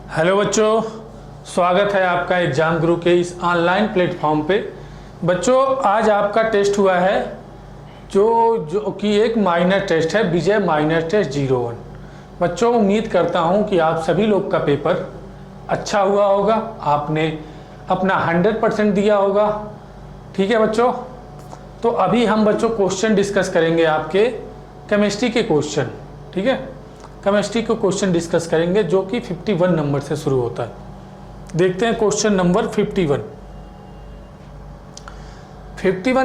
Hello बच्चों, स्वागत है आपका एग्जाम गुरु के इस ऑनलाइन प्लेटफॉर्म पे। बच्चों आज आपका टेस्ट हुआ है जो कि एक माइनर टेस्ट है, विजय माइनर टेस्ट 01। बच्चों उम्मीद करता हूँ कि आप सभी लोग का पेपर अच्छा हुआ होगा, आपने अपना 100% दिया होगा। ठीक है बच्चों, तो अभी हम बच्चों क्वेश्चन डिस्कस करेंगे आपके केमिस्ट्री के क्वेश्चन। ठीक है, केमिस्ट्री को क्वेश्चन डिस्कस करेंगे जो कि 51 नंबर से शुरू होता है। देखते हैं question number 51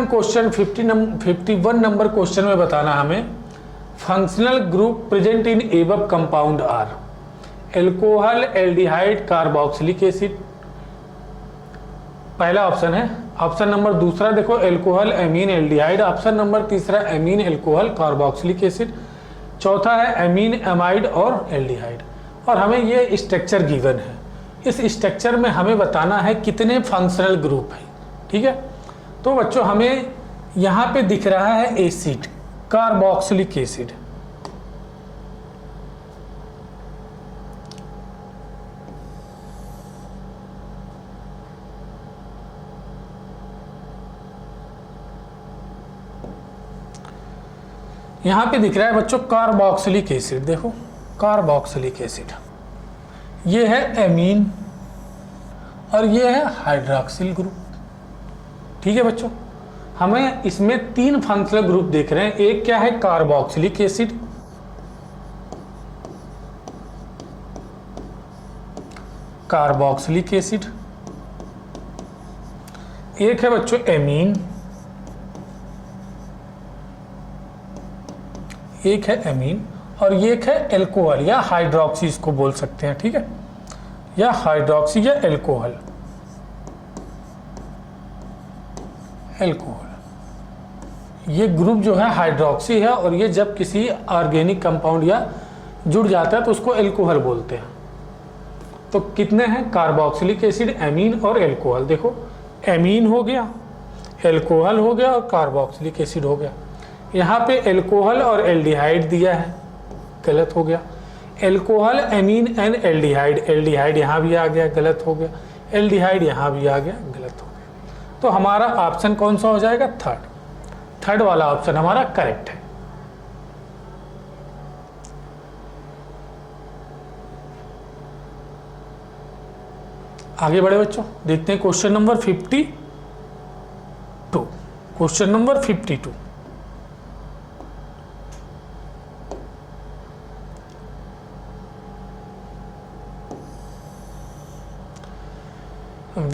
question 51 number question में बताना हमें functional group present in above compound are alcohol, aldehyde, carboxylic acid. पहला ऑप्शन है। ऑप्शन नंबर दूसरा देखो alcohol, amine, aldehyde. Option number तीसरा एमीन, एल्कोहल, कार्बोक्सिलिक एसिड। चौथा है एमीन, एमाइड और एल्डिहाइड। और हमें ये स्ट्रक्चर गिवन है। इस स्ट्रक्चर में हमें बताना है कितने फंक्शनल ग्रुप हैं। ठीक है, तो बच्चों हमें यहाँ पे दिख रहा है एसिड, कार्बोक्सिलिक एसिड। यहाँ पे दिख रहा है बच्चों कार्बोक्सिलिक एसिड। देखो कार्बोक्सिलिक एसिड, ये है एमीन और ये है हाइड्रॉक्सिल ग्रुप। ठीक है बच्चों, हमें इसमें तीन फंक्शनल ग्रुप देख रहे हैं। एक क्या है कार्बोक्सिलिक एसिड, कार्बोक्सिलिक एसिड। एक है बच्चों एमीन, एक है एमीन और ये एक है एल्कोहल या हाइड्रोक्सी इसको बोल सकते हैं। ठीक है, या हाइड्रोक्सी या एल्कोहल। ये ग्रुप जो है हाइड्रोक्सी है और ये जब किसी ऑर्गेनिक कंपाउंड या जुड़ जाता है तो उसको एल्कोहल बोलते हैं। तो कितने हैं कार्बोक्सिलिक एसिड, एमीन और एल्कोहल। देखो एमीन हो गया, एल्कोहल हो गया और कार्बोक्सिलिक एसिड हो गया। यहाँ पे एल्कोहल और एल्डिहाइड दिया है, गलत हो गया। Alcohol, amine and aldehyde, aldehyde यहाँ भी आ गया, गलत हो गया। एल्डिहाइड यहाँ भी आ गया, गलत हो गया। तो हमारा ऑप्शन कौन सा हो जाएगा? थर्ड वाला ऑप्शन हमारा करेक्ट है। आगे बढ़े बच्चों, देखते हैं question number 52। Question number 52,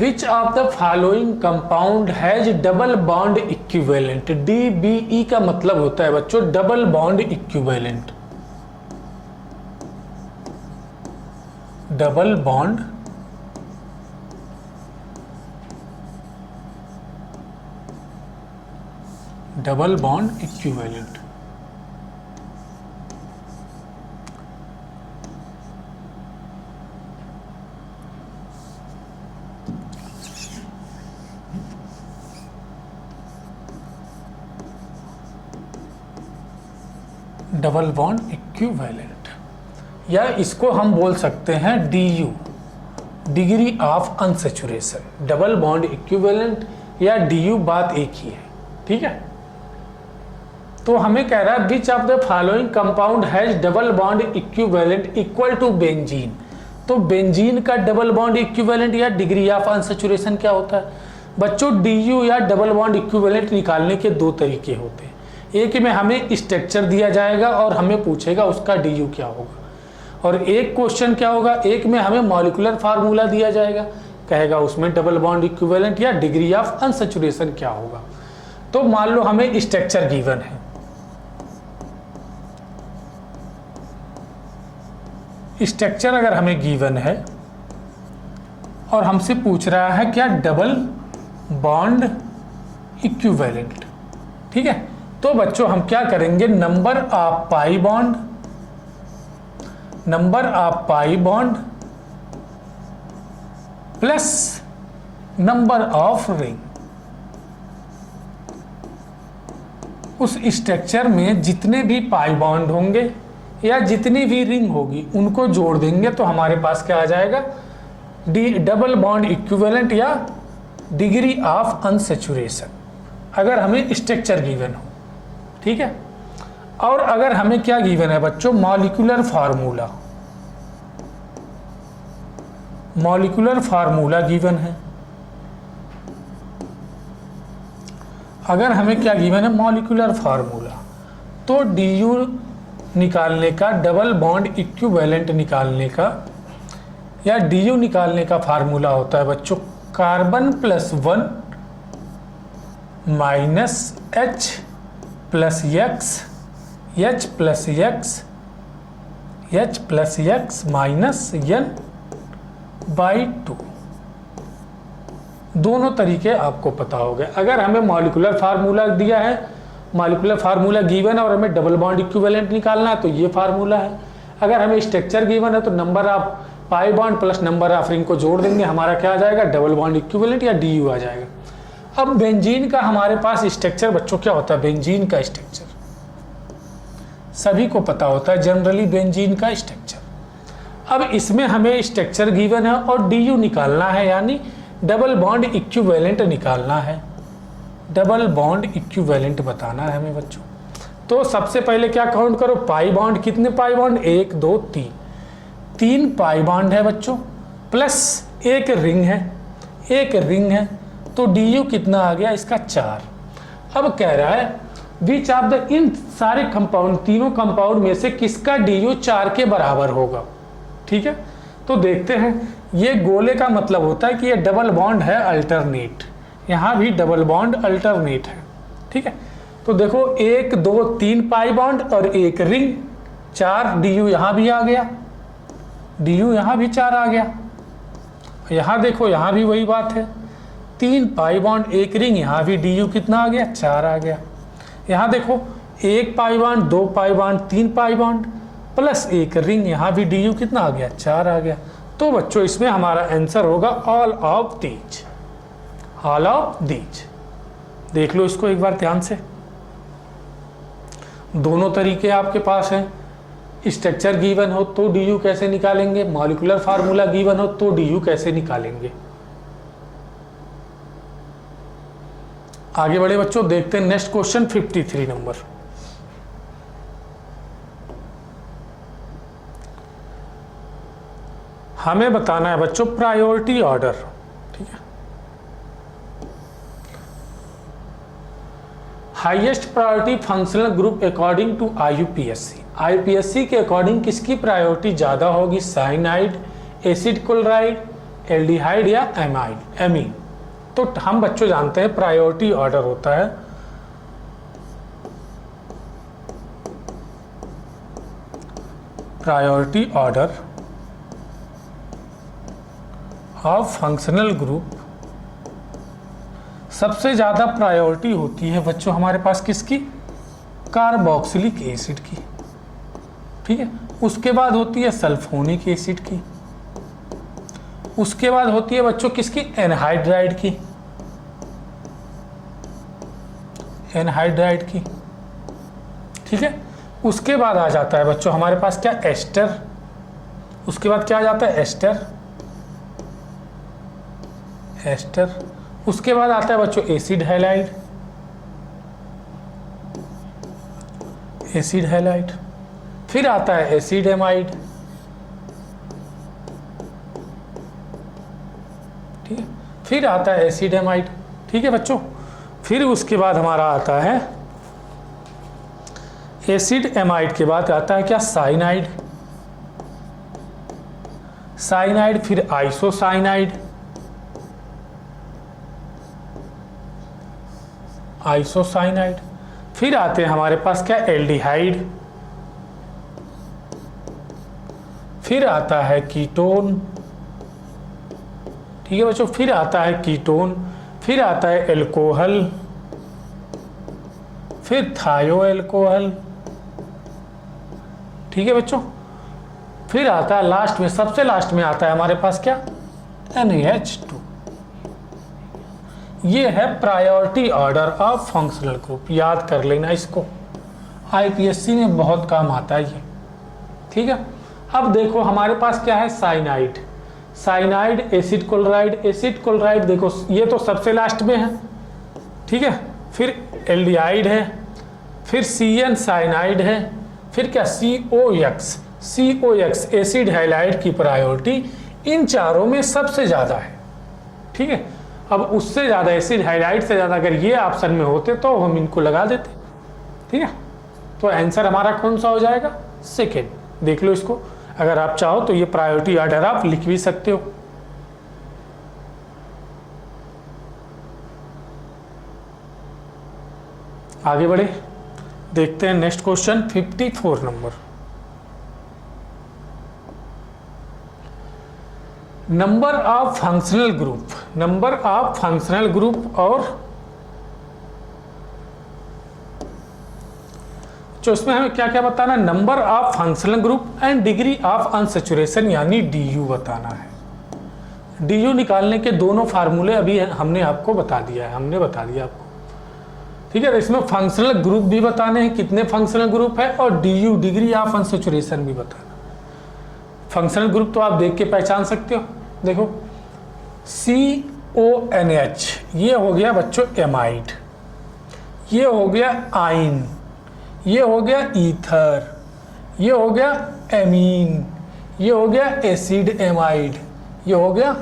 Which of the following compound has double bond equivalent? DBE का मतलब होता है बच्चों double bond equivalent. Double bond equivalent. Double bond equivalent या इसको हम बोल सकते हैं DU, degree of unsaturation. Double bond equivalent या DU बात एक ही है। ठीक है, तो हमें कह रहा है which of the following compound has double bond equivalent equal to benzene. तो बेंजीन का डबल बॉन्ड इक्विवेलेंट या डिग्री ऑफ अनसैचुरेशन क्या होता है बच्चों? DU या डबल बॉन्ड इक्विवेलेंट निकालने के दो तरीके होते हैं। एक में हमें स्ट्रक्चर दिया जाएगा और हमें पूछेगा उसका DU क्या होगा, और एक क्वेश्चन क्या होगा, एक में हमें मॉलिक्यूलर फार्मूला दिया जाएगा, कहेगा उसमें डबल बॉन्ड इक्विवेलेंट या डिग्री ऑफ अनसैचुरेशन क्या होगा। तो मान लो हमें स्ट्रक्चर गिवन है, स्ट्रक्चर अगर हमें गिवन है और हमसे पूछ रहा है क्या डबल बॉन्ड इक्विवेलेंट। ठीक है, तो बच्चों हम क्या करेंगे, number of pi bond plus number of ring. उस स्ट्रक्चर में जितने भी पाई बॉन्ड होंगे या जितनी भी रिंग होगी उनको जोड़ देंगे तो हमारे पास क्या आ जाएगा, डबल बॉन्ड इक्विवेलेंट या डिग्री ऑफ अनसैचुरेशन, अगर हमें स्ट्रक्चर गिवन हो। ठीक है, और अगर हमें क्या गिवन है बच्चों, molecular formula, molecular formula given है। अगर हमें क्या गिवन है, मॉलिक्यूलर फार्मूला, तो डी निकालने का, डबल बॉन्ड इक्विवेलेंट निकालने का या डी निकालने का फार्मूला होता है बच्चों carbon plus 1 minus H plus x, H plus x, H plus x minus N by 2। दोनों तरीके आपको पता हो गए। अगर हमें मॉलिक्यूलर फार्मूला दिया है, मॉलिक्यूलर फार्मूला गिवन है और हमें डबल बॉन्ड इक्विवेलेंट निकालना है तो ये फार्मूला है। अगर हमें स्ट्रक्चर गिवन है तो number of pi bond plus number of ring को जोड़ देंगे, हमारा क्या आ जाएगा, डबल बॉन्ड इक्विवेलेंट या डी आ जाएगा। अब बेंजीन का हमारे पास स्ट्रक्चर बच्चों क्या होता है, बेंजीन का स्ट्रक्चर सभी को पता होता है जनरली, बेंजीन का स्ट्रक्चर। अब इसमें हमें स्ट्रक्चर गिवन है और डी निकालना है, यानी डबल बॉन्ड इक्विवेलेंट निकालना है, डबल बॉन्ड इक्विवेलेंट बताना है हमें बच्चों। तो सबसे पहले क्या काउंट करो, पाई बॉन्ड, कितने पाई बॉन्ड, 1 2 3, 3 पाई बॉन्ड है बच्चों, प्लस एक रिंग है, एक रिंग है, तो डी कितना आ गया इसका 4। अब कह रहा है विच ऑफ द, इन सारे कंपाउंड, तीनों कंपाउंड में से किसका डी 4 के बराबर होगा। ठीक है, तो देखते हैं। ये गोले का मतलब होता है कि ये डबल बॉन्ड है अल्टरनेट, यहाँ भी डबल बॉन्ड अल्टरनेट है। ठीक है, तो देखो 1 2 3 पाई बॉन्ड और एक रिंग, 4 डी यहाँ भी आ गया, डी यहाँ भी 4 आ गया। यहाँ देखो यहाँ भी वही बात है, 3 पाई बॉन्ड एक रिंग, यहाँ भी डी कितना आ गया, 4 आ गया। यहाँ देखो 1 pi bond 2 pi bond 3 pi bond plus एक रिंग, यहाँ भी डी कितना आ गया, 4 आ गया। तो बच्चों इसमें हमारा आंसर होगा all of these, all of these. देख लो इसको एक बार ध्यान से, दोनों तरीके आपके पास हैं। स्ट्रक्चर गिवन हो तो डी कैसे निकालेंगे, मॉलिक्यूलर फार्मूला गिवन हो तो डी कैसे निकालेंगे। आगे बढ़े बच्चों, देखते हैं नेक्स्ट क्वेश्चन 53 नंबर। हमें बताना है बच्चों प्रायोरिटी ऑर्डर। ठीक है, highest priority functional group according to IUPAC, IUPAC के अकॉर्डिंग किसकी प्रायोरिटी ज़्यादा होगी, साइनाइड, एसिड क्लोराइड, एल्डिहाइड या एमाइड, एमीन। तो हम बच्चों जानते हैं प्रायोरिटी ऑर्डर होता है priority order of functional group. सबसे ज़्यादा प्रायोरिटी होती है बच्चों हमारे पास किसकी, कार्बोक्सिलिक एसिड की। ठीक है, उसके बाद होती है सल्फोनिक एसिड की, उसके बाद होती है बच्चों किसकी, एनहाइड्राइड की, एनहाइड्राइड की। ठीक है, उसके बाद आ जाता है बच्चों हमारे पास क्या, एस्टर। उसके बाद क्या आ जाता है, एस्टर, एस्टर। उसके बाद आता है बच्चों एसिड हैलाइड, एसिड हैलाइड। फिर आता है एसिड एमाइड। ठीक है, फिर आता है एसिड एमाइड। ठीक है बच्चों, फिर उसके बाद हमारा आता है एसिड एमाइड के बाद आता है क्या, साइनाइड, साइनाइड, फिर आइसोसाइनाइड, आइसोसाइनाइड। फिर आते हैं हमारे पास क्या, एल्डिहाइड। फिर आता है कीटोन। ठीक है बच्चों, फिर आता है कीटोन। फिर आता है एल्कोहल, फिर थायो एल्कोहल। ठीक है बच्चों, फिर आता है लास्ट में, सबसे लास्ट में आता है हमारे पास क्या, NaH2। ये है priority order of functional group. याद कर लेना इसको, आईपीएससी में बहुत काम आता है ये। ठीक है। अब देखो हमारे पास क्या है, cyanide, cyanide acid chloride, acid chloride देखो ये तो सबसे लास्ट में है, ठीक है। फिर एल्डिहाइड है, फिर CN साइनाइड है, फिर क्या COX, COX एसिड हैलाइड की प्रायोरिटी इन चारों में सबसे ज़्यादा है, ठीक है। अब उससे ज़्यादा एसिड हैलाइड से ज़्यादा अगर ये ऑप्शन में होते तो हम इनको लगा देते, ठीक है। तो आंसर हमारा कौन सा हो जाएगा, सेकेंड। देख लो इसको, अगर आप चाहो तो ये प्रायोरिटी ऑर्डर आप लिख भी सकते हो। आगे बढ़े, देखते हैं next question 54 number. Number of functional group, number of functional group और जो इसमें हमें क्या क्या बताना है, number of functional group and degree of unsaturation यानी DU बताना है। DU निकालने के दोनों फार्मूले अभी हमने आपको बता दिया है, हमने बता दिया आपको, ठीक है। इसमें फंक्शनल ग्रुप भी बताने हैं कितने फंक्शनल ग्रुप है, और DU डिग्री ऑफ अनसैचुरेशन भी बताना। फंक्शनल ग्रुप तो आप देख के पहचान सकते हो, देखो CONH ये हो गया बच्चों एमाइड, ये हो गया आइन, ये हो गया ईथर, ये हो गया एमीन, ये हो गया एसिड एमाइड, ये हो गया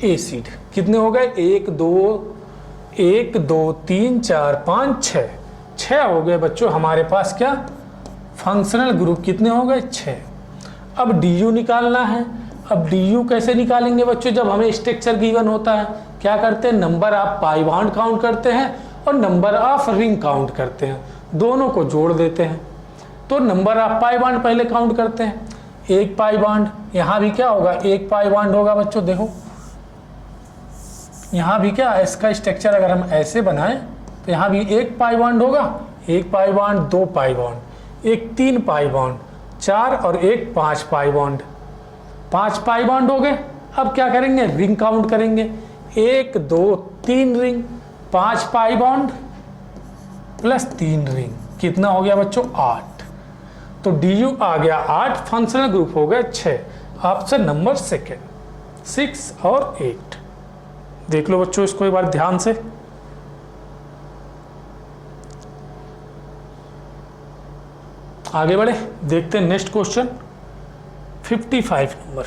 एसिड। कितने हो गए, 1 2 3 4 5 6 हो गए बच्चों हमारे पास क्या फंक्शनल ग्रुप, कितने हो गए 6। अब DU निकालना है। अब DU कैसे निकालेंगे बच्चों, जब हमें स्ट्रक्चर गिवन होता है क्या करते हैं, number of pi bond count करते हैं और नंबर ऑफ रिंग काउंट करते हैं, दोनों को जोड़ देते हैं। तो नंबर ऑफ पाई बॉन्ड पहले काउंट करते हैं, 1 पाई बॉन्ड, यहाँ भी क्या होगा 1 पाई बॉन्ड होगा बच्चों। देखो यहाँ भी क्या, इसका स्ट्रक्चर अगर हम ऐसे बनाएं तो यहाँ भी 1 पाई बॉन्ड होगा, 1 pi bond, 2 pi bond, 1 3 pi bond, 4 और 1 5 पाई बॉन्ड, 5 पाई बॉन्ड हो गए। अब क्या करेंगे, रिंग काउंट करेंगे, 1 2 3 ring, 5 pi bond plus 3 ring, कितना हो गया बच्चों 8। तो DU आ गया 8, फंक्शनल ग्रुप हो गया 6। ऑप्शन नंबर सेकेंड, 6 और 8। देख लो बच्चों इसको एक बार ध्यान से। आगे बढ़े, देखते हैं नेक्स्ट क्वेश्चन 55 नंबर।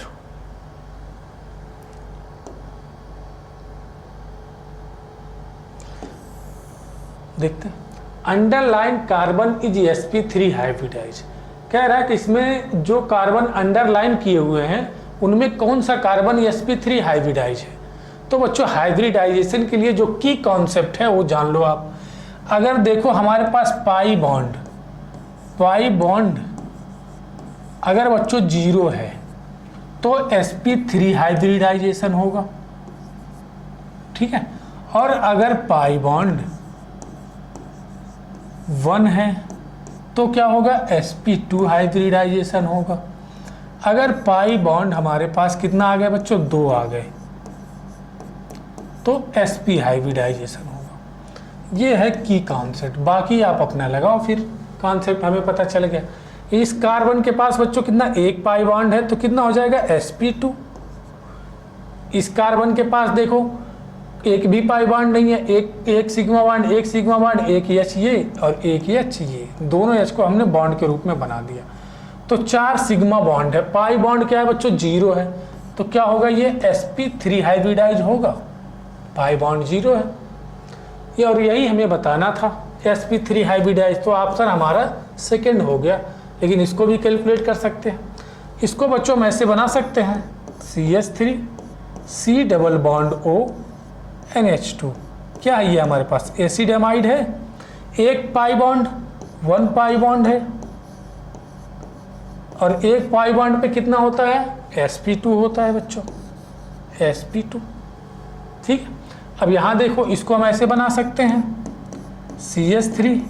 देखते हैं, underline carbon is sp3 hybridise. कह रहा है कि इसमें जो कार्बन अंडरलाइन किए हुए हैं उनमें कौन सा कार्बन sp3 हाइब्रिडाइज है। तो बच्चों हाइब्रिडाइजेशन के लिए जो की कॉन्सेप्ट है वो जान लो आप। अगर देखो हमारे पास पाई बॉन्ड अगर बच्चों 0 है तो sp3 हाइब्रिडाइजेशन होगा, ठीक है। और अगर पाई बॉन्ड 1 है तो क्या होगा sp2 हाइब्रिडाइजेशन होगा। अगर पाई बॉन्ड हमारे पास कितना आ गया बच्चों 2 आ गए तो sp हाइब्रिडाइजेशन होगा। ये है की कॉन्सेप्ट, बाकी आप अपना लगाओ, फिर कॉन्सेप्ट हमें पता चल गया। इस कार्बन के पास बच्चों कितना 1 पाई बॉन्ड है तो कितना हो जाएगा sp2। इस कार्बन के पास देखो एक भी पाई बॉन्ड नहीं है, एक सिग्मा बॉन्ड, एक सिग्मा बॉन्ड, एक H ये और एक H ये, दोनों H को हमने बॉन्ड के रूप में बना दिया। तो 4 सिग्मा बॉन्ड है, पाई बॉन्ड क्या है बच्चों 0 है, तो क्या होगा ये sp3 हाइब्रिडाइज होगा, पाई बॉन्ड 0 है ये, और यही हमें बताना था sp3 हाइब्रिडाइज। तो ऑप्शन हमारा सेकेंड हो गया, लेकिन इसको भी कैलकुलेट कर सकते हैं। इसको बच्चों हम ऐसे बना सकते हैं CH3 C double bond O NH2, क्या है ये हमारे पास एसिड एमाइड है, 1 पाई बॉन्ड 1 पाई बॉन्ड है, और 1 पाई बॉन्ड पे कितना होता है sp2 होता है बच्चों, sp2, ठीक। अब यहाँ देखो इसको हम ऐसे बना सकते हैं CH3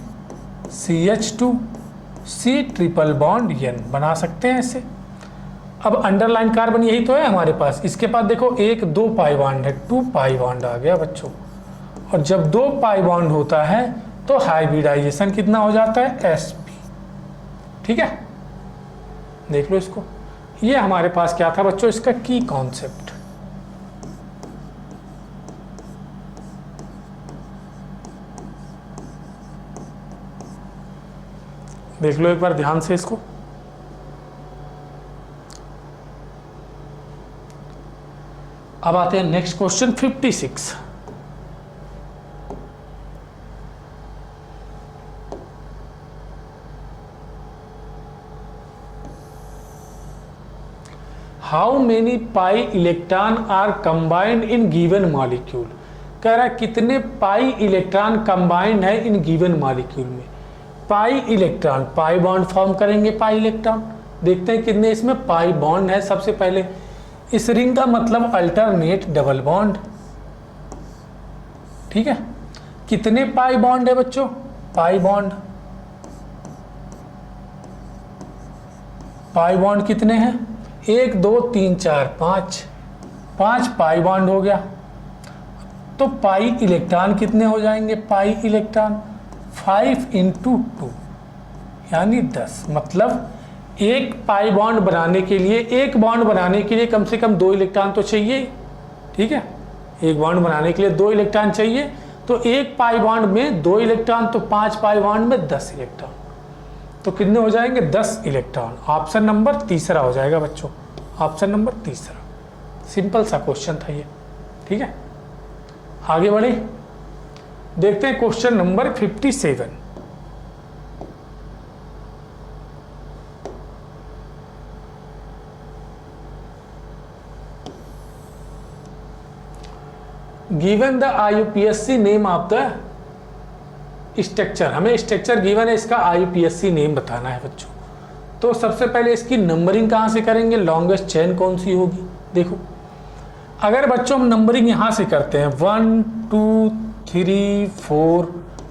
CH2 C triple bond N बना सकते हैं ऐसे। अब अंडरलाइन कार्बन यही तो है हमारे पास, इसके पास देखो 1 2 पाई बॉन्ड है, 2 पाई बॉन्ड आ गया बच्चों। और जब 2 पाई बॉन्ड होता है तो हाइब्रिडाइजेशन कितना हो जाता है sp, ठीक है। देख लो इसको, ये हमारे पास क्या था बच्चों, इसका की कॉन्सेप्ट। देख लो एक बार ध्यान से इसको। अब आते हैं next question 56। How many pi electron are combined in given molecule. कह रहा है कितने पाई इलेक्ट्रॉन कंबाइंड है इन गिवन मॉलिक्यूल में। Pi electron, pi bond form करेंगे पाई इलेक्ट्रॉन। देखते हैं कितने इसमें पाई बॉन्ड है। सबसे पहले इस रिंग का मतलब अल्टरनेट डबल बॉन्ड, ठीक है। कितने पाई बॉन्ड है बच्चों, पाई बॉन्ड, पाई बॉन्ड कितने हैं, 1 2 3 4 5, 5 पाई बॉन्ड हो गया। तो पाई इलेक्ट्रॉन कितने हो जाएंगे, पाई इलेक्ट्रॉन 5 × 2 यानी 10। मतलब एक पाई बॉन्ड बनाने के लिए, एक बॉन्ड बनाने के लिए कम से कम 2 इलेक्ट्रॉन तो चाहिए, ठीक है। एक बॉन्ड बनाने के लिए 2 इलेक्ट्रॉन चाहिए, तो एक पाई बॉन्ड में 2 इलेक्ट्रॉन, तो 5 पाई बॉन्ड में 10 इलेक्ट्रॉन, तो कितने हो जाएंगे, 10 इलेक्ट्रॉन। ऑप्शन नंबर तीसरा हो जाएगा बच्चों, ऑप्शन नंबर तीसरा। सिंपल सा क्वेश्चन था ये, ठीक है। आगे बढ़े, देखते हैं question number 57। Given the IUPAC name of the structure. हमें स्ट्रक्चर गिवन है, इसका IUPAC नेम बताना है बच्चों। तो सबसे पहले इसकी नंबरिंग कहाँ से करेंगे, लॉन्गेस्ट चेन कौन सी होगी। देखो अगर बच्चों हम नंबरिंग यहाँ से करते हैं 1 2 3 4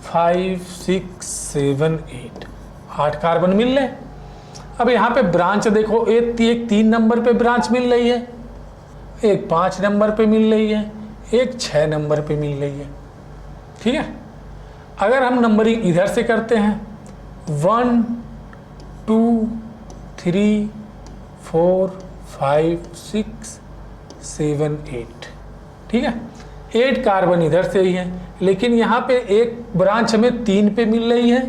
5 6 7 8, 8 कार्बन मिल रहे। अब यहाँ पे ब्रांच देखो, एक 3 नंबर पे ब्रांच मिल रही है, एक 5 नंबर पे मिल रही है, एक 6 नंबर पे मिल रही है, ठीक है। अगर हम नंबरिंग इधर से करते हैं 1 2 3 4 5 6 7 8, ठीक है। 8 कार्बन इधर से ही है, लेकिन यहाँ पे एक ब्रांच हमें 3 पे मिल रही है,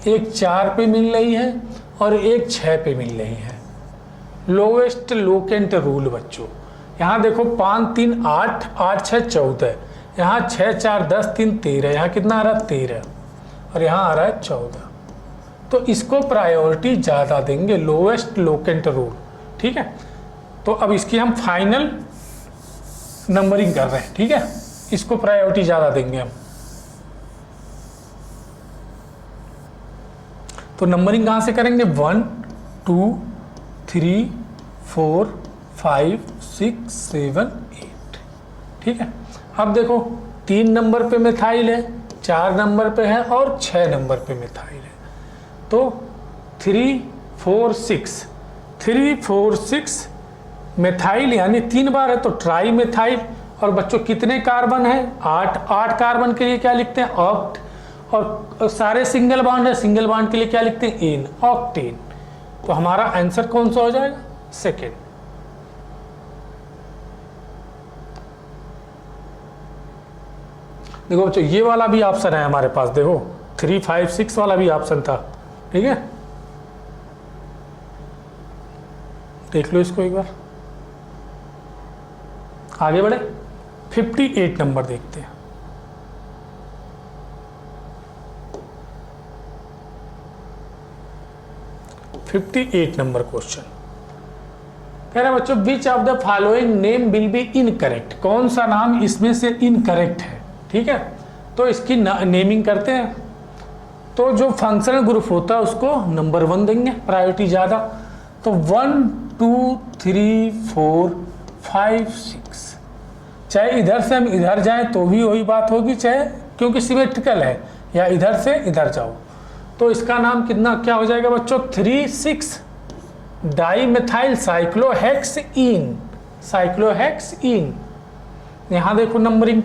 एक 4 पे मिल रही है और एक 6 पे मिल रही है। लोएस्ट लोकेंट रूल बच्चों, यहाँ देखो 5 3 8, 8 6 14, यहाँ 6 4 10 3 13, यहाँ कितना आ रहा है 13 और यहाँ आ रहा है 14। तो इसको प्रायोरिटी ज़्यादा देंगे, लोएस्ट लोकेंट रूल, ठीक है। तो अब इसकी हम फाइनल नंबरिंग कर रहे हैं, ठीक है। इसको प्रायोरिटी ज़्यादा देंगे हम। तो नंबरिंग कहाँ से करेंगे, 1 2 3 4 5 6 7 8, ठीक है। अब देखो 3 नंबर पे मिथाइल है, 4 नंबर पे है और 6 नंबर पे मिथाइल है। तो 3 4 6, 3 4 6 मिथाइल यानी 3 बार है, तो ट्राई मिथाइल। और बच्चों कितने कार्बन है, 8, 8 कार्बन के लिए क्या लिखते हैं, ऑक्ट। और सारे सिंगल बॉन्ड है, सिंगल बॉन्ड के लिए क्या लिखते हैं, एन, ऑक्टेन। तो हमारा आंसर कौन सा हो जाएगा, सेकेंड। देखो बच्चों ये वाला भी ऑप्शन है हमारे पास, देखो 3 5 6 वाला भी ऑप्शन था, ठीक है। देख लो इसको एक बार। आगे बढ़े, 58 नंबर देखते हैं। नंबर क्वेश्चन कह रहा है बच्चों, विच of the following name will be incorrect. कौन सा नाम इसमें से इनकरेक्ट है, ठीक है। तो इसकी नेमिंग करते हैं। तो जो फंक्शनल ग्रुप होता है उसको नंबर 1 देंगे, प्रायोरिटी ज़्यादा। तो 1 2 3 4 5 6, चाहे इधर से हम इधर जाएं तो भी वही बात होगी, चाहे क्योंकि सिमेट्रिकल है, या इधर से इधर जाओ। तो इसका नाम कितना क्या हो जाएगा बच्चों, 3 6 डाईमिथाइल साइक्लोहेक्सीन, साइक्लोहेक्सीन। यहाँ देखो नंबरिंग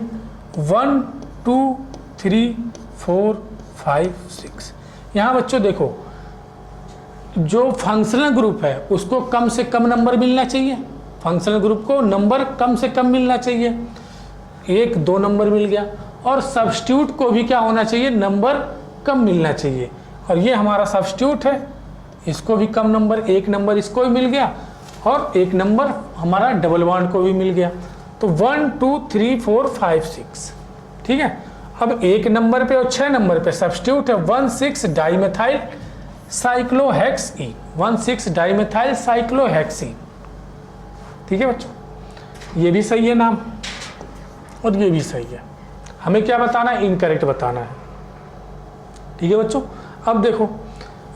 1 2 3 4 5 6। यहाँ बच्चों देखो जो फंक्शनल ग्रुप है उसको कम से कम नंबर मिलना चाहिए, फंक्शनल ग्रुप को नंबर कम से कम मिलना चाहिए, 1-2 नंबर मिल गया। और सब्स्टिट्यूट को भी क्या होना चाहिए, नंबर कम मिलना चाहिए। और ये हमारा सब्स्टिट्यूट है, इसको भी कम नंबर, 1 नंबर इसको भी मिल गया और 1 नंबर हमारा डबल बॉन्ड को भी मिल गया। तो 1 2 3 4 5 6, ठीक है। अब 1 नंबर पे और 6 नंबर पे सब्स्टिट्यूट है 1,6 डाइमेथाइल साइक्लोहेक्सीन, 1,6 डाइमेथाइल साइक्लोहेक्सीन, ठीक है बच्चों। ये भी सही है नाम और ये भी सही है। हमें क्या बताना है, इनकरेक्ट बताना है, ठीक है बच्चों। अब देखो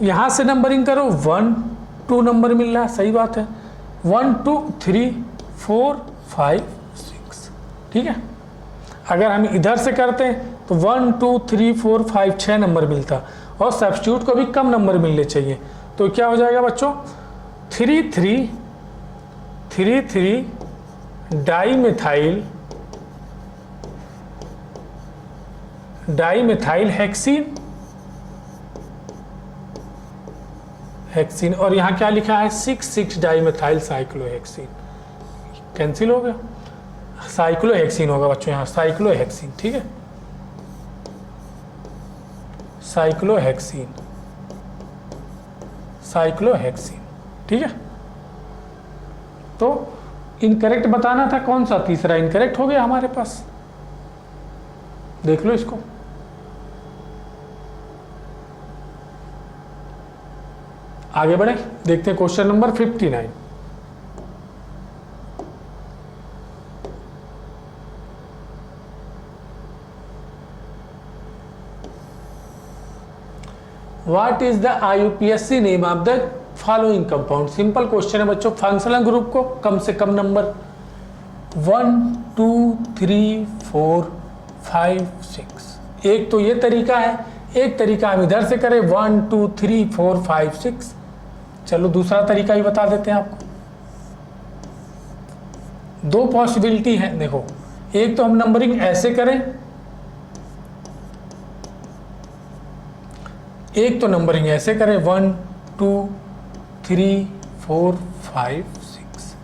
यहाँ से नंबरिंग करो, 1 2 नंबर मिल रहा है, सही बात है, 1 2 3 4 5 6, ठीक है। अगर हम इधर से करते हैं तो 1 2 3 4 5 6 नंबर मिलता और सब्स्टिट्यूट को भी कम नंबर मिलने चाहिए। तो क्या हो जाएगा बच्चों, 3 3 3 3 डाइमेथाइल हेक्सीन, और यहाँ क्या लिखा है 6 डाइमेथाइल साइक्लोहेक्सीन, कैंसिल हो गया, साइक्लोहेक्सीन होगा बच्चों यहाँ, साइक्लोहेक्सीन, ठीक है, साइक्लोहेक्सीन, ठीक है। तो इनकरेक्ट बताना था, कौन सा, तीसरा इनकरेक्ट हो गया हमारे पास, देख लो इसको। आगे बढ़े, देखते हैं question number 59। What is the IUPAC name of the following compound? Simple question है बच्चों। फंक्शनल ग्रुप को कम से कम नंबर 1 2 3 4 5 6, एक तो ये तरीका है, एक तरीका हम इधर से करें 1 2 3 4 5 6। चलो दूसरा तरीका ही बता देते हैं आपको। 2 पॉसिबिलिटी है, देखो एक तो हम नंबरिंग ऐसे करें, एक तो नंबरिंग ऐसे करें 1 2 3 4 5 6,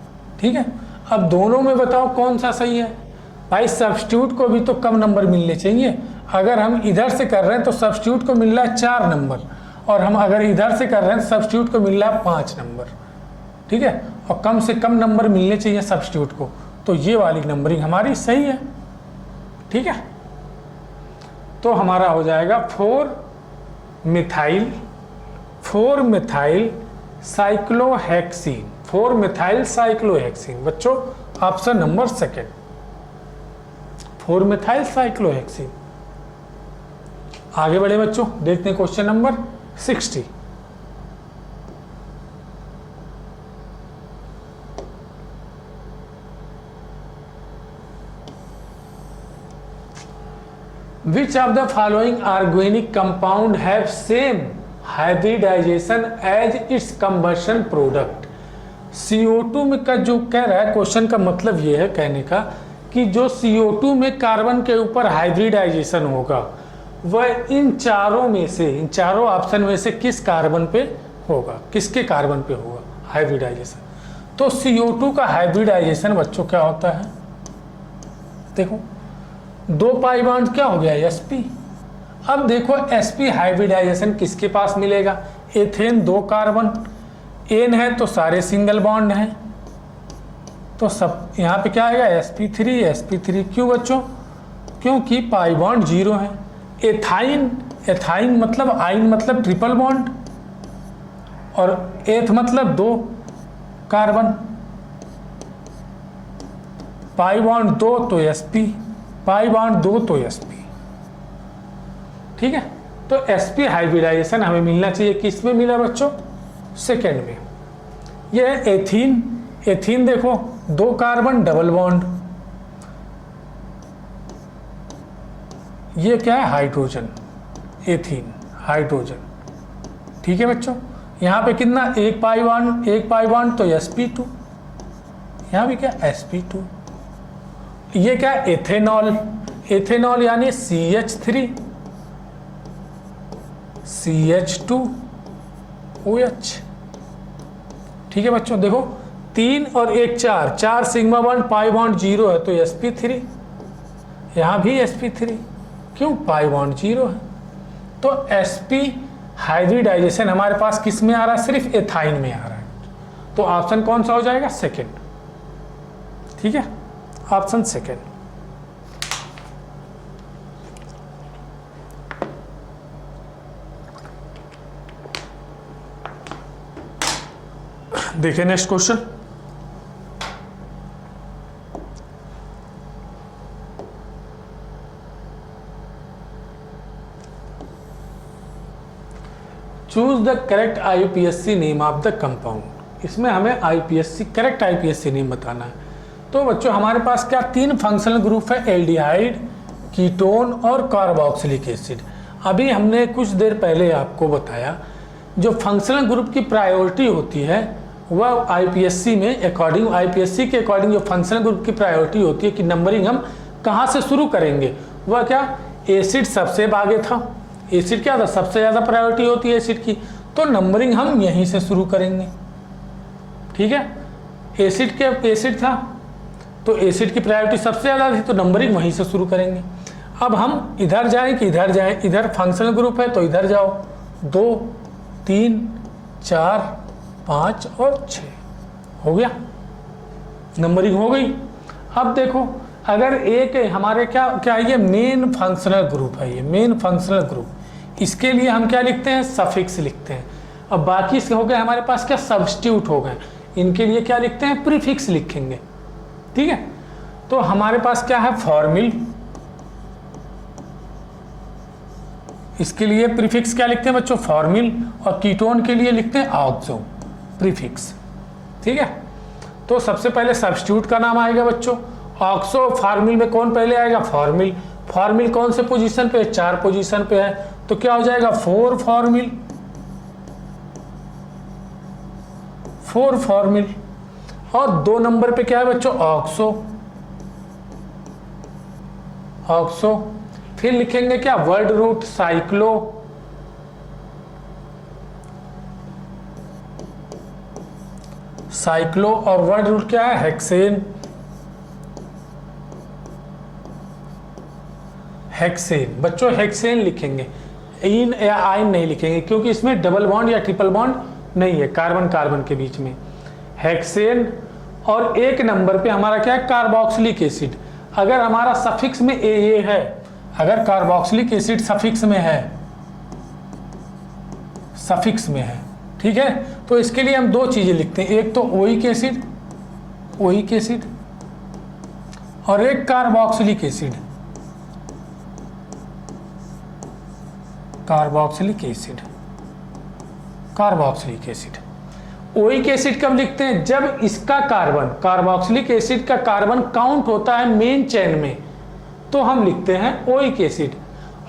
ठीक है। अब दोनों में बताओ कौन सा सही है भाई। सब्स्टिट्यूट को भी तो कम नंबर मिलने चाहिए। अगर हम इधर से कर रहे हैं तो सब्स्टिट्यूट को मिल रहा है 4 नंबर, और हम अगर इधर से कर रहे हैं तो सब्स्टिट्यूट को मिल रहा है 5 नंबर, ठीक है। और कम से कम नंबर मिलने चाहिए सब्स्टिट्यूट को, तो ये वाली नंबरिंग हमारी सही है, ठीक है। तो हमारा हो जाएगा 4 मिथाइल साइक्लोहेक्सीन, 4 मिथाइल साइक्लोहेक्सीन बच्चों, ऑप्शन नंबर 2, 4 मिथाइल साइक्लोहेक्सीन। आगे बढ़े बच्चों, देखते हैं question number 60। Which of the following organic compound have same hybridization as its combustion product? CO2 में का जो कह रहा है, क्वेश्चन का मतलब ये है कहने का कि जो CO2 में कार्बन के ऊपर हाइब्रिडाइजेशन होगा वह इन चारों में से, इन चारों ऑप्शन में से किस कार्बन पे होगा, किसके कार्बन पे होगा हाइब्रिडाइजेशन। तो CO2 का हाइब्रिडाइजेशन बच्चों क्या होता है, देखो 2 पाई बॉन्ड क्या हो गया sp। अब देखो sp हाइब्रिडाइजेशन किसके पास मिलेगा, एथेन 2 कार्बन, एन है तो सारे सिंगल बॉन्ड हैं, तो सब यहाँ पे क्या आएगा sp3 क्यों बच्चों, क्योंकि पाई बॉन्ड 0 है। एथाइन मतलब आइन मतलब ट्रिपल बॉन्ड, और एथ मतलब 2 कार्बन, पाई बॉन्ड 2 तो sp, पाई बॉन्ड 2 तो sp, ठीक है। तो sp हाइब्रिडाइजेशन हमें मिलना चाहिए, किस में मिला बच्चों, सेकेंड में। ये है एथीन देखो 2 कार्बन डबल बॉन्ड, ये क्या है हाइड्रोजन, एथीन हाइड्रोजन, ठीक है बच्चों। यहाँ पे कितना, 1 पाई बॉन्ड तो sp2, यहाँ भी क्या sp2। ये क्या एथेनॉल यानी CH3 CH2 OH। ठीक है बच्चों, देखो 3 और 1 4, 4 सिग्मा बॉन्ड, पाई बॉन्ड 0 है तो sp3, यहाँ भी sp3, क्यों, पाई बॉन्ड 0 है। तो sp हाइब्रिडाइजेशन हमारे पास किस में आ रहा है, सिर्फ एथाइन में आ रहा है। तो ऑप्शन कौन सा हो जाएगा, सेकेंड। ठीक है, ऑप्शन सेकेंड। देखिए next question, choose the correct IUPAC name of the compound. इसमें हमें IUPAC करेक्ट IUPAC नेम बताना है। तो बच्चों हमारे पास क्या 3 फंक्शनल ग्रुप है, एल्डिहाइड, कीटोन और कार्बोक्सिलिक एसिड। अभी हमने कुछ देर पहले आपको बताया जो फंक्शनल ग्रुप की प्रायोरिटी होती है वह IUPAC में अकॉर्डिंग, IUPAC के अकॉर्डिंग जो फंक्शनल ग्रुप की प्रायोरिटी होती है कि नंबरिंग हम कहाँ से शुरू करेंगे, वह क्या, एसिड सबसे आगे था। एसिड क्या था, सबसे ज़्यादा प्रायोरिटी होती है एसिड की, तो नंबरिंग हम यहीं से शुरू करेंगे। ठीक है, एसिड था तो एसिड की प्रायोरिटी सबसे ज़्यादा थी तो नंबरिंग वहीं से शुरू करेंगे। अब हम इधर जाएं कि इधर जाएं, इधर फंक्शनल ग्रुप है तो इधर जाओ, 2 3 4 5 और 6 हो गया, नंबरिंग हो गई। अब देखो अगर एक हमारे क्या क्या ये मेन फंक्शनल ग्रुप है, ये मेन फंक्शनल ग्रुप, इसके लिए हम क्या लिखते हैं, सफिक्स लिखते हैं। अब बाकी से हो गए हमारे पास क्या, सब्स्टिट्यूट हो गए, इनके लिए क्या लिखते हैं, प्रीफिक्स लिखेंगे। ठीक है, तो हमारे पास क्या है, फॉर्मिल, इसके लिए प्रीफिक्स क्या लिखते हैं बच्चों, फॉर्मिल, और कीटोन के लिए लिखते हैं ऑक्सो प्रीफिक्स। ठीक है, तो सबसे पहले सब्स्टिट्यूट का नाम आएगा बच्चों, ऑक्सो। फॉर्मिल में कौन पहले आएगा, फॉर्मिल। फॉर्मिल कौन से पोजीशन पे, 4 पोजीशन पे है, तो क्या हो जाएगा, 4 फॉर्मिल, 4 फॉर्मिल। और 2 नंबर पे क्या है बच्चों, ऑक्सो, ऑक्सो। फिर लिखेंगे क्या, वर्ड रूट, साइक्लो, साइक्लो, और वर्ड रूट क्या है, हेक्सेन, हेक्सेन। बच्चों हेक्सेन लिखेंगे, इन या आइन नहीं लिखेंगे क्योंकि इसमें डबल बॉन्ड या ट्रिपल बॉन्ड नहीं है कार्बन कार्बन के बीच में, हेक्सेन। और 1 नंबर पे हमारा क्या है, कार्बोक्सिलिक एसिड। अगर हमारा सफिक्स में AA है, अगर कार्बोक्सिलिक एसिड सफिक्स में है, सफिक्स में है, ठीक है, तो इसके लिए हम 2 चीजें लिखते हैं, एक तो ओइक एसिड, ओइक एसिड, और एक carboxylic acid, carboxylic acid, carboxylic acid. Oic acid कब लिखते हैं, जब इसका कार्बन, कार्बोक्सिलिक एसिड का कार्बन काउंट होता है मेन चेन में तो हम लिखते हैं ओइक एसिड,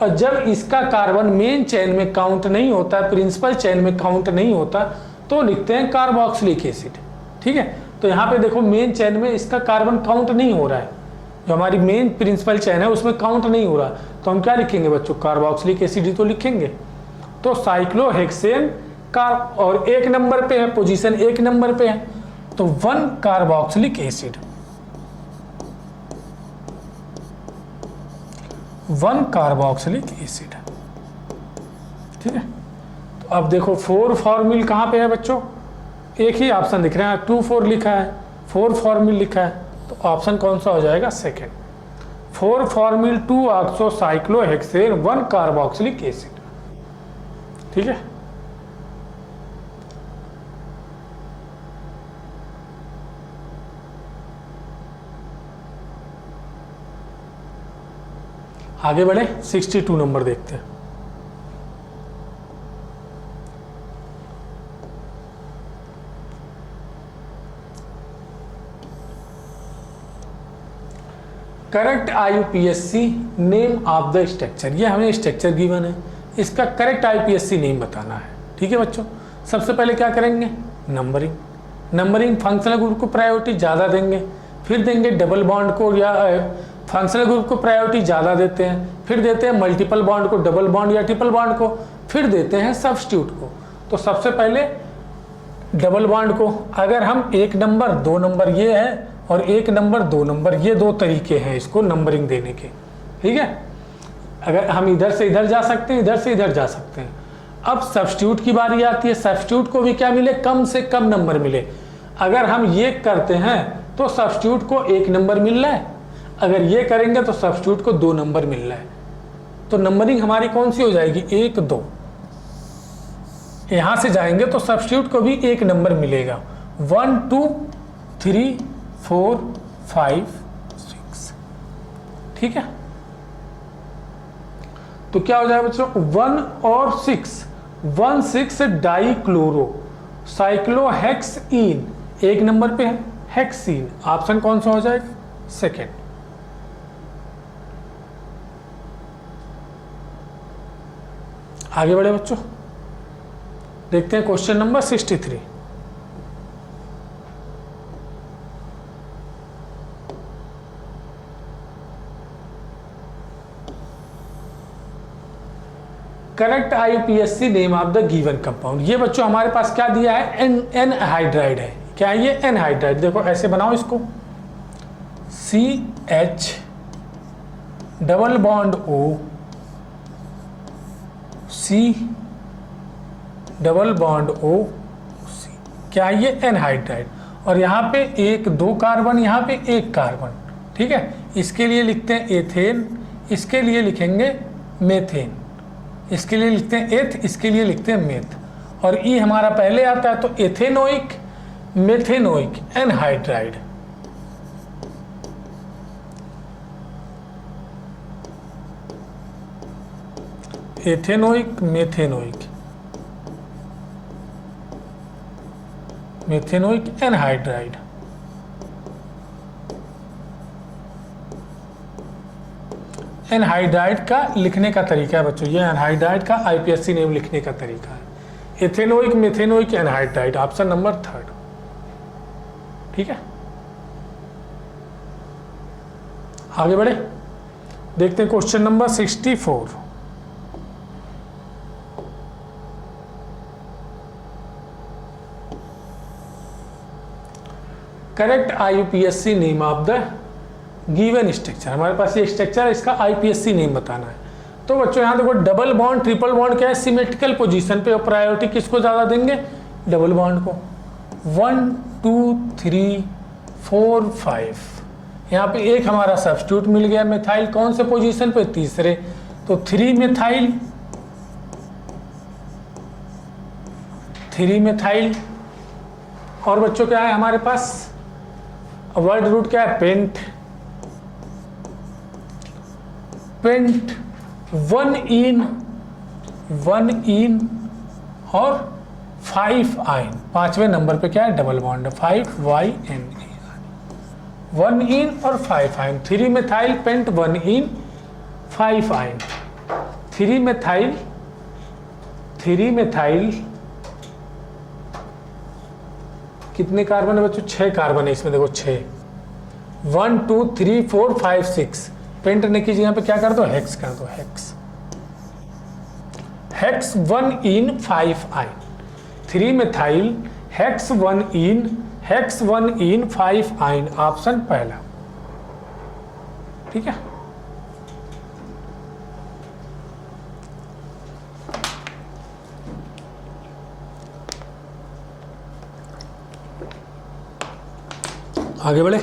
और जब इसका कार्बन मेन चेन में काउंट नहीं होता, प्रिंसिपल चेन में काउंट नहीं होता, तो लिखते हैं कार्बोक्सिलिक एसिड। ठीक है, तो यहाँ पे देखो मेन चेन में इसका कार्बन काउंट नहीं हो रहा है, जो हमारी मेन प्रिंसिपल चेन है उसमें काउंट नहीं हो रहा, तो हम क्या लिखेंगे बच्चों, कार्बोक्सिलिक एसिड ही तो लिखेंगे। तो साइक्लोहेक्सेन और 1 नंबर पे है, पोजीशन 1 नंबर पे है, तो 1 कार्बोक्सिलिक एसिड, 1 कार्बोक्सिलिक एसिड। ठीक है, तो अब देखो 4 फॉर्मिल कहाँ पे है बच्चों, एक ही ऑप्शन दिख रहा है, 2 4 लिखा है, 4 फॉर्मिल लिखा है, तो ऑप्शन कौन सा हो जाएगा, second. 4 formal 2 oxo cyclohexane 1 carboxylic acid. ठीक है, आगे बढ़े, 62 नंबर देखते हैं। Correct IUPAC name of the structure, ये हमें स्ट्रक्चर गिवन है, इसका करेक्ट IUPAC नेम बताना है। ठीक है बच्चों, सबसे पहले क्या करेंगे, नंबरिंग, नंबरिंग फंक्शनल ग्रुप को प्रायोरिटी ज़्यादा देंगे, फिर देंगे डबल बॉन्ड को, या फंक्शनल ग्रुप को प्रायोरिटी ज़्यादा देते हैं, फिर देते हैं मल्टीपल बॉन्ड को, डबल बॉन्ड या ट्रिपल बॉन्ड को, फिर देते हैं सब्स्टिट्यूट को। तो सबसे पहले डबल बॉन्ड को, अगर हम 1 नंबर 2 नंबर ये है और 1 नंबर 2 नंबर, ये 2 तरीके हैं इसको नंबरिंग देने के, ठीक है। अगर हम इधर से इधर जा सकते हैं, इधर से इधर जा सकते हैं। अब सब्स्टिट्यूट की बारी आती है, सब्स्टिट्यूट को भी क्या मिले, कम से कम नंबर मिले। अगर हम ये करते हैं तो सब्स्टिट्यूट को 1 नंबर मिल रहा है, अगर ये करेंगे तो सब्स्टिट्यूट को 2 नंबर मिल रहा है। तो नंबरिंग हमारी कौन सी हो जाएगी, 1 2। यहां से जाएंगे तो सब्स्टिट्यूट को भी 1 नंबर मिलेगा, 1 2 3 4 5 6, ठीक है। तो क्या हो जाएगा बच्चों, 1 और 6, 1 6 डाइक्लोरो साइक्लोहेक्सीन, 1 नंबर पे है हेक्सीन, ऑप्शन कौन सा हो जाएगा, सेकेंड। आगे बढ़े बच्चों, देखते हैं question number 63। Correct IUPAC name of the given compound. ये बच्चों हमारे पास क्या दिया है, एनहाइड्राइड है। क्या है ये, एनहाइड्राइड। देखो ऐसे बनाओ इसको, CH double bond O, C double bond O C। क्या है ये, एनहाइड्राइड। और यहाँ पे 1 2 कार्बन, यहाँ पे 1 कार्बन, ठीक है। इसके लिए लिखते हैं एथेन, इसके लिए लिखेंगे मेथेन, इसके लिए लिखते हैं एथ, इसके लिए लिखते हैं मेथ। और ई हमारा पहले आता है, तो ethanoic methanoic anhydride. Ethanoic methanoic, methanoic anhydride. Anhydride का लिखने का तरीका है बच्चों, ये एनहाइड्राइड का IUPAC नेम लिखने का तरीका है, ethanoic methanoic anhydride, option number 3, ठीक है। आगे बढ़े, देखते हैं question number 64। Correct IUPAC name of the given structure. हमारे पास ये स्ट्रक्चर है, इसका IUPAC नेम बताना है। तो बच्चों यहाँ देखो, डबल बॉन्ड ट्रिपल बॉन्ड क्या है, सिमेट्रिकल पोजीशन पे, और प्रायोरिटी किसको ज़्यादा देंगे, डबल बॉन्ड को। 1 2 3 4 5, यहाँ पे 1 हमारा सब्स्टिट्यूट मिल गया, मिथाइल कौन से पोजीशन पे, तीसरे, तो 3 मिथाइल, 3 मिथाइल। और बच्चों क्या है हमारे पास, वर्ड रूट क्या है, पेंट, पेंट 1 इन और 5 आइन, 5वें नंबर पे क्या है, डबल बॉन्ड, 5YN, 1 इन और 5 आइन। 3 मिथाइल पेंट 1 इन 5 आइन, 3 मिथाइल कितने कार्बन है बच्चों, 6 कार्बन है इसमें, देखो 6, 1 2 3 4 5 6। पेंट ने कीजिए, यहाँ पे क्या कर दो, हेक्स कर दो, हेक्स, हेक्स 1 इन 5 आइन, 3 मिथाइल हेक्स 1 इन 5 आइन, ऑप्शन पहला, ठीक है। आगे बढ़े,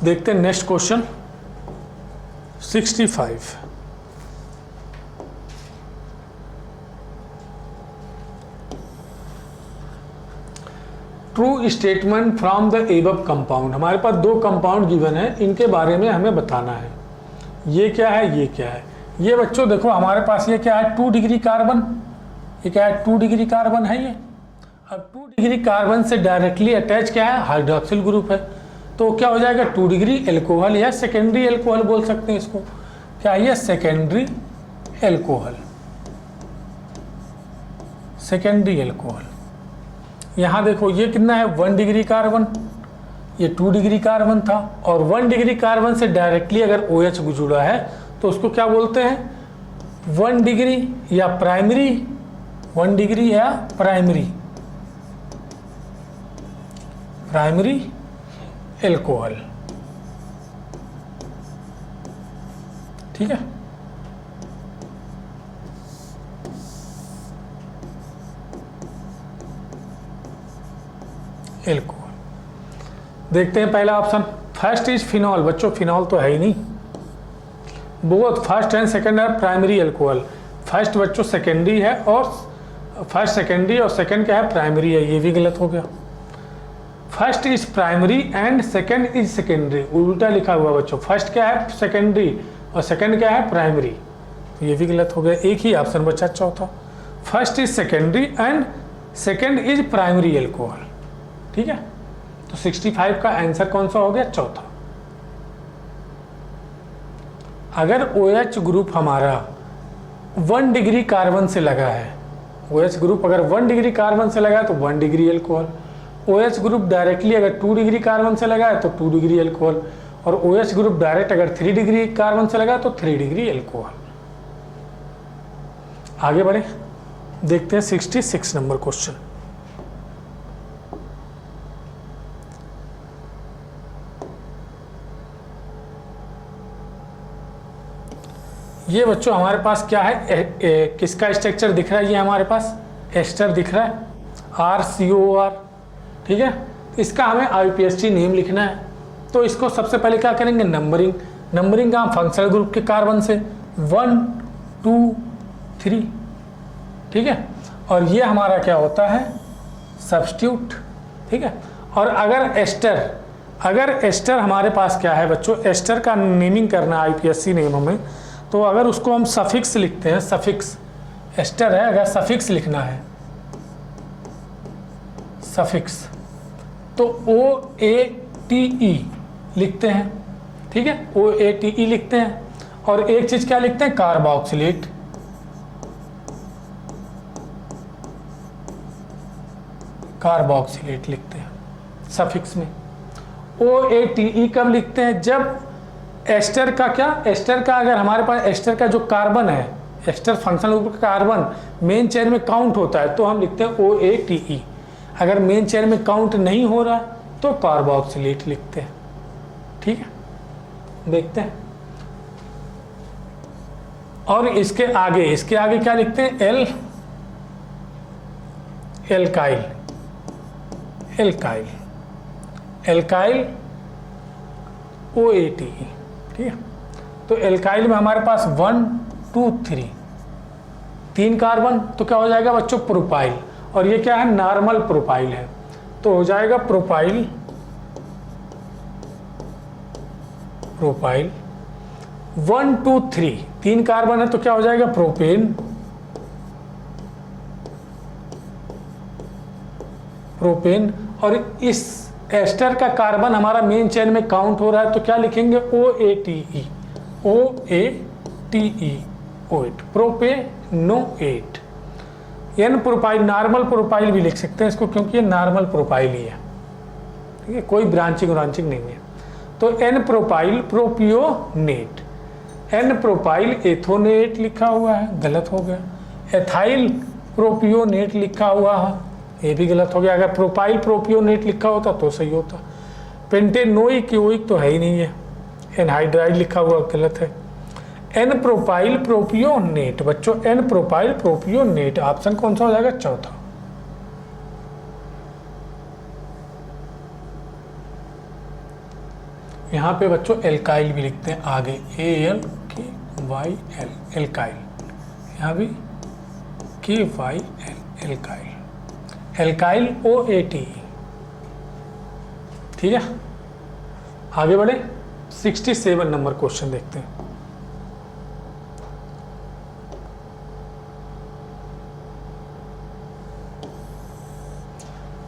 देखते हैं next question 65। True statement from the above compound. हमारे पास 2 कंपाउंड गिवन है, इनके बारे में हमें बताना है। ये क्या है, ये क्या है। ये बच्चों देखो हमारे पास ये क्या है, 2 डिग्री कार्बन, ये क्या है, 2 डिग्री कार्बन है ये। अब 2 डिग्री कार्बन से डायरेक्टली अटैच क्या है, हाइड्रोक्सिल ग्रुप है, तो क्या हो जाएगा, 2 डिग्री एल्कोहल या सेकेंडरी एल्कोहल बोल सकते हैं इसको। क्या है ये, सेकेंडरी एल्कोहल, सेकेंडरी एल्कोहल। यहाँ देखो ये कितना है, 1 डिग्री कार्बन, ये 2 डिग्री कार्बन था, और 1 डिग्री कार्बन से डायरेक्टली अगर OH जुड़ा है तो उसको क्या बोलते हैं, 1 डिग्री या प्राइमरी 1 डिग्री या प्राइमरी एल्कोहल, ठीक है। एल्कोहल देखते हैं पहला ऑप्शन। फर्स्ट इज फिनॉल, बच्चों फिनॉल तो है ही नहीं। बोथ फर्स्ट एंड सेकंड है प्राइमरी एल्कोहल। फर्स्ट बच्चों सेकेंडरी है और फर्स्ट सेकेंडरी और सेकंड क्या है प्राइमरी है, ये भी गलत हो गया। First is primary and second is secondary, उल्टा लिखा हुआ बच्चों। फर्स्ट क्या है सेकेंडरी और सेकंड क्या है प्राइमरी, ये भी गलत हो गया। एक ही ऑप्शन बचा चौथा। First is secondary and second is primary alcohol, ठीक है। तो 65 का आंसर कौन सा हो गया, चौथा। अगर OH ग्रुप हमारा 1 डिग्री कार्बन से लगा है, OH ग्रुप अगर 1 डिग्री कार्बन से लगा है तो 1 degree alcohol. OH group directly अगर 2 डिग्री कार्बन से लगा है तो 2 डिग्री एल्कोहल। और OH ग्रुप डायरेक्ट अगर 3 डिग्री कार्बन से लगा है तो 3 डिग्री एल्कोहल। आगे बढ़े, देखते हैं 66 नंबर क्वेश्चन। ये बच्चों हमारे पास क्या है, किसका स्ट्रक्चर दिख रहा है, ये हमारे पास एस्टर दिख रहा है, RCOR, ठीक है। इसका हमें IUPAC नेम लिखना है। तो इसको सबसे पहले क्या करेंगे, नंबरिंग का फंक्शनल ग्रुप के कार्बन से 1 2 3, ठीक है। और ये हमारा क्या होता है, सब्स्टिट्यूट, ठीक है। और अगर एस्टर हमारे पास क्या है बच्चों, एस्टर का नेमिंग करना IUPAC नेम हमें, तो अगर उसको हम सफिक्स लिखते हैं, सफिक्स एस्टर है, अगर सफिक्स लिखना है सफिक्स तो OATE लिखते हैं, ठीक है। OATE लिखते हैं। और एक चीज क्या लिखते हैं, कार्बोक्सिलेट, लिखते हैं सफिक्स में। OATE कब लिखते हैं, जब एस्टर का क्या, एस्टर का अगर हमारे पास एस्टर का जो कार्बन है, एस्टर फंक्शनल ग्रुप का कार्बन मेन चेन में काउंट होता है तो हम लिखते हैं OATE। अगर मेन चेन में काउंट नहीं हो रहा तो कार्बोक्सिलेट लिखते हैं, ठीक है। देखते हैं। और इसके आगे क्या लिखते हैं, एल्काइल OATE, ठीक है। तो एल्काइल में हमारे पास 1 2 3 कार्बन, तो क्या हो जाएगा बच्चों, प्रोपाइल। और ये क्या है, नॉर्मल प्रोपाइल है, तो हो जाएगा प्रोपाइल 1 2 3 कार्बन है तो क्या हो जाएगा, प्रोपेन। और इस एस्टर का कार्बन हमारा मेन चेन में काउंट हो रहा है तो क्या लिखेंगे, OATE, propanoate. N propyl, normal propyl भी लिख सकते हैं इसको, क्योंकि ये नॉर्मल प्रोपाइल ही है, ठीक है, कोई ब्रांचिंग नहीं है। तो n propyl propionate, n propyl ethanoate लिखा हुआ है, गलत हो गया। एथाइल प्रोपियोनेट लिखा हुआ है, ये भी गलत हो गया। अगर प्रोपाइल प्रोपियोनेट लिखा होता तो सही होता। पेंटेनोइक योइक तो है ही नहीं है, एनहाइड्राइड लिखा हुआ, गलत है। एन प्रोपाइल प्रोपियोनेट, बच्चों एन प्रोपाइल प्रोपियोनेट, ऑप्शन कौन सा हो जाएगा, चौथा। यहाँ पे बच्चों एल्काइल भी लिखते हैं आगे, ALKYL, एल्काइल, यहाँ भी KYL, एल्काइल। एल्काइल OATE, ठीक है। आगे बढ़े, 67 नंबर क्वेश्चन देखते हैं।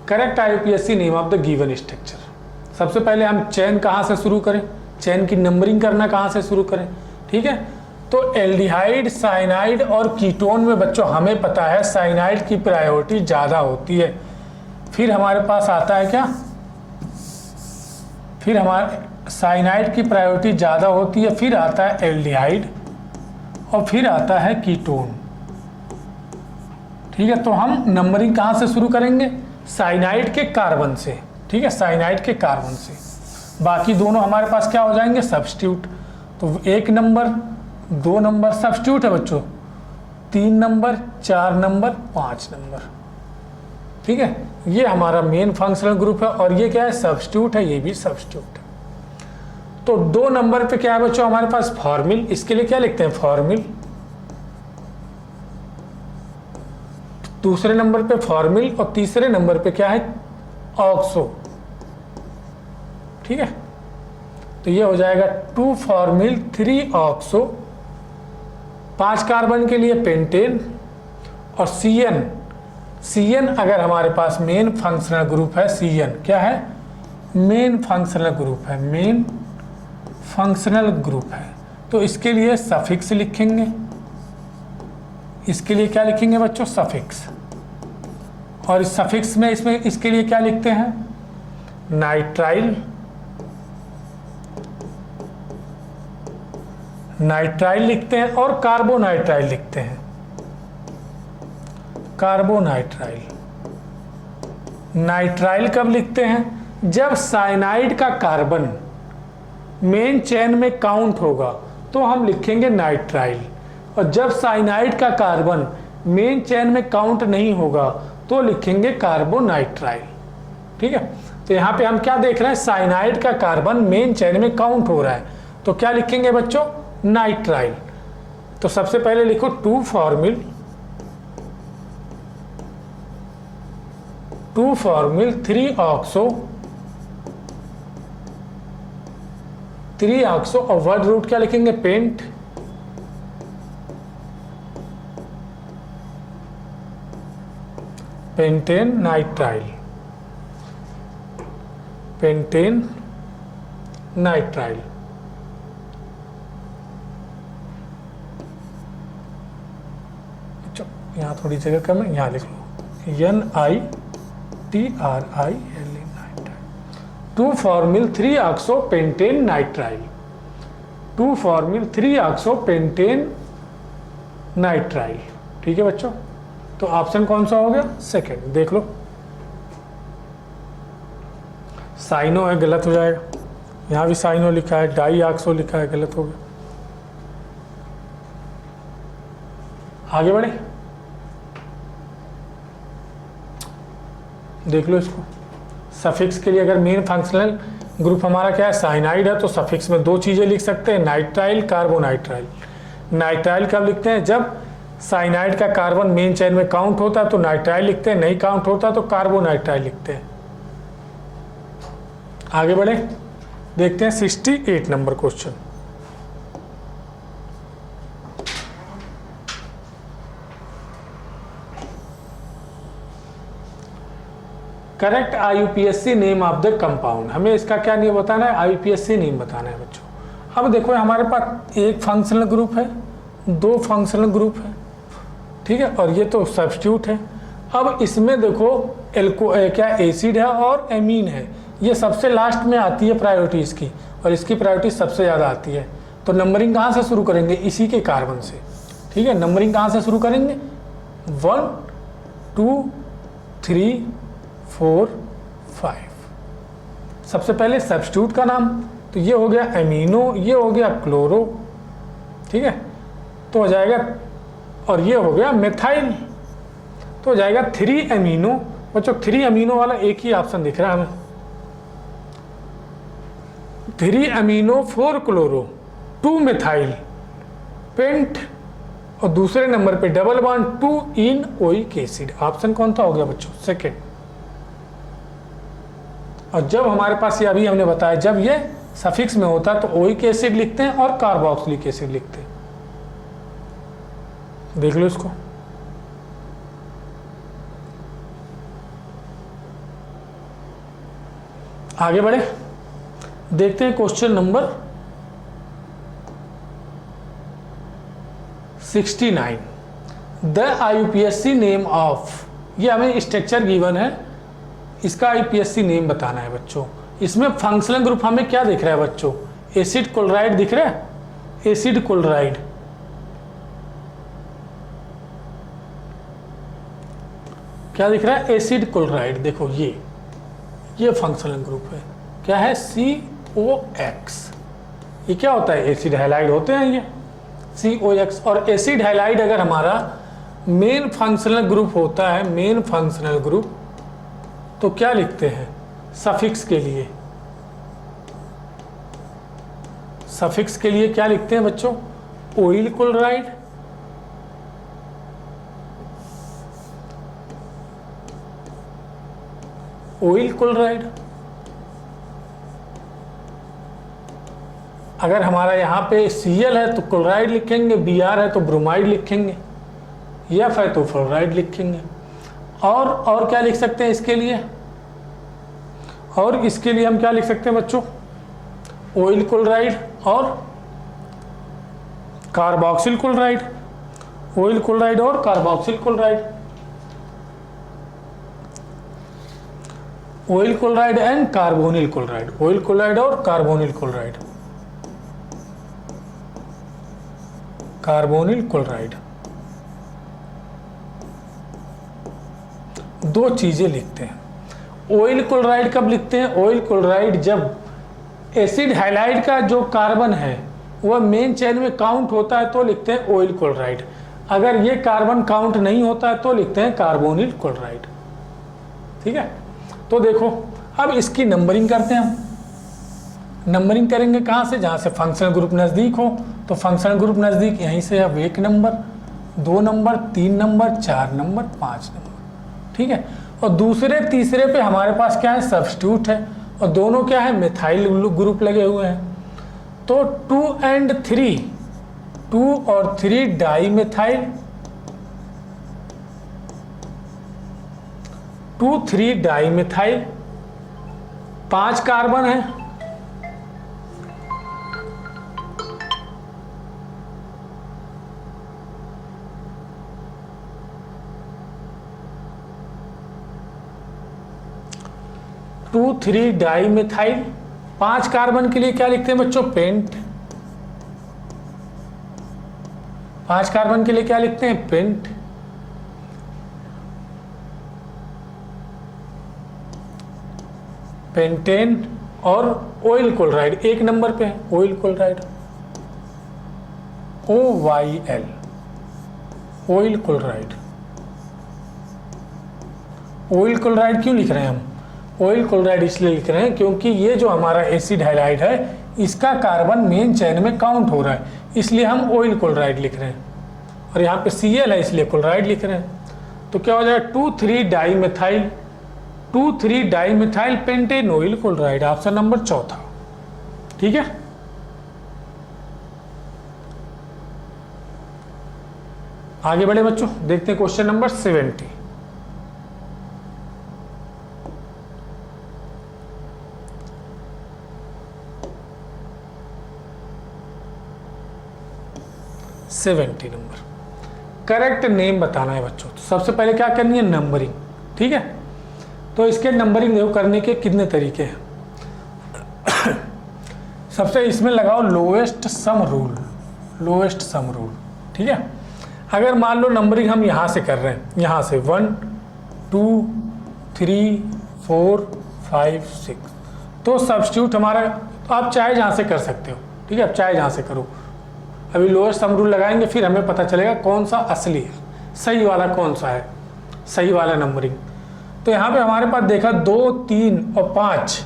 Correct IUPAC name of the given structure. सबसे पहले हम चेन कहाँ से शुरू करें, चेन की नंबरिंग करना कहाँ से शुरू करें, ठीक है। तो एल्डिहाइड, साइनाइड और कीटोन में बच्चों हमें पता है साइनाइड की प्रायोरिटी ज़्यादा होती है। फिर हमारे पास आता है क्या, फिर हमारे साइनाइड की प्रायोरिटी ज़्यादा होती है, फिर आता है एल्डिहाइड और फिर आता है कीटोन, ठीक है, तो हम नंबरिंग कहाँ से शुरू करेंगे, साइनाइड के कार्बन से, ठीक है, साइनाइड के कार्बन से। बाकी दोनों हमारे पास क्या हो जाएंगे, सब्स्टिट्यूट। तो 1 नंबर 2 नंबर सब्स्टिट्यूट है बच्चों, 3 नंबर 4 नंबर 5 नंबर, ठीक है। ये हमारा मेन फंक्शनल ग्रुप है और ये क्या है, सब्स्टिट्यूट है, ये भी सब्स्टिट्यूट है। तो 2 नंबर पे क्या है बच्चों हमारे पास, फॉर्मिल। इसके लिए क्या लिखते हैं, फॉर्मिल। दूसरे नंबर पे फॉर्मिल और तीसरे नंबर पे क्या है, ऑक्सो, ठीक है। तो ये हो जाएगा 2 फॉर्मिल 3 ऑक्सो, 5 कार्बन के लिए पेंटेन और CN अगर हमारे पास मेन फंक्शनल ग्रुप है, CN क्या है, मेन फंक्शनल ग्रुप है, मेन फंक्शनल ग्रुप है, तो इसके लिए सफिक्स लिखेंगे। इसके लिए क्या लिखेंगे बच्चों, सफिक्स। और इस सफिक्स में इसमें इसके लिए क्या लिखते हैं, नाइट्राइल, नाइट्राइल लिखते हैं और कार्बोनाइट्राइल लिखते हैं, कार्बोनाइट्राइल। नाइट्राइल कब लिखते हैं, जब साइनाइड का कार्बन मेन चेन में काउंट होगा तो हम लिखेंगे नाइट्राइल, और जब साइनाइड का कार्बन मेन चेन में काउंट नहीं होगा तो लिखेंगे कार्बोनाइट्राइल, ठीक है। तो यहाँ पे हम क्या देख रहे हैं, साइनाइड का कार्बन मेन चेन में काउंट हो रहा है, तो क्या लिखेंगे बच्चों, नाइट्राइल। तो सबसे पहले लिखो 2 फॉर्मिल 3 ऑक्सो, 3 ऑक्सो, और वर्ड रूट क्या लिखेंगे, pent, pentane nitrile, pentane nitrile. यहाँ थोड़ी जगह कम है, यहाँ लिख लो NITRIL, nitrile. 2 formyl 3 oxo pentane nitrile, 2 formyl 3 oxo pentane nitrile, ठीक है बच्चों। तो ऑप्शन कौन सा हो गया, सेकंड। देख लो, साइनो है, गलत हो जाएगा। यहाँ भी साइनो लिखा है, डाई ऑक्सो लिखा है, गलत हो गया। आगे बढ़े, देख लो इसको। सफिक्स के लिए अगर मेन फंक्शनल ग्रुप हमारा क्या है, साइनाइड है, तो सफिक्स में 2 चीजें लिख सकते हैं, नाइट्राइल, कार्बोनाइट्राइल। नाइट्राइल कब लिखते हैं, जब साइनाइड का कार्बन मेन चेन में काउंट होता है तो नाइट्राइल लिखते हैं, नहीं काउंट होता तो कार्बोनाइट्राइल लिखते हैं। आगे बढ़े, देखते हैं 68 number question. Correct IUPAC name of the compound. हमें इसका क्या नेम बताना है, IUPAC नेम बताना है बच्चों। अब देखो हमारे पास एक फंक्शनल ग्रुप है, 2 फंक्शनल ग्रुप है, ठीक है, और ये तो सब्स्टिट्यूट है। अब इसमें देखो क्या एसिड है और एमीन है, ये सबसे लास्ट में आती है प्रायोरिटी इसकी, और इसकी प्रायोरिटी सबसे ज़्यादा आती है। तो नंबरिंग कहाँ से शुरू करेंगे, इसी के कार्बन से, ठीक है। नंबरिंग कहाँ से शुरू करेंगे, 1 2 3 4 5। सबसे पहले सब्स्टिट्यूट का नाम, तो ये हो गया एमिनो, ये हो गया क्लोरो, ठीक है, तो हो जाएगा, और ये हो गया मिथाइल, तो हो जाएगा 3 अमीनो। बच्चों 3 अमीनो वाला एक ही ऑप्शन दिख रहा है हमें, 3 अमीनो 4 क्लोरो 2 मिथाइल पेंट, और दूसरे नंबर पे डबल बॉन्ड 2 इन ओइक एसिड। ऑप्शन कौन सा हो गया बच्चों, सेकेंड। और जब हमारे पास ये अभी हमने बताया, जब ये सफिक्स में होता है तो ओइक एसिड लिखते हैं और कार्बोक्सिलिक एसिड लिखते हैं। देख लो इसको, आगे बढ़े, देखते हैं question number 69। The IUPAC name of, ये हमें स्ट्रक्चर गिवन है, इसका IUPAC नेम बताना है बच्चों। इसमें फंक्शनल ग्रुप हमें क्या दिख रहा है बच्चों, एसिड क्लोराइड दिख रहा है, एसिड क्लोराइड, क्या दिख रहा है, एसिड क्लोराइड। देखो ये फंक्शनल ग्रुप है, क्या है, COX। ये क्या होता है, एसिड हैलाइड होते हैं ये COX। और एसिड हैलाइड अगर हमारा मेन फंक्शनल ग्रुप होता है, मेन फंक्शनल ग्रुप, तो क्या लिखते हैं सफिक्स के लिए, सफिक्स के लिए क्या लिखते हैं बच्चों, ऑयल क्लोराइड, ऑयल क्लोराइड। अगर हमारा यहाँ पे Cl है तो क्लोराइड लिखेंगे, Br है तो ब्रोमाइड लिखेंगे, F है तो फ्लोराइड लिखेंगे। और क्या लिख सकते हैं इसके लिए, और इसके लिए हम क्या लिख सकते हैं बच्चों, ऑयल क्लोराइड और कार्बोक्सिल क्लोराइड, ऑयल क्लोराइड और carboxyl chloride, oil chloride and carbonyl chloride, oil chloride और कार्बोनिल क्लोराइड, कार्बोनिल क्लोराइड। दो चीजें लिखते हैं। ऑयल क्लोराइड कब लिखते हैं, ऑयल क्लोराइड जब एसिड हैलाइड का जो कार्बन है वह मेन चेन में काउंट होता है तो लिखते हैं ऑयल क्लोराइड। अगर ये कार्बन काउंट नहीं होता है तो लिखते हैं कार्बोनिल क्लोराइड। ठीक है, तो देखो अब इसकी नंबरिंग करते हैं हम। नंबरिंग करेंगे कहाँ से, जहाँ से फंक्शनल ग्रुप नज़दीक हो। तो फंक्शनल ग्रुप नज़दीक यहीं से अब 1 number, 2 number, 3 number, 4 number, 5 number. ठीक है, और दूसरे तीसरे पे हमारे पास क्या है, सब्स्टिट्यूट है, और दोनों क्या है, मिथाइल ग्रुप लगे हुए हैं। तो 2 and 3, 2 और 3 di methyl, 2, 3 di methyl, 5 carbon है, टू 3 डाई मिथाइल। 5 कार्बन के लिए क्या लिखते हैं बच्चों, पेंट। 5 कार्बन के लिए क्या लिखते हैं, पेंट। पेंटेन और ऑयल क्लोराइड 1 नंबर पे है, oil chloride, OYL, oil chloride. Oil chloride क्यों लिख रहे हैं हम, ऑयल क्लोराइड इसलिए लिख रहे हैं क्योंकि ये जो हमारा एसिड हैलाइड है इसका कार्बन मेन चेन में काउंट हो रहा है, इसलिए हम ऑयल क्लोराइड लिख रहे हैं। और यहाँ पे Cl है इसलिए क्लोराइड लिख रहे हैं। तो क्या हो जाएगा, 2, 3 di methyl, 2, 3 di methyl pentane oil chloride, option number 4। ठीक है, आगे बढ़े बच्चों, देखते हैं question number 70। Number, correct name बताना है बच्चों। तो सबसे पहले क्या करनी है, नंबरिंग। ठीक है, तो इसके नंबरिंग देखो करने के कितने तरीके हैं। सबसे इसमें लगाओ lowest sum rule, lowest sum rule. ठीक है, अगर मान लो नंबरिंग हम यहाँ से कर रहे हैं, यहाँ से 1, 2, 3, 4, 5, 6, तो सब्स्टिट्यूट हमारा, तो आप चाहे जहाँ से कर सकते हो। ठीक है, आप चाहे जहाँ से करो। अभी लोएस्ट सम रूल लगाएंगे फिर हमें पता चलेगा कौन सा असली है, सही वाला कौन सा है, सही वाला नंबरिंग। तो यहाँ पे हमारे पास देखा 2, 3 और 5,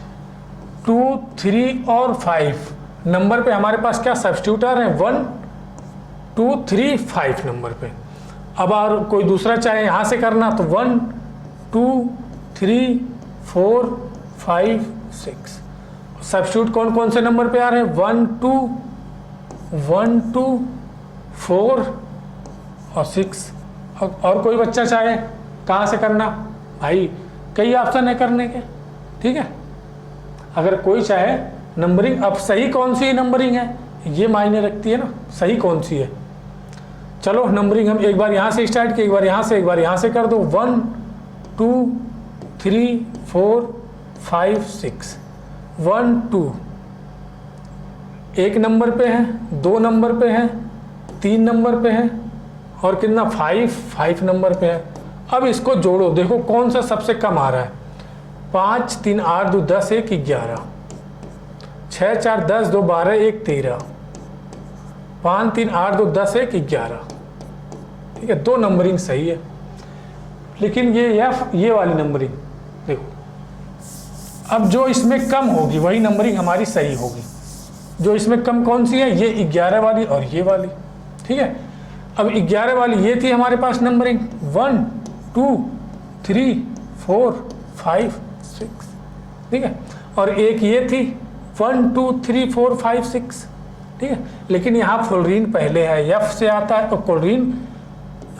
2, 3 और 5 नंबर पे हमारे पास क्या सब्स्टिट्यूट आ रहे हैं, 1, 2, 3, 5 नंबर पे। अब और कोई दूसरा चाहे यहाँ से करना तो 1, 2, 3, 4, 5, 6 सब्स्टिट्यूट कौन कौन से नंबर पे आ रहे हैं, 1, 2, 4 और 6। और कोई बच्चा चाहे कहाँ से करना, भाई कई ऑप्शन है करने के। ठीक है, अगर कोई चाहे नंबरिंग, अब सही कौन सी नंबरिंग है ये मायने रखती है ना, सही कौन सी है। चलो नंबरिंग हम एक बार यहाँ से स्टार्ट किए, एक बार यहाँ से, एक बार यहाँ से कर दो। 1, 2, 3, 4, 5, 6, 1, 2 1 नंबर पे है, 2 नंबर पे है, 3 नंबर पे है, और कितना 5 नंबर पे है। अब इसको जोड़ो, देखो कौन सा सबसे कम आ रहा है। 5 3 8 2 10 1 11, 6 4 10 2 12 1 13, 5 3 8 2 10 1 11। ठीक है, 2 नंबरिंग सही है, लेकिन ये वाली नंबरिंग देखो, अब जो इसमें कम होगी वही नंबरिंग हमारी सही होगी। जो इसमें कम कौन सी है, ये 11 वाली और ये वाली। ठीक है, अब 11 वाली ये थी हमारे पास नंबरिंग 1 2 3 4 5 6। ठीक है, और एक ये थी 1 2 3 4 5 6। ठीक है, लेकिन यहाँ फ्लोरीन पहले है, एफ से आता है, और क्लोरीन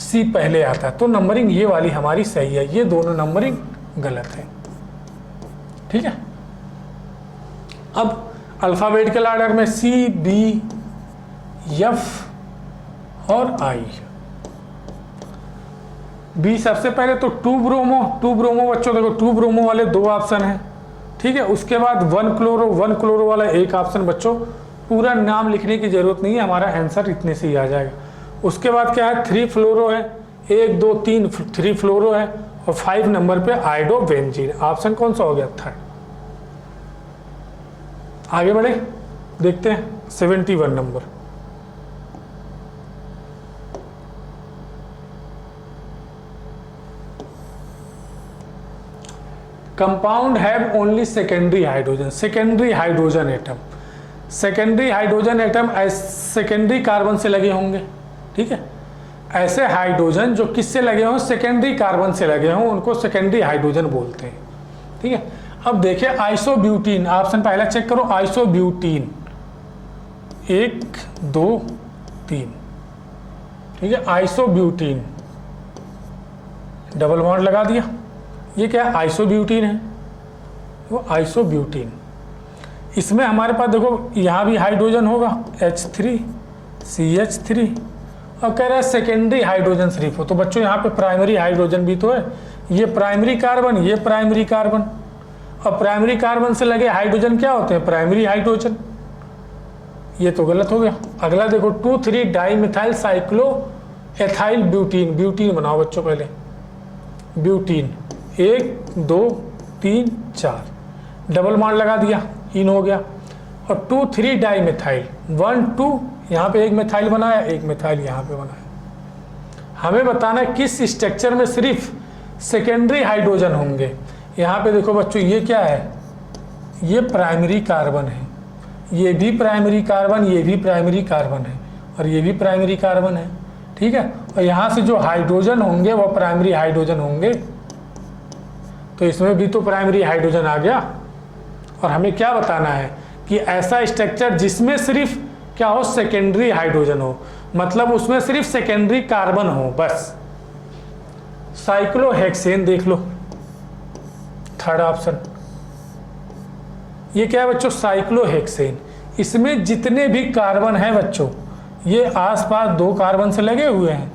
सी पहले आता है, तो नंबरिंग ये वाली हमारी सही है, ये दोनों नंबरिंग गलत है। ठीक है, अब अल्फ़ाबेटिकल ऑर्डर में सी बी एफ और आई। बी सबसे पहले तो 2 ब्रोमो बच्चों देखो 2 ब्रोमो वाले 2 ऑप्शन हैं। ठीक है, उसके बाद 1 क्लोरो वाला 1 ऑप्शन। बच्चों पूरा नाम लिखने की जरूरत नहीं है, हमारा आंसर इतने से ही आ जाएगा। उसके बाद क्या है, 3 फ्लोरो है, 1 2 3 3 फ्लोरो है, और 5 नंबर पे आइडोबेंजीन। ऑप्शन कौन सा हो गया, 3rd। आगे बढ़े, देखते हैं 71 number. Compound have only secondary hydrogen. Secondary hydrogen atom, secondary hydrogen atom secondary carbon से लगे होंगे। ठीक है, ऐसे हाइड्रोजन जो किससे लगे हों, सेकेंडरी कार्बन से लगे हों, उनको सेकेंडरी हाइड्रोजन बोलते हैं। ठीक है, अब देखिए आइसोब्यूटीन, ऑप्शन पहला चेक करो, आइसोब्यूटीन 1 2 3। ठीक है, आइसोब्यूटीन डबल बॉन्ड लगा दिया, ये क्या है, आइसोब्यूटीन है, वो आइसोब्यूटीन। इसमें हमारे पास देखो यहाँ भी हाइड्रोजन होगा H3 CH3, और कह रहा है सेकेंडरी हाइड्रोजन सिर्फ हो, तो बच्चों यहाँ पे प्राइमरी हाइड्रोजन भी तो है, ये प्राइमरी कार्बन, ये प्राइमरी कार्बन, और प्राइमरी कार्बन से लगे हाइड्रोजन क्या होते हैं, प्राइमरी हाइड्रोजन। ये तो गलत हो गया। अगला देखो 2,3 dimethyl cyclo ethyl butene. Butene बनाओ बच्चों पहले, ब्यूटीन 1 2 3 4, डबल बॉन्ड लगा दिया, इन हो गया, और 2,3 डाईमिथाइल 1 2, यहाँ पे एक मिथाइल बनाया, एक मिथाइल यहाँ पे बनाया। हमें बताना है किस स्ट्रक्चर में सिर्फ सेकेंडरी हाइड्रोजन होंगे। यहाँ पे देखो बच्चों ये क्या है, ये प्राइमरी कार्बन है, ये भी प्राइमरी कार्बन, ये भी प्राइमरी कार्बन है, और ये भी प्राइमरी कार्बन है। ठीक है, और यहाँ से जो हाइड्रोजन होंगे वो प्राइमरी हाइड्रोजन होंगे, तो इसमें भी तो प्राइमरी हाइड्रोजन आ गया। और हमें क्या बताना है कि ऐसा स्ट्रक्चर जिसमें सिर्फ क्या हो, सेकेंडरी हाइड्रोजन हो, मतलब उसमें सिर्फ सेकेंडरी कार्बन हो बस। साइक्लोहेक्सेन देख लो, 3rd ऑप्शन, ये क्या है बच्चों, साइक्लोहेक्सेन। इसमें जितने भी कार्बन हैं बच्चों, ये आसपास 2 कार्बन से लगे हुए हैं,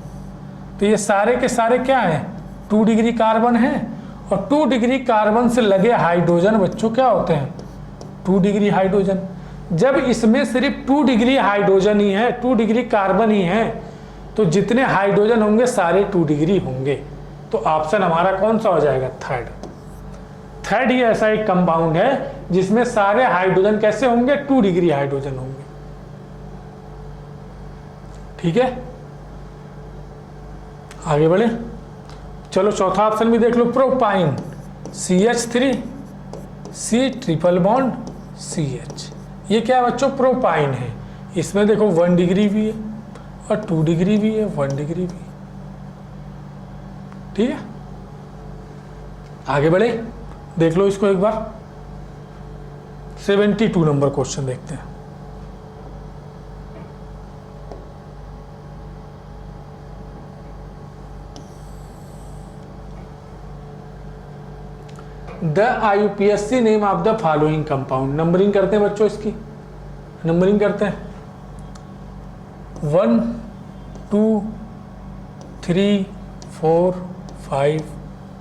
तो ये सारे के सारे क्या हैं, 2 डिग्री कार्बन हैं, और 2 डिग्री कार्बन से लगे हाइड्रोजन बच्चों क्या होते हैं, 2 डिग्री हाइड्रोजन। जब इसमें सिर्फ 2 डिग्री हाइड्रोजन ही है, 2 डिग्री कार्बन ही है, तो जितने हाइड्रोजन होंगे सारे 2 डिग्री होंगे, तो ऑप्शन हमारा कौन सा हो जाएगा, 3rd ही ऐसा एक कंपाउंड है जिसमें सारे हाइड्रोजन कैसे होंगे, 2 डिग्री हाइड्रोजन होंगे। ठीक है, आगे बढ़े, चलो चौथा ऑप्शन भी देख लो, propyne CH3 C triple bond CH। ये क्या है बच्चों, प्रोपाइन है। इसमें देखो 1 डिग्री भी है और 2 डिग्री भी है, 1 डिग्री भी। ठीक है, आगे बढ़े, देख लो इसको एक बार। 72 नंबर क्वेश्चन देखते हैं। The IUPAC name of the following compound. Numbering करते हैं बच्चों, इसकी नंबरिंग करते हैं, 1 2 3 4 5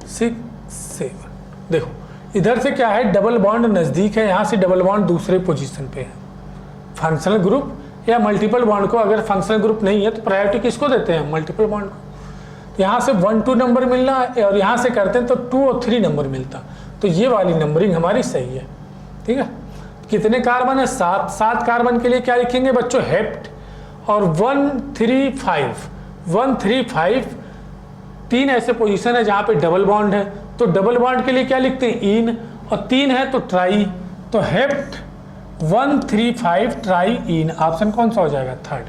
6 7। देखो इधर से क्या है, डबल बॉन्ड नज़दीक है, यहाँ से डबल बॉन्ड दूसरे पोजीशन पे है। फंक्शनल ग्रुप या मल्टीपल बॉन्ड को, अगर फंक्शनल ग्रुप नहीं है तो प्रायोरिटी किसको देते हैं, मल्टीपल बॉन्ड को। तो यहाँ से 1 2 नंबर मिलना और यहाँ से करते हैं तो 2 और 3 नंबर मिलता, तो ये वाली नंबरिंग हमारी सही है। ठीक है, कितने कार्बन है? 7। 7 कार्बन के लिए क्या लिखेंगे बच्चों? हेप्ट। और 135 135 3 ऐसे पोजीशन है जहाँ पे डबल बॉन्ड है, तो डबल बॉन्ड के लिए क्या लिखते हैं? इन। और 3 है तो ट्राई, तो हेप्ट 135 ट्राई इन। ऑप्शन कौन सा हो जाएगा? थर्ड।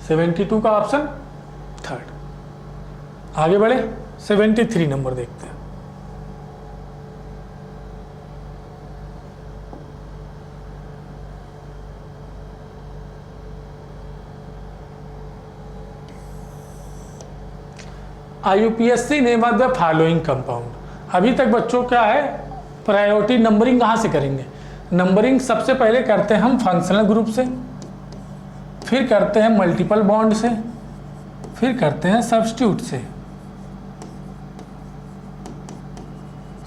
72 का ऑप्शन थर्ड। आगे बढ़े, 73 नंबर देखते हैं। IUPAC name of the following compound. अभी तक बच्चों क्या है, प्रायोरिटी नंबरिंग कहाँ से करेंगे? नंबरिंग सबसे पहले करते हैं हम फंक्शनल ग्रुप से, फिर करते हैं मल्टीपल बॉन्ड से, फिर करते हैं सब्स्टिट्यूट से।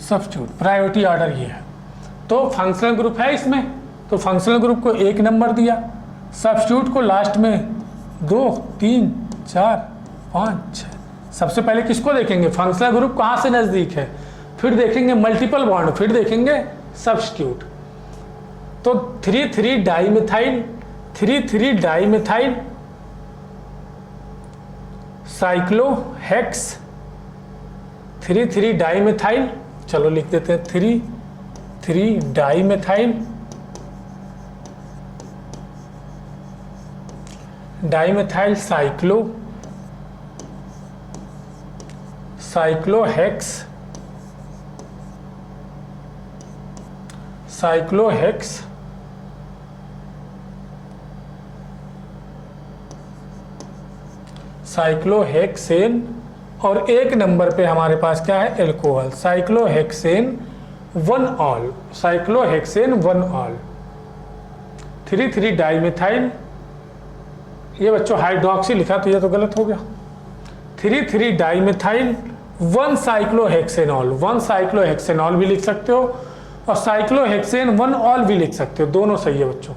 सब्स्टिट्यूट प्रायोरिटी ऑर्डर ये है। तो फंक्शनल ग्रुप है इसमें, तो फंक्शनल ग्रुप को 1 नंबर दिया, सब्स्टिट्यूट को लास्ट में 2 3 4 5 6। सबसे पहले किसको देखेंगे? फंक्शनल ग्रुप कहाँ से नज़दीक है, फिर देखेंगे मल्टीपल बॉन्ड, फिर देखेंगे सब्स्टिट्यूट। तो 3,3 डाइमिथाइल, 3,3 डाइमिथाइल साइक्लोहेक्स, 3,3 डाइमिथाइल, चलो लिख देते हैं 3,3 डाइमिथाइल डाइमिथाइल साइक्लोहेक्स साइक्लोहेक्सेन। और 1 नंबर पे हमारे पास क्या है? Alcohol, cyclohexane 1 all, cyclohexane 1 all. 3,3 dimethyl, ये बच्चों हाइड्रोक्सी लिखा तो ये तो गलत हो गया। 3,3 डाइमिथाइल 1 साइक्लोहेक्सेनॉल, 1 साइक्लोहेक्सेनॉल भी लिख सकते हो और साइक्लोहेक्सेन 1 ऑल भी लिख सकते हो, दोनों सही है बच्चों।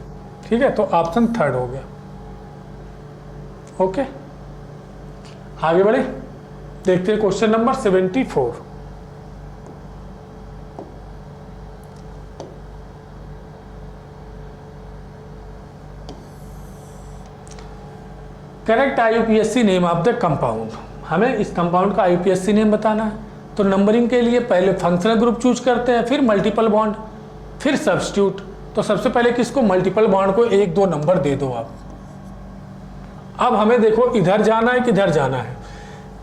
ठीक है, तो ऑप्शन थर्ड हो गया। ओके, आगे बढ़े, देखते हैं question number 74। Correct IUPAC name of the compound. हमें इस कंपाउंड का IUPAC नेम बताना है, तो नंबरिंग के लिए पहले फंक्शनल ग्रुप चूज करते हैं, फिर मल्टीपल बॉन्ड, फिर सब्स्टिट्यूट। तो सबसे पहले किसको? मल्टीपल बॉन्ड को 1 2 नंबर दे दो आप। अब हमें देखो इधर जाना है, किधर जाना है?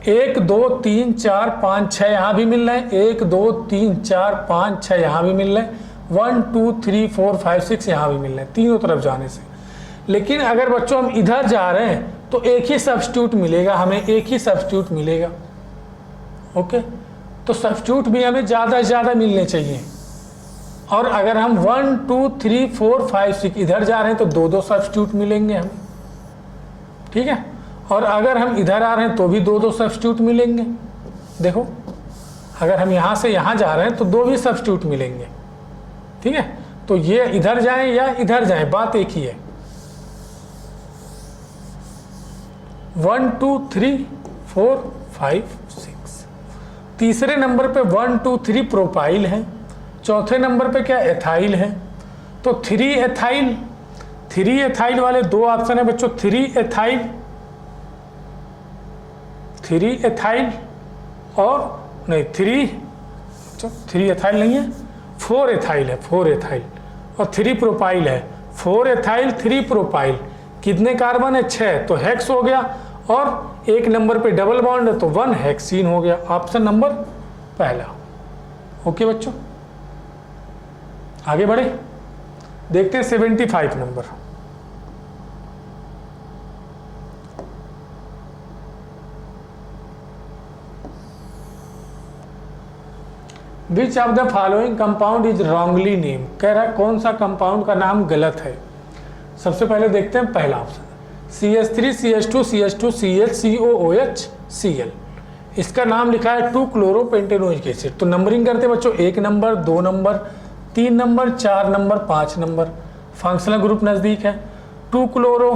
1 2 3 4 5 6 यहाँ भी मिल रहे हैं, 1 2 3 4 5 6 यहाँ भी मिल रहे हैं, 1 2 3 4 5 6 यहाँ भी मिल रहे हैं, तीनों तरफ जाने से। लेकिन अगर बच्चों हम इधर जा रहे हैं तो एक ही सब्स्टिट्यूट मिलेगा, हमें एक ही सब्स्टिट्यूट मिलेगा। ओके, तो सब्स्टिट्यूट भी हमें ज़्यादा से ज़्यादा मिलने चाहिए। और अगर हम 1 2 3 4 5 6 इधर जा रहे हैं तो 2 2 सब्स्टिट्यूट मिलेंगे हमें। ठीक है, और अगर हम इधर आ रहे हैं तो भी 2 2 सब्स्टिट्यूट मिलेंगे। देखो, अगर हम यहाँ से यहाँ जा रहे हैं तो 2 भी सब्स्टिट्यूट मिलेंगे। ठीक है, तो ये इधर जाएं या इधर जाएं, बात एक ही है। 1 2 3 4 5 6। तीसरे नंबर पे 1 2 3 प्रोपाइल है, चौथे नंबर पे क्या? एथाइल है। तो 3 एथाइल वाले 2 ऑप्शन है बच्चों, 3 एथाइल और नहीं 3 एथाइल नहीं है, 4 एथाइल है, 4 एथाइल और 3 प्रोपाइल है। 4 एथाइल 3 प्रोपाइल, कितने कार्बन है? 6, तो हेक्स हो गया। और 1 नंबर पे डबल बॉन्ड है तो 1 हेक्सीन हो गया, ऑप्शन नंबर पहला। ओके बच्चों, आगे बढ़े, देखते हैं 75 number. Which of the following compound is wrongly name. कह रहा है कौन सा कंपाउंड का नाम गलत है। सबसे पहले देखते हैं पहला option, CH3 CH2 CH2 CH COOH Cl। इसका नाम लिखा है 2 क्लोरोपेंटेनोइक एसिड। तो नंबरिंग करते बच्चों 1 number 2 number 3 number 4 number 5 number. Functional group नज़दीक है, 2 क्लोरो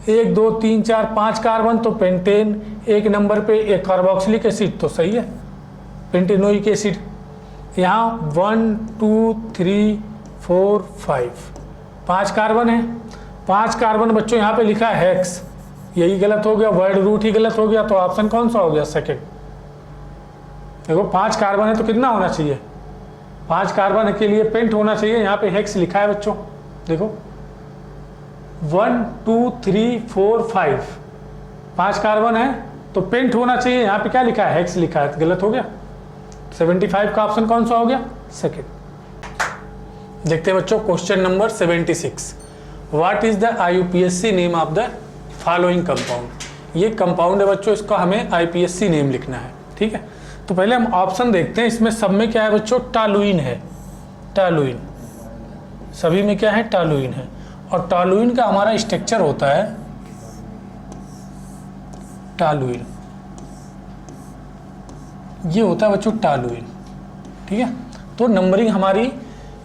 1 2 3 4 5 कार्बन, तो पेंटेन एक नंबर पे, एक कार्बोक्सिलिक एसिड तो सही है, पेंटेनोइक एसिड। यहाँ 1 2 3 4 5 5 कार्बन है, 5 कार्बन बच्चों यहाँ पे लिखा है हेक्स, यही गलत हो गया, वर्ड रूट ही गलत हो गया, तो ऑप्शन कौन सा हो गया? सेकंड। देखो 5 कार्बन है तो कितना होना चाहिए? 5 कार्बन के लिए पेंट होना चाहिए, यहाँ पे हेक्स लिखा है बच्चों, देखो 1 2 3 4 5 5 कार्बन है तो पेंट होना चाहिए, यहाँ पे क्या लिखा है? हेक्स लिखा है, तो गलत हो गया। 75 का ऑप्शन कौन सा हो गया? सेकंड। देखते हैं बच्चों question number 76। What is the IUPAC name of the following compound? ये कंपाउंड है बच्चों, इसका हमें IPSC नेम लिखना है, ठीक है। तो पहले हम ऑप्शन देखते हैं, इसमें सब में क्या है बच्चों? टॉलुइन है, टॉलुइन, सभी में क्या है? टॉलुइन है। और टॉलुइन का हमारा स्ट्रक्चर होता है टॉलुइन, ये होता है बच्चों टॉलुइन, ठीक है। तो नंबरिंग हमारी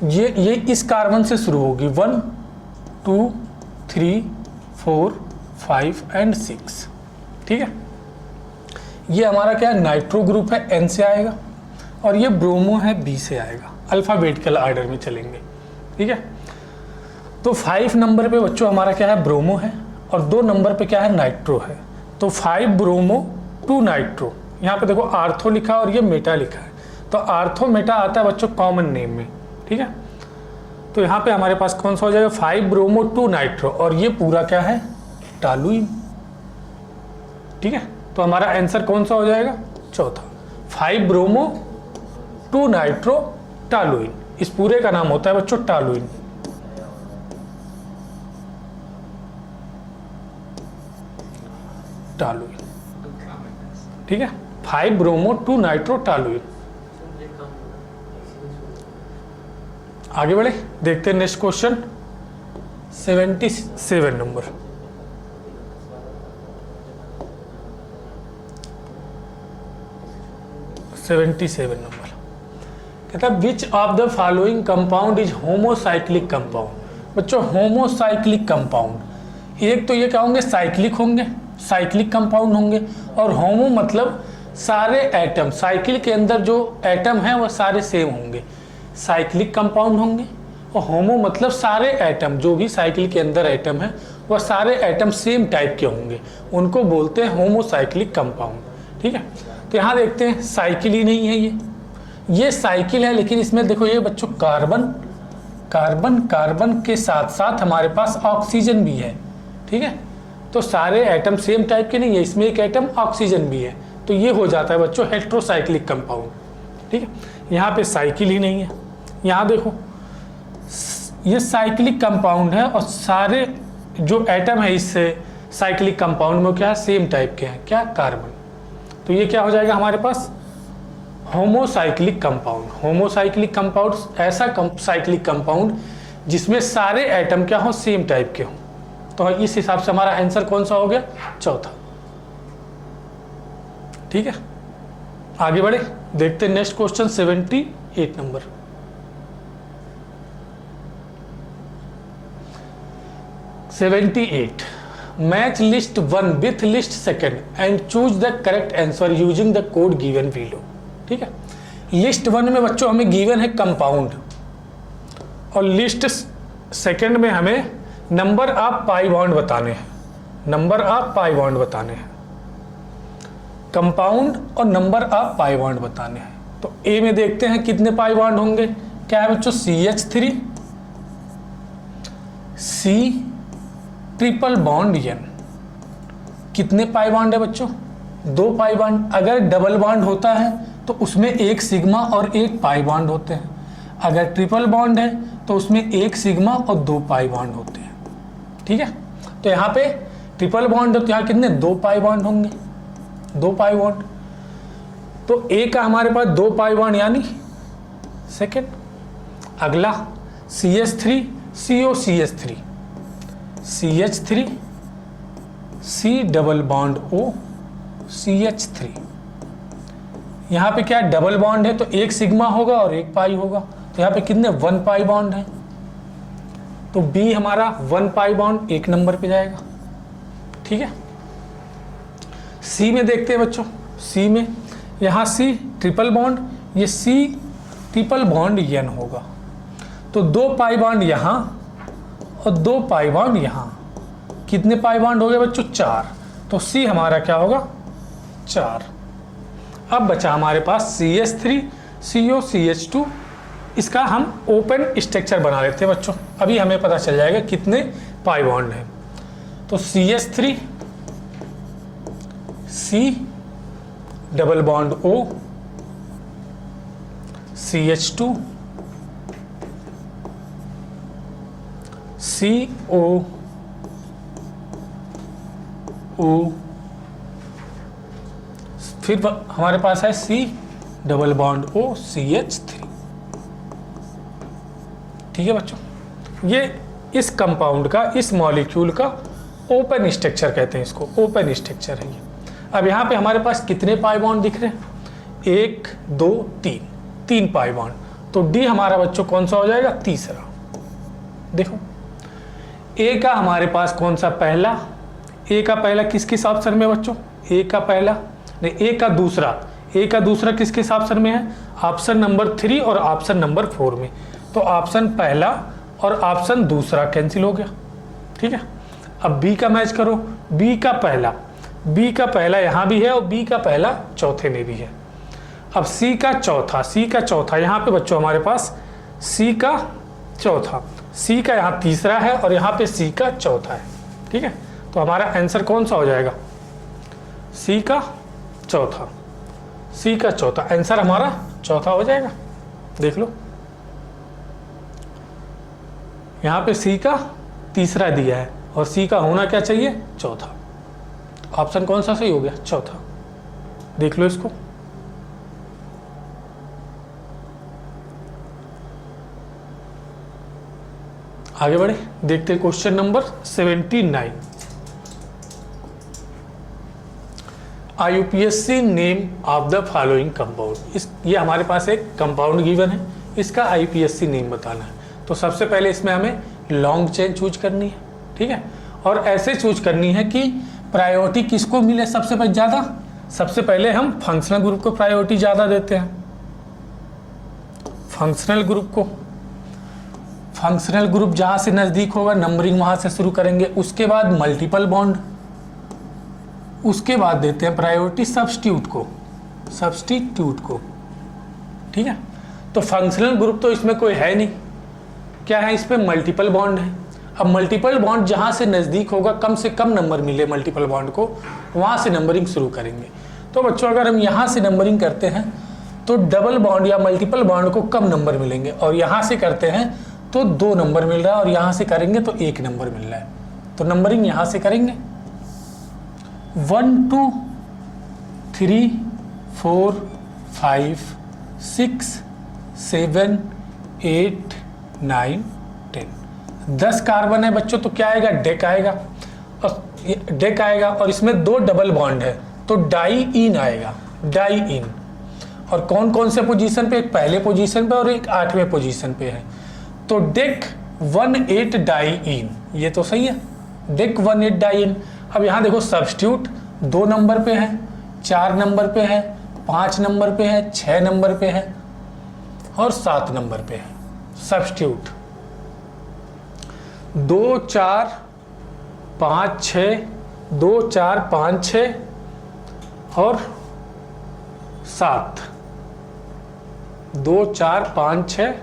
ये इस कार्बन से शुरू होगी, 1 2 3 4 5 एंड 6, ठीक है। ये हमारा क्या है? नाइट्रो ग्रुप है, N से आएगा, और ये ब्रोमो है, B से आएगा। अल्फ़ाबेटिकल ऑर्डर में चलेंगे, ठीक है। तो 5 नंबर पे बच्चों हमारा क्या है? ब्रोमो है, और 2 नंबर पे क्या है? नाइट्रो है। तो 5 ब्रोमो 2 नाइट्रो, यहाँ पे देखो आर्थो लिखा और ये मेटा लिखा है, तो आर्थो मेटा आता है बच्चों कॉमन नेम में, ठीक है। तो यहाँ पे हमारे पास कौन सा हो जाएगा? 5 ब्रोमो 2 नाइट्रो, और ये पूरा क्या है? टॉलुइन, ठीक है। तो हमारा आंसर कौन सा हो जाएगा? चौथा, 5 ब्रोमो 2 नाइट्रो टॉलुइन, इस पूरे का नाम होता है बच्चों टॉलुइन। टॉलुइन, ठीक है, 5 ब्रोमो 2 नाइट्रो टॉलुइन। आगे बढ़े, देखते हैं नेक्स्ट क्वेश्चन 77 नंबर। 77 नंबर कहता है which of the following compound is homocyclic compound? बच्चों होमोसाइक्लिक कंपाउंड, एक तो ये क्या होंगे? साइक्लिक होंगे, साइक्लिक कंपाउंड होंगे, और होमो मतलब सारे एटम, साइकिल के अंदर जो एटम हैं वो सारे सेम होंगे, साइक्लिक कंपाउंड होंगे। और होमो मतलब सारे एटम, जो भी साइकिल के अंदर एटम है वह सारे एटम सेम टाइप के होंगे, उनको बोलते हैं होमोसाइक्लिक कंपाउंड, ठीक है। तो यहाँ देखते हैं साइकिल ही नहीं है, ये साइकिल है, लेकिन इसमें देखो ये बच्चों कार्बन कार्बन कार्बन के साथ साथ हमारे पास ऑक्सीजन भी है, ठीक है। तो सारे एटम सेम टाइप के नहीं है, इसमें एक एटम ऑक्सीजन भी है, तो ये हो जाता है बच्चों हेट्रोसाइक्लिक कंपाउंड, ठीक है। यहाँ पे साइकिल ही नहीं है, यहाँ देखो ये साइक्लिक कंपाउंड है और सारे जो एटम है इस साइक्लिक कंपाउंड में क्या है? सेम टाइप के हैं, क्या? कार्बन। तो ये क्या हो जाएगा हमारे पास? Homocyclic compound. होमोसाइक्लिक कंपाउंड ऐसा साइक्लिक कंपाउंड जिसमें सारे एटम क्या हो? सेम टाइप के हों। तो इस हिसाब से हमारा आंसर कौन सा हो गया? चौथा, ठीक है। आगे बढ़े, देखते हैं next question 78 number. Match list 1 with list second and choose the correct answer using the code given below, ठीक है। लिस्ट 1 में बच्चों हमें गिवन है कंपाउंड, और लिस्ट सेकंड में हमें नंबर ऑफ पाई बॉन्ड बताने हैं, नंबर ऑफ पाई बॉन्ड बताने हैं, कंपाउंड और नंबर ऑफ पाई बॉन्ड बताने हैं। तो ए में देखते हैं कितने पाई बॉन्ड होंगे, क्या है बच्चों? CH3 C triple bond N, कितने पाई बॉन्ड है बच्चों? 2 पाई बॉन्ड। अगर डबल बॉन्ड होता है तो उसमें एक सिग्मा और एक पाई बॉन्ड होते हैं, अगर ट्रिपल बॉन्ड है तो उसमें एक सिग्मा और 2 पाई बॉन्ड होते हैं, ठीक है। तो यहाँ पे ट्रिपल बॉन्ड है तो यहाँ कितने? 2 पाई बॉन्ड होंगे, 2 पाई बॉन्ड। तो ए का हमारे पास 2 पाई बॉन्ड यानी सेकेंड। अगला CH3 COCH3 CH3 C double bond O CH3, यहाँ पे क्या डबल बॉन्ड है तो एक सिग्मा होगा और एक पाई होगा, तो यहाँ पे कितने? 1 पाई बॉन्ड है, तो B हमारा 1 पाई बॉन्ड एक नंबर पे जाएगा, ठीक है। सी में देखते हैं बच्चों, सी में यहाँ सी ट्रिपल बॉन्ड, ये सी ट्रिपल बॉन्ड एन होगा, तो 2 पाई बॉन्ड यहाँ और 2 पाई बॉन्ड यहाँ। कितने पाई बॉन्ड हो गए बच्चों? 4। तो सी हमारा क्या होगा? 4। अब बचा हमारे पास CH3 CO CH2, इसका हम ओपन स्ट्रक्चर बना लेते हैं बच्चों, अभी हमें पता चल जाएगा कितने पाई बॉन्ड हैं। तो CH3 C double bond O, CH2 CO O, फिर हमारे पास है C double bond O CH3। ठीक है बच्चों, ये इस कंपाउंड का, इस मॉलिक्यूल का ओपन स्ट्रक्चर कहते हैं, इसको ओपन स्ट्रक्चर है ये। अब यहाँ पे हमारे पास कितने पाई बॉन्ड दिख रहे हैं? 1 2 3, 3 पाई बॉन्ड। तो डी हमारा बच्चों कौन सा हो जाएगा? तीसरा। देखो ए का हमारे पास कौन सा? पहला। ए का पहला किस किस ऑप्शन में बच्चों? ए का पहला नहीं, ए का दूसरा। ए का दूसरा किस किस ऑप्शन में है? ऑप्शन नंबर 3 और ऑप्शन नंबर 4 में। तो ऑप्शन पहला और ऑप्शन दूसरा कैंसिल हो गया। ठीक है, अब बी का मैच करो। बी का पहला, बी का पहला यहाँ भी है और बी का पहला चौथे में भी है। अब सी का चौथा, सी का चौथा यहाँ पे बच्चों हमारे पास सी का चौथा, सी का यहाँ तीसरा है और यहाँ पे सी का चौथा है। ठीक है, तो हमारा आंसर कौन सा हो जाएगा? सी का चौथा, सी का चौथा आंसर हमारा चौथा हो जाएगा। देख लो यहाँ पे सी का तीसरा दिया है और सी का होना क्या चाहिए? चौथा। ऑप्शन कौन सा सही हो गया? चौथा। देख लो इसको। आगे बढ़े, देखते हैं question number 79। IUPAC name of the following compound. ये हमारे पास एक कंपाउंड गिवन है, इसका IUPAC नेम बताना है। तो सबसे पहले इसमें हमें लॉन्ग चेन चूज करनी है। ठीक है, और ऐसे चूज करनी है कि प्रायोरिटी किसको मिले सबसे पहले ज़्यादा। सबसे पहले हम फंक्शनल ग्रुप को प्रायोरिटी ज़्यादा देते हैं, फंक्शनल ग्रुप को। फंक्शनल ग्रुप जहाँ से नज़दीक होगा नंबरिंग वहाँ से शुरू करेंगे। उसके बाद मल्टीपल बॉन्ड, उसके बाद देते हैं प्रायोरिटी सब्स्टिट्यूट को, सब्स्टिट्यूट को। ठीक है, तो फंक्शनल ग्रुप तो इसमें कोई है नहीं, क्या है इस पे? मल्टीपल बॉन्ड है। अब मल्टीपल बॉन्ड जहाँ से नज़दीक होगा, कम से कम नंबर मिले मल्टीपल बॉन्ड को, वहाँ से नंबरिंग शुरू करेंगे। तो बच्चों अगर हम यहाँ से नंबरिंग करते हैं तो डबल बॉन्ड या मल्टीपल बॉन्ड को कम नंबर मिलेंगे, और यहाँ से करते हैं तो 2 नंबर मिल रहा है, और यहाँ से करेंगे तो 1 नंबर मिल रहा है। तो नंबरिंग यहाँ से करेंगे 1 2 3 4 5 6 7 8 9 10। 10 कार्बन है बच्चों, तो क्या आएगा? डेक आएगा, और डेक आएगा, और इसमें 2 डबल बॉन्ड है तो डाई-इन आएगा, डाई-इन। और कौन कौन से पोजीशन पे? एक पहले पोजीशन पे और एक 8वें पोजीशन पे है। तो डेक 1 8 डाई-इन, ये तो सही है, डेक 1 8 डाई-इन। अब यहाँ देखो सब्स्टिट्यूट 2 नंबर पे है, 4 नंबर पे है, 5 नंबर पे है, 6 नंबर पे है और 7 नंबर पे है। सब्स्टिट्यूट 2 4 5 6, 2 4 5 6 और 7, 2 4 5 6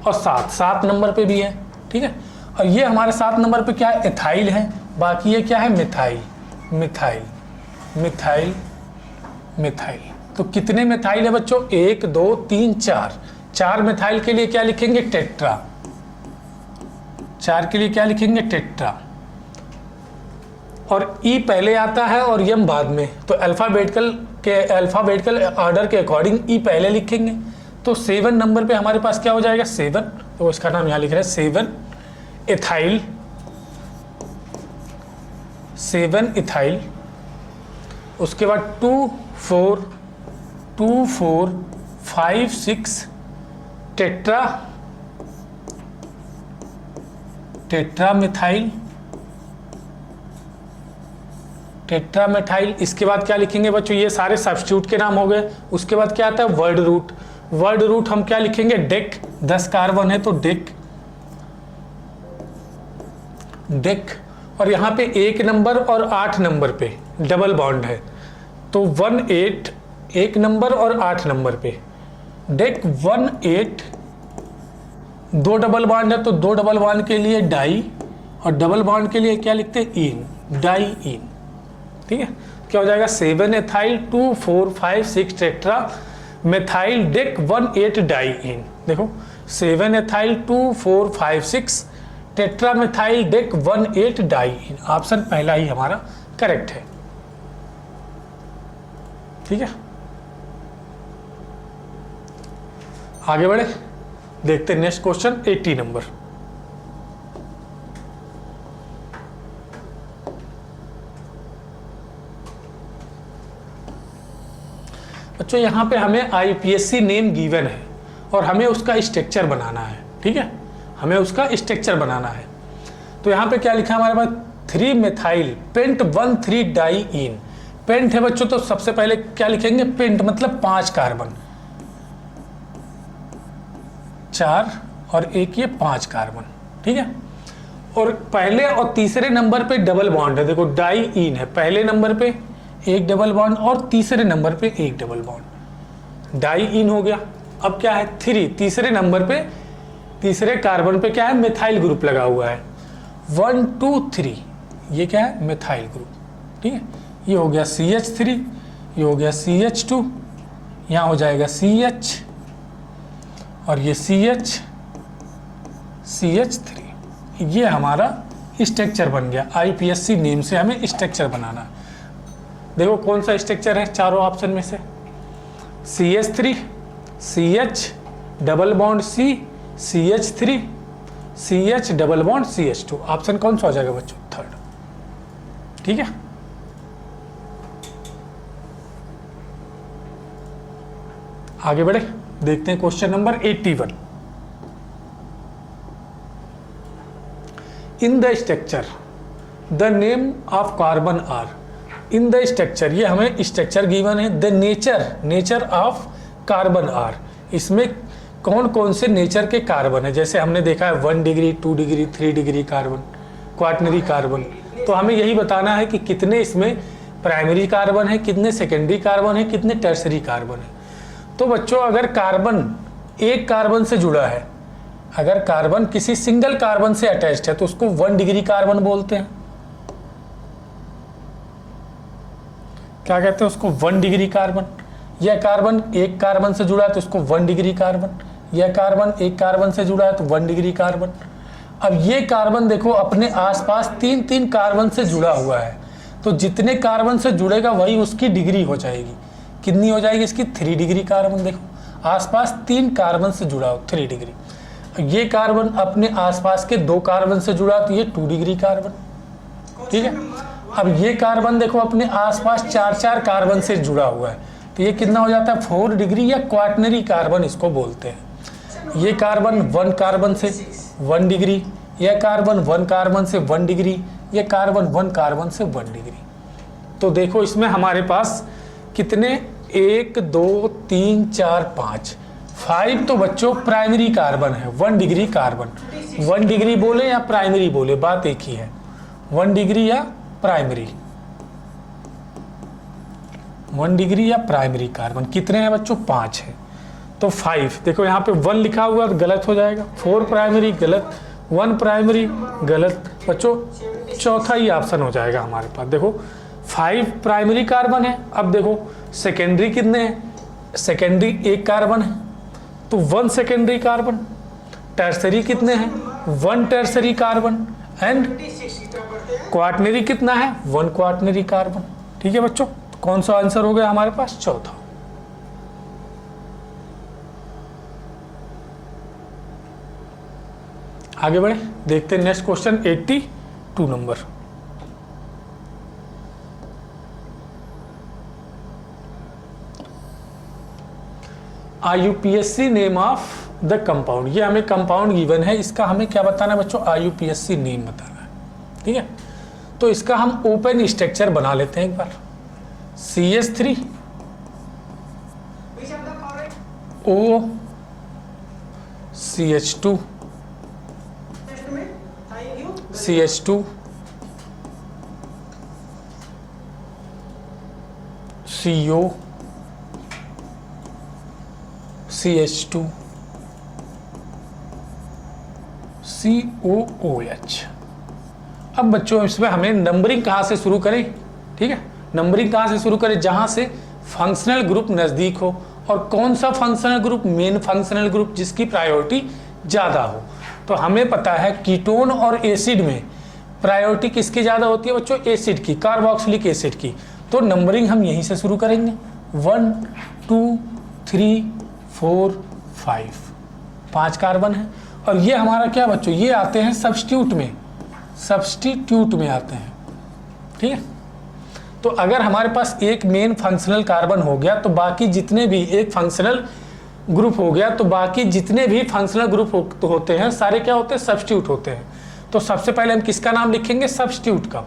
और 7 नंबर पे भी है। ठीक है, और ये हमारे 7 नंबर पे क्या है? एथाइल है, बाकी ये क्या है? Methyl, methyl, methyl, methyl. तो कितने मिथाइल है बच्चों? 1 2 3 4। 4 मिथाइल के लिए क्या लिखेंगे? टेट्रा। 4 के लिए क्या लिखेंगे? टेट्रा। और ई पहले आता है और यम बाद में, तो अल्फाबेटिकल ऑर्डर के अकॉर्डिंग ई पहले लिखेंगे। तो 7 नंबर पे हमारे पास क्या हो जाएगा? 7, तो इसका नाम यहाँ लिख रहे हैं 7 एथाइल, 7 इथाइल। उसके बाद 2 4 5 6 टेट्रा, टेट्रा मिथाइल, टेट्रामेथाइल। इसके बाद क्या लिखेंगे बच्चों, ये सारे सब्स्टिट्यूट के नाम हो गए। उसके बाद क्या आता है, वर्ड रूट। वर्ड रूट हम क्या लिखेंगे, डेक, 10 कार्बन है तो डेक, डेक। और यहाँ पे 1 नंबर और 8 नंबर पे डबल बॉन्ड है तो 18, 1 नंबर और 8 नंबर पे डेक 18, 2 डबल बॉन्ड है तो 2 डबल बॉन्ड के लिए डाई, और डबल बॉन्ड के लिए क्या लिखते हैं, इन, डाई इन। ठीक है, क्या हो जाएगा, 7 ethyl 2 4 5 6 tetra methyl dec 18 diene. देखो 7 ethyl 2 4 5 6 tetra methyl dec 18 diene. Option पहला ही हमारा करेक्ट है। ठीक है, आगे बढ़े, देखते हैं नेक्स्ट क्वेश्चन 80 नंबर। बच्चों यहाँ पे हमें आईपीएससी नेम गिवन है और हमें उसका स्ट्रक्चर बनाना है। ठीक है, हमें उसका स्ट्रक्चर बनाना है। तो यहाँ पे क्या लिखा है हमारे पास, 3 मेथाइल पेंट 1,3 डाई इन। पेंट है बच्चों तो सबसे पहले क्या लिखेंगे, पेंट मतलब 5 कार्बन, 4 और 1 ये 5 कार्बन। ठीक है, और पहले और तीसरे नंबर पे डबल बॉन्ड है। देखो डाई इन है, पहले नंबर पे 1 डबल बॉन्ड और तीसरे नंबर पे 1 डबल बॉन्ड, डाई इन हो गया। अब क्या है, 3, तीसरे नंबर पे तीसरे कार्बन पे क्या है, मिथाइल ग्रुप लगा हुआ है, 1 2 3, ये क्या है, मिथाइल ग्रुप। ठीक है, ये हो गया CH3, ये हो गया CH2, यहाँ हो जाएगा CH और ये CH3। ये हमारा स्ट्रक्चर बन गया। आईपीएससी नेम से हमें स्ट्रक्चर बनाना है। देखो कौन सा स्ट्रक्चर है चारों ऑप्शन में से, CH3, CH double bond C, CH3, CH double bond CH2। Option कौन सा हो जाएगा बच्चों, 3rd। ठीक है, आगे बढ़े, देखते हैं question number 81। In the structure the name of carbon are. In the structure, ये हमें स्ट्रक्चर गिवन है। The nature of carbon are, इसमें कौन कौन से नेचर के कार्बन है। जैसे हमने देखा है 1 degree 2 degree 3 degree carbon, quaternary carbon. तो हमें यही बताना है कि कितने इसमें प्राइमरी कार्बन है, कितने सेकेंडरी कार्बन है, कितने टर्सरी कार्बन है। तो बच्चों अगर कार्बन एक कार्बन से जुड़ा है, अगर कार्बन किसी सिंगल कार्बन से अटैच्ड है तो उसको 1 डिग्री कार्बन बोलते हैं। क्या कहते हैं उसको, 1 डिग्री कार्बन। यह कार्बन एक कार्बन से जुड़ा है तो उसको 1 डिग्री कार्बन। यह कार्बन एक कार्बन से जुड़ा है तो 1 डिग्री कार्बन। अब ये कार्बन देखो अपने आसपास 3-3 कार्बन से जुड़ा हुआ है, तो जितने कार्बन से जुड़ेगा वही उसकी डिग्री हो जाएगी। कितनी हो जाएगी इसकी, 3 डिग्री कार्बन। देखो आसपास 3 कार्बन से जुड़ा हो, 3 डिग्री। ये कार्बन अपने आसपास के 2 कार्बन से जुड़ा तो ये 2 डिग्री कार्बन। ठीक है, अब ये कार्बन देखो अपने आसपास 4-4 कार्बन से जुड़ा हुआ है तो ये कितना हो जाता है, 4 डिग्री या क्वाटनरी कार्बन इसको बोलते हैं। ये कार्बन 1 कार्बन से 1 डिग्री, यह कार्बन 1 कार्बन से 1 डिग्री, यह कार्बन 1 कार्बन से 1 डिग्री। तो देखो इसमें हमारे पास कितने, 1 2 3 4 5 तो बच्चों प्राइमरी कार्बन है, 1 डिग्री कार्बन। 1 डिग्री बोले या प्राइमरी बोले, बात एक ही है, 1 डिग्री या प्राइमरी, 1 डिग्री या प्राइमरी कार्बन। कितने हैं बच्चों, 5 है। तो 5 देखो यहाँ पे 1 लिखा हुआ तो गलत हो जाएगा, 4 प्राइमरी गलत, 1 प्राइमरी गलत। बच्चों चौथा ही ऑप्शन हो जाएगा हमारे पास। देखो 5 प्राइमरी कार्बन है। अब देखो सेकेंडरी कितने हैं, सेकेंडरी 1 कार्बन है तो 1 सेकेंडरी कार्बन। टर्सरी कितने हैं, 1 टर्सरी कार्बन। एंड क्वाटनरी कितना है, 1 क्वाटनरी कार्बन। ठीक है बच्चों, कौन सा आंसर हो गया हमारे पास, चौथा। आगे बढ़े, देखते हैं next question 82 number. IUPAC name of the compound. ये हमें कंपाउंड गिवन है, इसका हमें क्या बताना है बच्चों, IUPAC नेम बताना है। ठीक है, तो इसका हम ओपन स्ट्रक्चर बना लेते हैं एक बार। CH3 O CH2 CH2 CO CH2 COOH। अब बच्चों इसमें हमें नंबरिंग कहाँ से शुरू करें, ठीक है, नंबरिंग कहाँ से शुरू करें, जहाँ से फंक्शनल ग्रुप नज़दीक हो। और कौन सा functional group, main functional group जिसकी प्रायोरिटी ज़्यादा हो। तो हमें पता है कीटोन और एसिड में प्रायोरिटी किसकी ज़्यादा होती है बच्चों, एसिड की, कार्बोक्सिलिक एसिड की। तो नंबरिंग हम यहीं से शुरू करेंगे, 1 2 3 4 5, 5 कार्बन है। और ये हमारा क्या बच्चों, ये आते हैं सब्स्टिट्यूट में आते हैं, ठीक है। तो अगर हमारे पास एक मेन फंक्शनल कार्बन हो गया तो बाकी जितने भी, एक फंक्शनल ग्रुप हो गया तो बाकी जितने भी फंक्शनल ग्रुप होते हैं सारे क्या होते हैं, सब्स्टिट्यूट होते हैं। तो सबसे पहले हम किसका नाम लिखेंगे, सब्स्टिट्यूट का,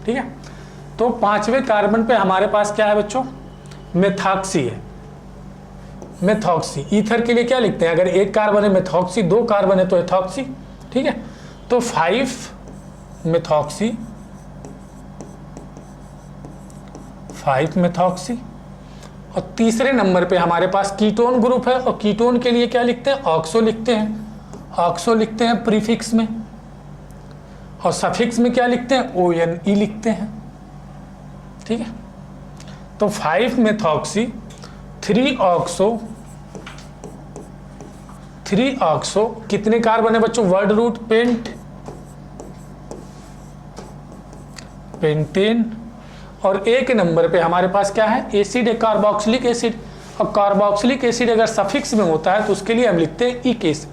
ठीक है। तो 5वें कार्बन पे हमारे पास क्या है बच्चों, मेथॉक्सी है, मेथॉक्सी। ईथर के लिए क्या लिखते हैं, अगर एक कार्बन है मेथॉक्सी, 2 कार्बन है तो एथॉक्सी, ठीक है। तो 5 मेथॉक्सी, 5 मेथॉक्सी। और तीसरे नंबर पे हमारे पास कीटोन ग्रुप है, और कीटोन के लिए क्या लिखते हैं, ऑक्सो लिखते हैं, ऑक्सो लिखते हैं प्रीफिक्स में, और सफिक्स में क्या लिखते हैं, ONE लिखते हैं, ठीक है। तो 5 मेथॉक्सी, 3 ऑक्सो, 3 ऑक्सो, कितने कार्बन है बच्चों, वर्ड रूट पेंटेन। और एक नंबर पे हमारे पास क्या है, एसिड है, कार्बोक्सिलिक एसिड। और कार्बोक्सिलिक एसिड अगर सफिक्स में होता है तो उसके लिए हम लिखते हैं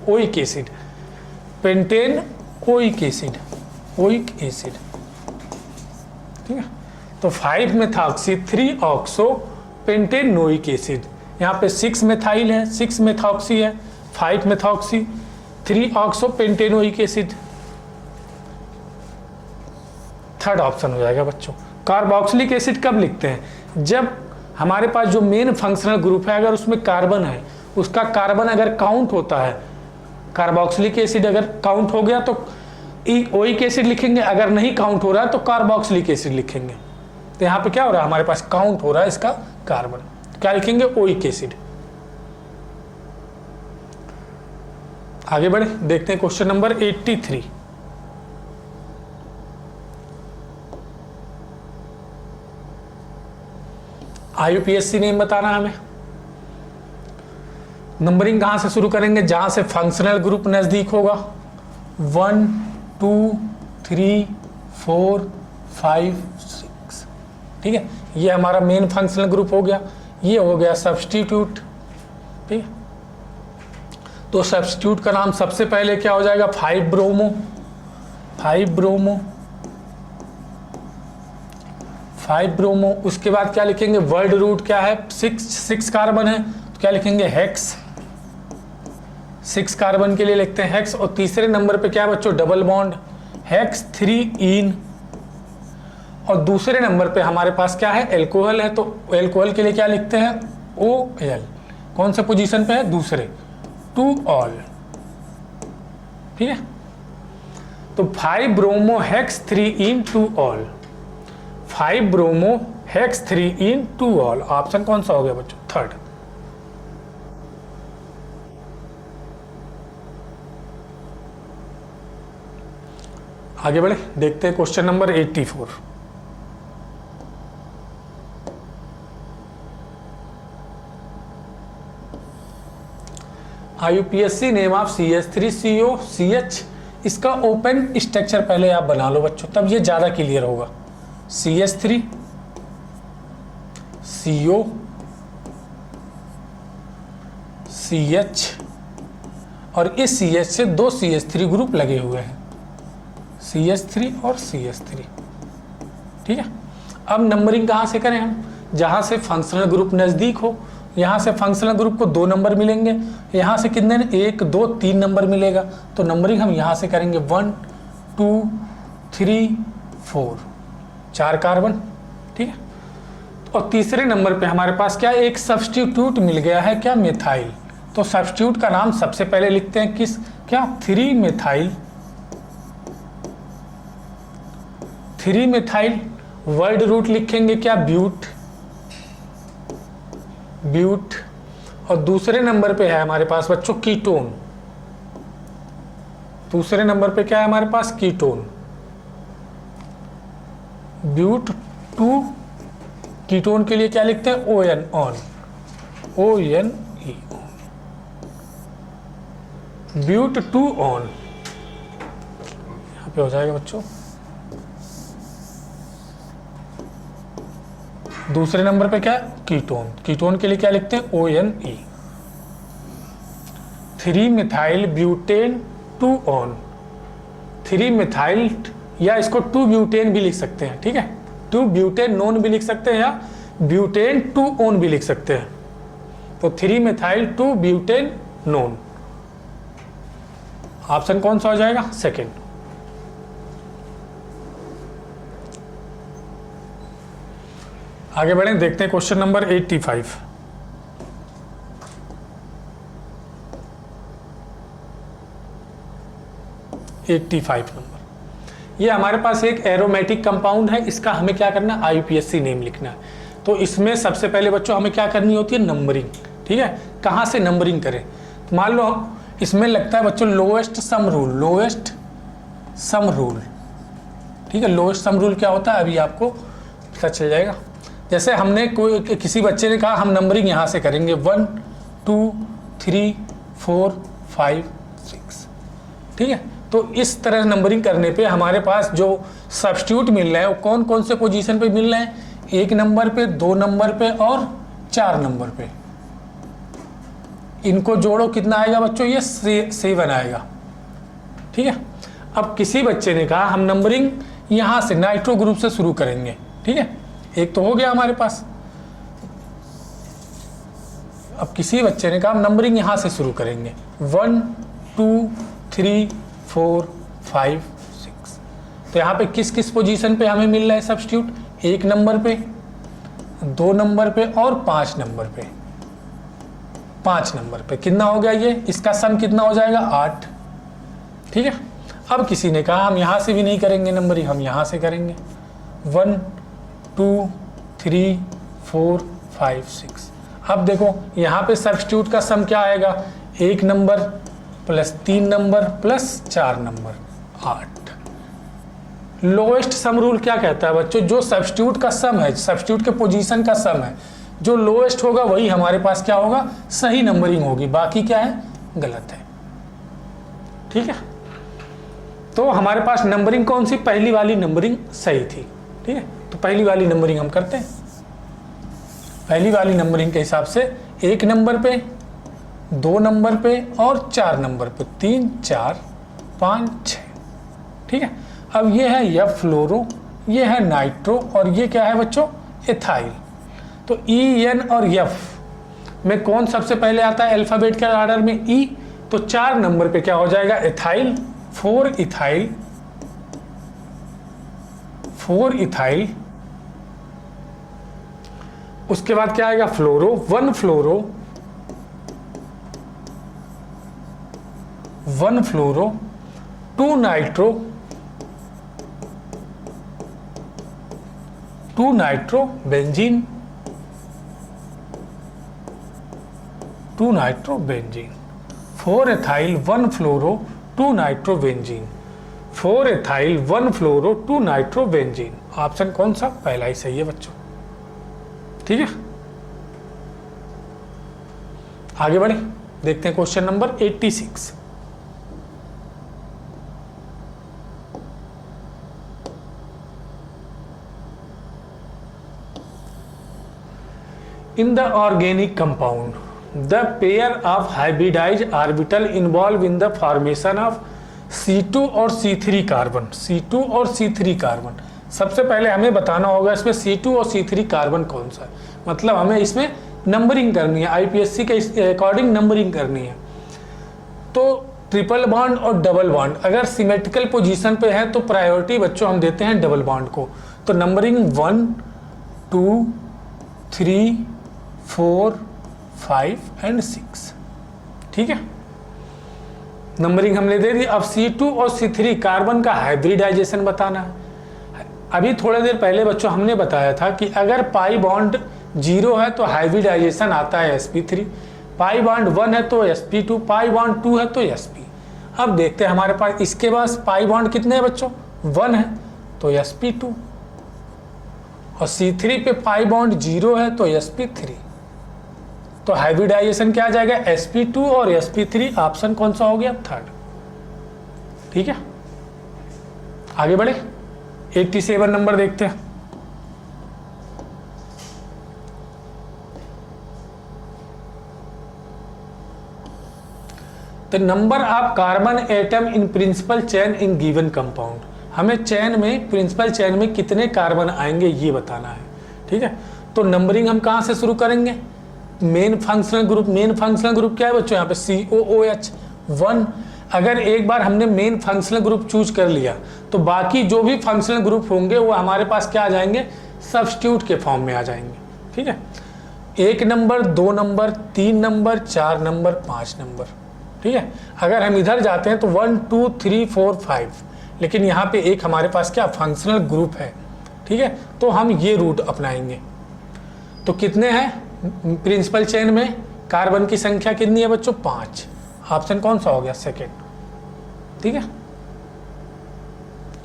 oic acid, pentane oic acid, ठीक है। तो 5 मेथॉक्सी, 3 ऑक्सो, पेंटेनोइक एसिड। यहाँ पे 6 मेथाइल है, 6 मेथॉक्सी है, 5 methoxy, 3 oxo, pentanoic acid. Third option हो जाएगा बच्चों। कार्बोक्सिलिक एसिड कब लिखते हैं, जब हमारे पास जो मेन फंक्शनल ग्रुप है अगर उसमें कार्बन है, उसका कार्बन अगर काउंट होता है, कार्बोक्सिलिक एसिड अगर काउंट हो गया तो ओइक एसिड लिखेंगे, अगर नहीं काउंट हो रहा है तो कार्बोक्सिलिक एसिड लिखेंगे। तो यहाँ पे क्या हो रहा है, हमारे पास काउंट हो रहा है इसका कार्बन, क्या लिखेंगे, ओइक एसिड। आगे बढ़े, देखते हैं क्वेश्चन नंबर 83। IUPAC नेम बताना हमें। नंबरिंग कहां से शुरू करेंगे, जहां से फंक्शनल ग्रुप नजदीक होगा, 1 2 3 4 5 6, ठीक है। ये हमारा मेन फंक्शनल ग्रुप हो गया, ये हो गया सब्स्टिट्यूट, ठीक है। तो सब्स्टिट्यूट का नाम सबसे पहले क्या हो जाएगा, 5 ब्रोमो, 5 ब्रोमो, 5 ब्रोमो। उसके बाद क्या लिखेंगे, वर्ड रूट क्या है, 6 कार्बन है तो क्या लिखेंगे, हेक्स, 6 कार्बन के लिए लिखते हैं हेक्स। और तीसरे नंबर पे क्या है बच्चों, डबल बॉन्ड, हेक्स 3 इन। और दूसरे नंबर पे हमारे पास क्या है, एल्कोहल है, तो एल्कोहल के लिए क्या लिखते हैं, OL। कौन से पोजीशन पे है, दूसरे, 2 ऑल, ठीक है। तो 5 ब्रोमो हेक्स 3 इन 2 ऑल, 5 ब्रोमो हेक्स 3 इन 2 ऑल। ऑप्शन कौन सा हो गया बच्चों, थर्ड। आगे बढ़े, देखते हैं question number 84। IUPAC name of CH3COCH। इसका ओपन स्ट्रक्चर पहले आप बना लो बच्चों, तब ये ज्यादा क्लियर होगा। CH3 CO CH, और इस CH से 2 CH3 ग्रुप लगे हुए हैं, CH3 और CH3, ठीक है। अब नंबरिंग कहाँ से करें हम, जहाँ से फंक्शनल ग्रुप नज़दीक हो। यहाँ से फंक्शनल ग्रुप को 2 नंबर मिलेंगे, यहाँ से कितने, 1 2 3 नंबर मिलेगा। तो नंबरिंग हम यहाँ से करेंगे 1 2 3 4, 4 कार्बन, ठीक है। और तीसरे नंबर पे हमारे पास क्या एक सब्स्टिट्यूट मिल गया है, क्या, मिथाइल। तो सब्स्टिट्यूट का नाम सबसे पहले लिखते हैं किस, क्या, 3 मिथाइल। 3 मिथाइल वर्ड रूट लिखेंगे क्या, ब्यूट, ब्यूट। और दूसरे नंबर पे है हमारे पास बच्चों कीटोन। दूसरे नंबर पे क्या है हमारे पास, कीटोन, ब्यूट 2। कीटोन के लिए क्या लिखते हैं, ON, one, ONE, but 2 one, यहां पे हो जाएगा बच्चों। दूसरे नंबर पे क्या है, कीटोन। कीटोन के लिए क्या लिखते हैं, ONE, 3 methyl butane 2 on. 3 methyl, या इसको 2 ब्यूटेन भी लिख सकते हैं, ठीक है। 2 ब्यूटेन नोन भी लिख सकते हैं, या ब्यूटेन 2 ऑन भी लिख सकते हैं। तो 3 मिथाइल 2 ब्यूटेन नोन, ऑप्शन कौन सा हो जाएगा, सेकेंड। आगे बढ़े, देखते हैं क्वेश्चन नंबर 85। नंबर, ये हमारे पास एक एरोमेटिक कंपाउंड है, इसका हमें क्या करना है, IUPAC नेम लिखना है। तो इसमें सबसे पहले बच्चों हमें क्या करनी होती है, नंबरिंग, ठीक है। कहाँ से नंबरिंग करें, मान लो इसमें लगता है बच्चों lowest sum rule, lowest sum rule, ठीक है। लोएस्ट सम रूल क्या होता है अभी आपको पता चल जाएगा। जैसे हमने कोई किसी बच्चे ने कहा हम नंबरिंग यहाँ से करेंगे 1 2 3 4 5 6, ठीक है। तो इस तरह नंबरिंग करने पे हमारे पास जो सब्स्टिट्यूट मिल रहे हैं वो कौन कौन से पोजीशन पे मिल रहे हैं, 1 नंबर पे, 2 नंबर पे और 4 नंबर पे। इनको जोड़ो कितना आएगा बच्चों, ये 7 आएगा, ठीक है। अब किसी बच्चे ने कहा हम नंबरिंग यहाँ से नाइट्रो ग्रुप से शुरू करेंगे, ठीक है। एक तो हो गया हमारे पास। अब किसी बच्चे ने कहा हम नंबरिंग यहाँ से शुरू करेंगे 1 2 3 4 5 6। तो यहाँ पे किस किस पोजीशन पे हमें मिल रहा है सब्स्टिट्यूट, 1 नंबर पे, 2 नंबर पे और 5 नंबर पे। 5 नंबर पे कितना हो गया, ये इसका सम कितना हो जाएगा, 8, ठीक है। अब किसी ने कहा हम यहाँ से भी नहीं करेंगे नंबरिंग, हम यहाँ से करेंगे 1 2 3 4 5 6। अब देखो यहाँ पे सब्स्टिट्यूट का सम क्या आएगा, 1 number plus 3 number plus 4 number, 8। Lowest sum rule क्या कहता है बच्चों, जो सब्स्टिट्यूट का सम है, सब्स्टिट्यूट के पोजीशन का सम है, जो लोएस्ट होगा वही हमारे पास क्या होगा, सही नंबरिंग होगी, बाकी क्या है, गलत है, ठीक है। तो हमारे पास नंबरिंग कौन सी, पहली वाली नंबरिंग सही थी, ठीक है। तो पहली वाली नंबरिंग हम करते हैं। पहली वाली नंबरिंग के हिसाब से 1 नंबर पे, 2 नंबर पे और 4 नंबर पे, 3 4 5 6, ठीक है। अब ये है यह फ्लोरो, ये है नाइट्रो और ये क्या है बच्चों, एथाइल। तो EN और F में कौन सबसे पहले आता है अल्फाबेट के ऑर्डर में, E। तो 4 नंबर पे क्या हो जाएगा, एथाइल, 4 इथाइल, 4 इथाइल। उसके बाद क्या आएगा, फ्लोरो, 1 फ्लोरो, 1 फ्लोरो, 2 nitro, 2 nitro benzene, 2 nitro benzene, 4 ethyl, 1 फ्लोरो, 2 नाइट्रो बेंजीन, 4 एथाइल, 1 फ्लोरो, 2 नाइट्रो बेंजीन। ऑप्शन कौन सा, पहला ही सही है बच्चों, ठीक है। आगे बढ़े, देखते हैं question number 86। In the organic compound, the pair of hybridized orbital involved in the formation of C2 और C3 कार्बन, C2 और C3 कार्बन। सबसे पहले हमें बताना होगा इसमें C2 और C3 कार्बन कौन सा है, मतलब हमें इसमें नंबरिंग करनी है, IPSC के अकॉर्डिंग नंबरिंग करनी है। तो ट्रिपल बॉन्ड और डबल बॉन्ड अगर सिमेट्रिकल पोजीशन पे है तो प्रायोरिटी बच्चों हम देते हैं डबल बॉन्ड को। तो नंबरिंग 1 2 3 4 5 एंड 6, ठीक है। नंबरिंग हमने दे दी। अब C2 और C3 कार्बन का हाइब्रिडाइजेशन बताना है। अभी थोड़ी देर पहले बच्चों हमने बताया था कि अगर पाई बॉन्ड 0 है तो हाइब्रिडाइजेशन आता है sp3, पाई बॉन्ड 1 है तो sp2, पाई बॉन्ड 2 है तो sp। अब देखते हैं हमारे पास इसके पास पाई बॉन्ड कितने हैं बच्चों, 1 है तो sp2, और C3 पे पाई बॉन्ड 0 है तो sp3। तो हाइब्रिडाइजेशन क्या आ जाएगा, sp2 और sp3। ऑप्शन कौन सा हो गया, थर्ड, ठीक है। आगे बढ़े, 87 नंबर देखते हैं। तो number of carbon atom in principle chain in given compound, हमें चेन में, प्रिंसिपल चेन में कितने कार्बन आएंगे ये बताना है, ठीक है। तो नंबरिंग हम कहाँ से शुरू करेंगे, main functional group. Main functional group क्या है बच्चों, यहाँ पे COOH 1। अगर एक बार हमने मेन फंक्शनल ग्रुप चूज कर लिया तो बाकी जो भी फंक्शनल ग्रुप होंगे वो हमारे पास क्या आ जाएंगे, सब्स्टिट्यूट के फॉर्म में आ जाएंगे, ठीक है। 1 number, 2 number, 3 number, 4 number, 5 number, ठीक है। अगर हम इधर जाते हैं तो 1 2 3 4 5, लेकिन यहाँ पे एक हमारे पास क्या फंक्शनल ग्रुप है, ठीक है। तो हम ये रूट अपनाएंगे। तो कितने हैं प्रिंसिपल चेन में, कार्बन की संख्या कितनी है बच्चों, 5। ऑप्शन कौन सा हो गया, सेकेंड, ठीक है।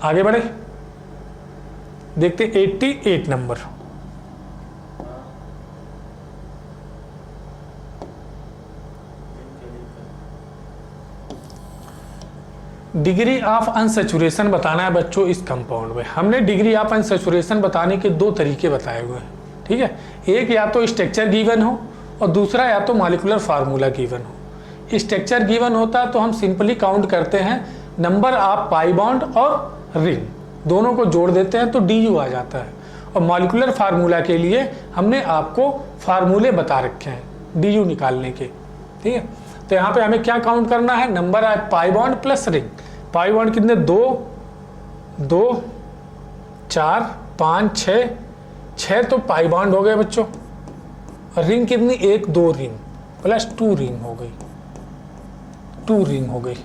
आगे बढ़े, देखते 88 नंबर। डिग्री ऑफ अनसैचुरेशन बताना है बच्चों इस कंपाउंड में। हमने डिग्री ऑफ अनसैचुरेशन बताने के 2 तरीके बताए हुए हैं, ठीक है। एक या तो स्ट्रक्चर गिवन हो और दूसरा या तो मॉलिक्यूलर फार्मूला गिवन हो। स्ट्रक्चर गिवन होता है तो हम सिंपली काउंट करते हैं नंबर ऑफ पाई बॉन्ड और रिंग, दोनों को जोड़ देते हैं तो DU आ जाता है। और मॉलिक्यूलर फार्मूला के लिए हमने आपको फार्मूले बता रखे हैं DU निकालने के, ठीक है। तो यहाँ पे हमें क्या काउंट करना है, number of pi bond plus ring. Pi bond कितने, 2 2 4 5 6 तो पाई बॉन्ड हो गए बच्चों। रिंग कितनी, 1 2 रिंग प्लस 2 रिंग हो गई, 2 रिंग हो गई।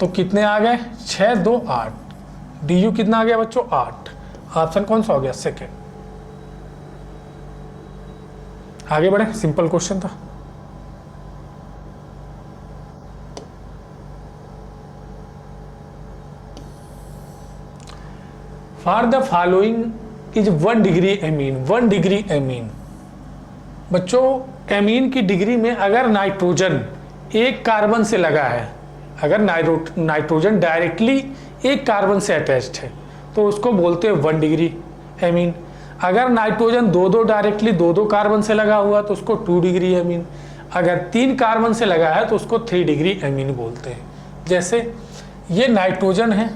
तो कितने आ गए, 6 2 8। DU कितना आ गया बच्चों, 8। ऑप्शन कौन सा हो गया, सेकेंड। आगे बढ़े, सिंपल क्वेश्चन था। For the following is 1 degree amine. 1 degree amine बच्चों, एमीन की डिग्री में अगर नाइट्रोजन एक कार्बन से लगा है, अगर नाइट्रोजन डायरेक्टली एक कार्बन से अटैच्ड है तो उसको बोलते हैं 1 डिग्री एमीन। अगर नाइट्रोजन 2 डायरेक्टली 2 कार्बन से लगा हुआ तो उसको 2 डिग्री एमीन। अगर 3 कार्बन से लगा है तो उसको 3 डिग्री एमीन बोलते हैं। जैसे ये नाइट्रोजन है,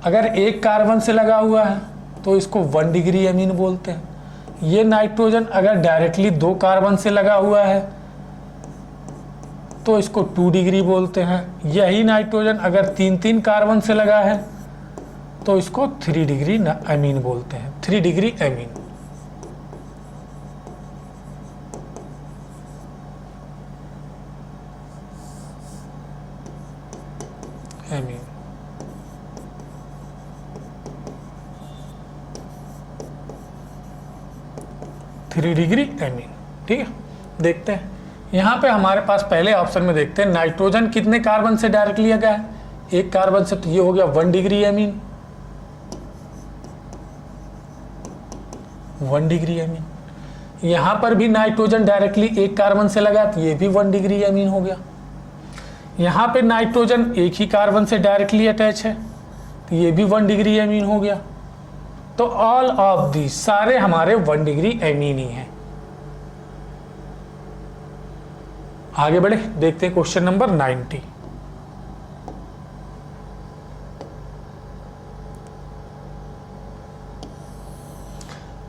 अगर एक कार्बन से लगा हुआ है तो इसको 1 डिग्री एमीन बोलते हैं। ये नाइट्रोजन अगर डायरेक्टली 2 कार्बन से लगा हुआ है तो इसको 2 डिग्री बोलते हैं। यही नाइट्रोजन अगर 3 कार्बन से लगा है तो इसको 3 डिग्री एमीन बोलते हैं, 3 degree amine. Amine 3 degree amine, ठीक है। देखते हैं यहाँ पे हमारे पास पहले ऑप्शन में देखते हैं नाइट्रोजन कितने कार्बन से डायरेक्ट लिया गया है, 1 कार्बन से, तो ये हो गया 1 डिग्री एमीन, 1 डिग्री एमीन। यहाँ पर भी नाइट्रोजन डायरेक्टली 1 कार्बन से लगा तो ये भी 1 डिग्री एमीन हो गया। यहाँ पे नाइट्रोजन एक ही कार्बन से डायरेक्टली अटैच है तो ये भी 1 डिग्री एमीन हो गया। तो ऑल ऑफ दी सारे हमारे 1 डिग्री एमीन ही हैं। आगे बढ़े, देखते हैं क्वेश्चन नंबर 90।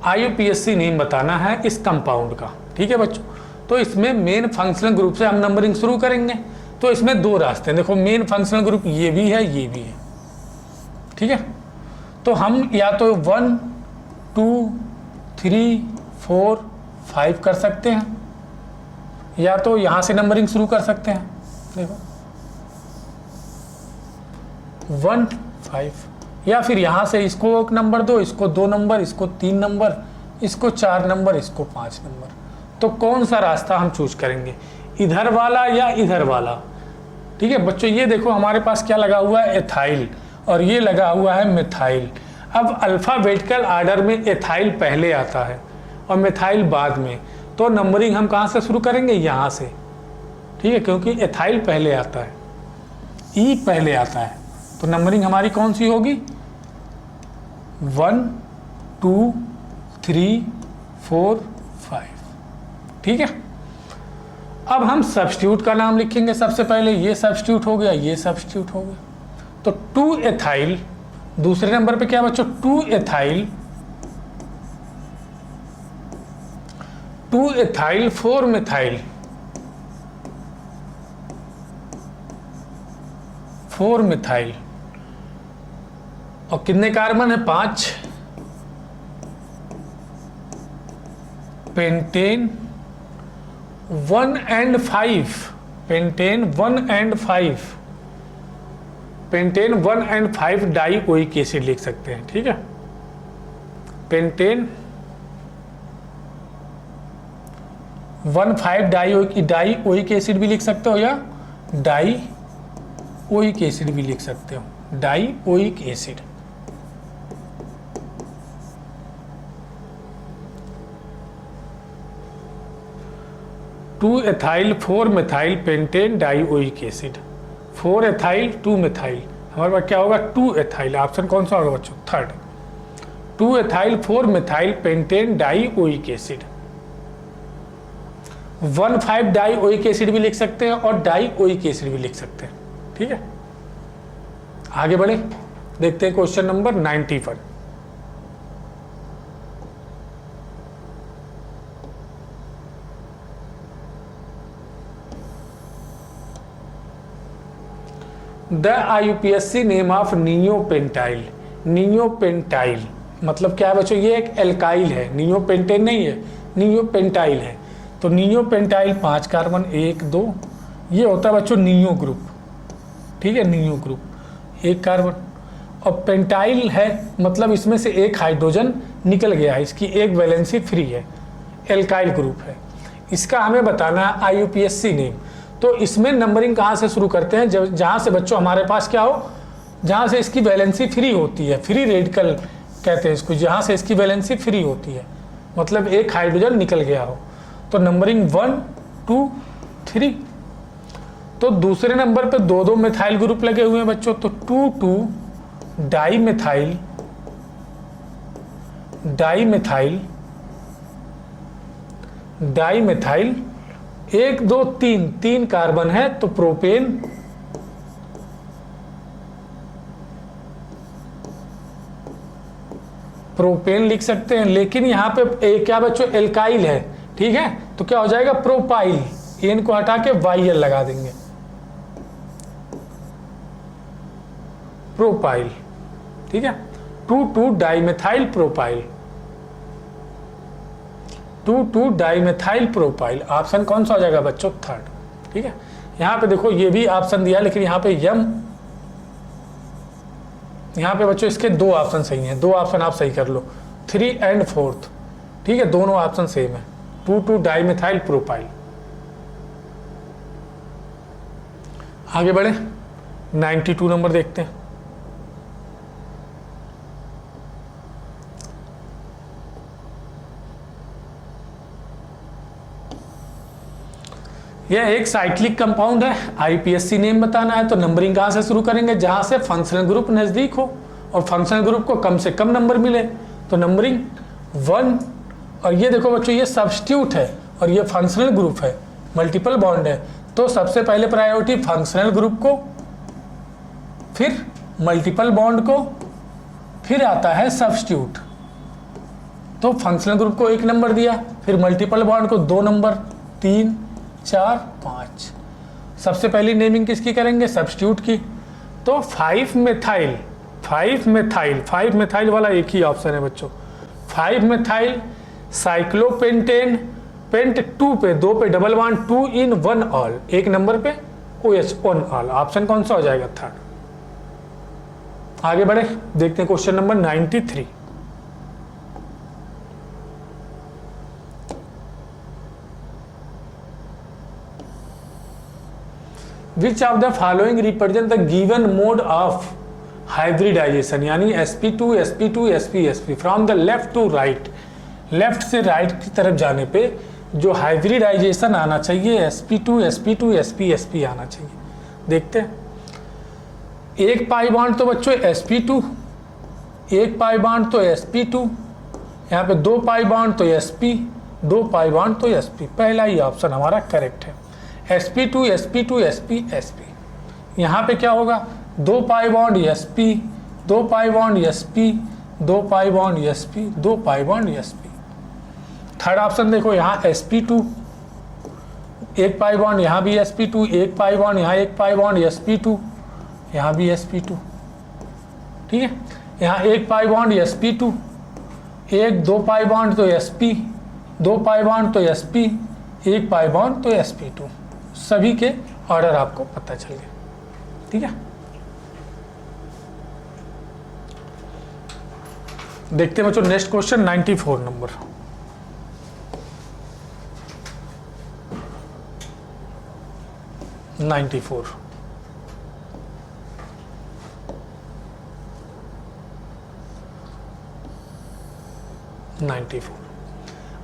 IUPAC नेम बताना है इस कंपाउंड का, ठीक है बच्चों। तो इसमें मेन फंक्शनल ग्रुप से हम नंबरिंग शुरू करेंगे। तो इसमें दो रास्ते हैं, देखो मेन फंक्शनल ग्रुप ये भी है, ये भी है, ठीक है। तो हम या तो 1 2 3 4 5 कर सकते हैं, या तो यहाँ से नंबरिंग शुरू कर सकते हैं। देखो 1 5, या फिर यहाँ से इसको एक नंबर दो, इसको 2 नंबर, इसको 3 नंबर, इसको 4 नंबर, इसको 5 नंबर। तो कौन सा रास्ता हम चूज करेंगे, इधर वाला या इधर वाला? ठीक है बच्चों, ये देखो हमारे पास क्या लगा हुआ है, एथाइल, और ये लगा हुआ है मिथाइल। अब अल्फ़ाबेटिकल आर्डर में एथाइल पहले आता है और मिथाइल बाद में, तो नंबरिंग हम कहाँ से शुरू करेंगे, यहाँ से, ठीक है, क्योंकि एथाइल पहले आता है, ई पहले आता है, तो नंबरिंग हमारी कौन सी होगी, 1 2 3 4 5, ठीक है। अब हम सब्स्टिट्यूट का नाम लिखेंगे, सबसे पहले ये सब्स्टिट्यूट हो गया, ये सब्स्टिट्यूट हो गया, तो 2 एथाइल, दूसरे नंबर पे क्या बच्चों, 2 एथाइल 4 मिथाइल, 4 मिथाइल, और कितने कार्बन है, 5, pentane 1 and 5, pentane 1 and 5, pentane 1 and 5 dioic acid लिख सकते हैं, ठीक है। पेंटेन 1 5 डाइओइक एसिड भी लिख सकते हो, या डाइओइक एसिड भी लिख सकते हो, dioic acid. Two ethyl 4 methyl pentane dioic acid, 4 ethyl 2 methyl, हमारे पास क्या होगा, 2 एथाइल, ऑप्शन कौन सा होगा बच्चों, third, 2 ethyl 4 methyl pentane dioic acid. 1 5 dioic acid भी लिख सकते हैं और डाइओइक एसिड भी लिख सकते हैं, ठीक है। आगे बढ़े, देखते हैं question number 91। The IUPAC name of neopentyl, neopentyl मतलब क्या है बच्चों, ये एक एल्काइल है, नियोपेंटेन नहीं है, नियोपेंटाइल है। तो नियोपेंटाइल 5 कार्बन 1 2, ये होता है बच्चों नियो ग्रुप, ठीक है, नियो ग्रुप 1 कार्बन, और पेंटाइल है मतलब इसमें से एक हाइड्रोजन निकल गया है, इसकी एक वैलेंसी फ्री है, एल्काइल ग्रुप है। इसका हमें बताना है IUPAC नेम। तो इसमें नंबरिंग कहाँ से शुरू करते हैं, जब जहाँ से बच्चों हमारे पास क्या हो, जहाँ से इसकी वैलेंसी फ्री होती है, फ्री रेडिकल कहते हैं इसको, जहाँ से इसकी वैलेंसी फ्री होती है, मतलब एक हाइड्रोजन निकल गया हो। तो नंबरिंग 1 2 3। तो दूसरे नंबर पे 2 मिथाइल ग्रुप लगे हुए हैं बच्चों, तो 2 2 di methyl, di methyl 1 2 3 carbon है, तो प्रोपेन, प्रोपेन लिख सकते हैं, लेकिन यहां पे क्या बच्चों, एल्काइल है, ठीक है, तो क्या हो जाएगा, प्रोपाइल, एन को हटा के YL लगा देंगे, प्रोपाइल, ठीक है। 2 2 dimethyl propyl, 2 2 dimethyl propyl, option कौन सा हो जाएगा बच्चों, थर्ड, ठीक है। यहाँ पे देखो ये भी ऑप्शन दिया, लेकिन यहाँ पे यम, यहाँ पे बच्चों इसके 2 ऑप्शन सही हैं, 2 ऑप्शन आप सही कर लो, 3 and 4, ठीक है, दोनों ऑप्शन सेम है, 2 2 डाइमेथाइल प्रोपाइल। आगे बढ़े, 92 नंबर देखते हैं। यह एक साइक्लिक कंपाउंड है, IUPAC नेम बताना है, तो नंबरिंग कहाँ से शुरू करेंगे, जहाँ से फंक्शनल ग्रुप नज़दीक हो और फंक्शनल ग्रुप को कम से कम नंबर मिले, तो नंबरिंग 1। और ये देखो बच्चों, ये सब्स्टिट्यूट है और ये फंक्शनल ग्रुप है, मल्टीपल बॉन्ड है, तो सबसे पहले प्रायोरिटी फंक्शनल ग्रुप को, फिर मल्टीपल बॉन्ड को, फिर आता है सब्स्टिट्यूट। तो फंक्शनल ग्रुप को 1 नंबर दिया, फिर मल्टीपल बॉन्ड को 2 नंबर, 3 4 5, सबसे पहली नेमिंग किसकी करेंगे, सब्स्टिट्यूट की। तो 5 मेथाइल वाला एक ही ऑप्शन है बच्चों, 5 मेथाइल साइक्लोपेंटेन, पेंट 2 पे, 2 पे डबल बॉन्ड 2 इन 1 ऑल, एक नंबर पे OH ऑन ऑल। ऑप्शन कौन सा हो जाएगा, थर्ड। आगे बढ़े, देखते हैं question number 93। Which of the following represent the given mode of hybridization, यानी sp2 sp2 sp sp from the left to right, लेफ्ट से राइट की तरफ जाने पे जो हाइब्रिडाइजेशन आना चाहिए sp2 sp2 sp sp आना चाहिए। देखते हैं, एक पाई बॉन्ड तो बच्चों sp2, एक पाई बॉन्ड तो sp2, यहाँ पे 2 पाई बॉन्ड तो sp, 2 पाई बॉन्ड तो sp, पहला ही ऑप्शन हमारा करेक्ट है, sp2 sp2 sp sp। यहाँ पे क्या होगा, 2 pi bond sp, 2 pi bond sp, 2 pi bond sp, 2 pi bond sp। Third option देखो, यहाँ sp2, एक पाई बॉन्ड यहाँ भी sp2, एक पाई बॉन्ड यहाँ, एक पाई बॉन्ड sp2, यहाँ भी sp2, ठीक है। यहाँ एक पाई बॉन्ड sp2, एक 2 पाई बॉन्ड तो sp, 2 पाई बॉन्ड तो sp, एक पाई बॉन्ड तो sp2। सभी के ऑर्डर आपको पता चल गया, ठीक है। देखते हैं बच्चों next question 94 number.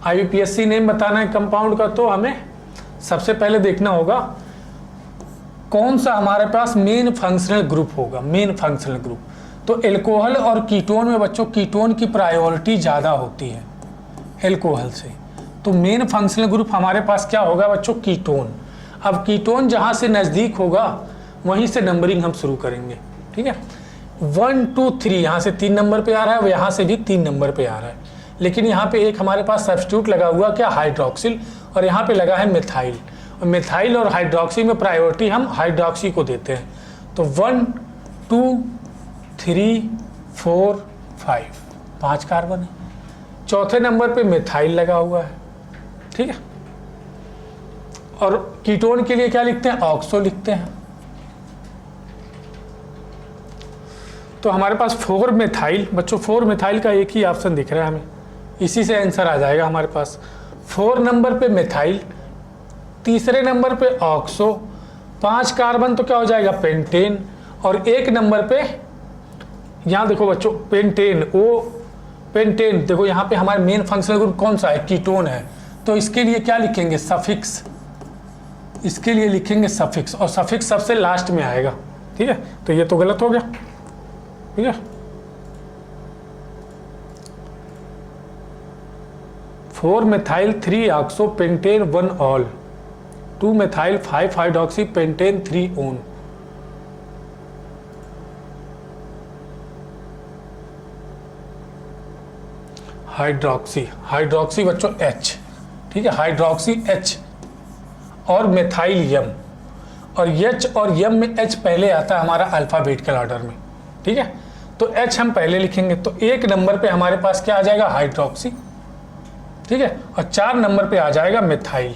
IUPAC name बताना है कंपाउंड का, तो हमें सबसे पहले देखना होगा कौन सा हमारे पास मेन फंक्शनल ग्रुप होगा। मेन फंक्शनल ग्रुप तो एल्कोहल और कीटोन में बच्चों कीटोन की प्रायोरिटी ज़्यादा होती है एल्कोहल से, तो मेन फंक्शनल ग्रुप हमारे पास क्या होगा बच्चों, कीटोन। अब कीटोन जहाँ से नज़दीक होगा वहीं से नंबरिंग हम शुरू करेंगे, ठीक है। 1 2 3 यहाँ से 3 नंबर पे आ रहा है, और यहाँ से भी 3 नंबर पे आ रहा है, लेकिन यहाँ पे एक हमारे पास सब्स्टिट्यूट लगा हुआ क्या, हाइड्रोक्सिल, और यहाँ पे लगा है मिथाइल। और मिथाइल और हाइड्रोक्सी में प्रायोरिटी हम हाइड्रोक्सी को देते हैं। तो 1 2 3 4 5 5 कार्बन है, चौथे नंबर पे मिथाइल लगा हुआ है, ठीक है। और कीटोन के लिए क्या लिखते हैं, ऑक्सो लिखते हैं। तो हमारे पास 4 मिथाइल बच्चों, 4 मिथाइल का एक ही ऑप्शन दिख रहा है हमें, इसी से आंसर आ जाएगा हमारे पास। 4 नंबर पे मिथाइल, तीसरे नंबर पे ऑक्सो, 5 कार्बन तो क्या हो जाएगा, पेंटेन, और 1 नंबर पे यहाँ देखो बच्चों पेंटेन, पेंटेन देखो यहाँ पे हमारे मेन फंक्शनल ग्रुप कौन सा है, कीटोन है, तो इसके लिए क्या लिखेंगे, सफिक्स, इसके लिए लिखेंगे सफिक्स, और सफिक्स सबसे लास्ट में आएगा, ठीक है। तो ये तो गलत हो गया, ठीक है। 4 methyl 3 oxo pentane 1 all, 2 methyl 5 hydroxy pentane 3 own. Hydroxy बच्चों H, ठीक है, हाइड्रोक्सी H और मिथाइल यम, और H और यम में H पहले आता है हमारा अल्फाबेटिकल ऑर्डर में, ठीक है। तो H हम पहले लिखेंगे, तो 1 नंबर पे हमारे पास क्या आ जाएगा, हाइड्रोक्सी, ठीक है, और 4 नंबर पे आ जाएगा मिथाइल।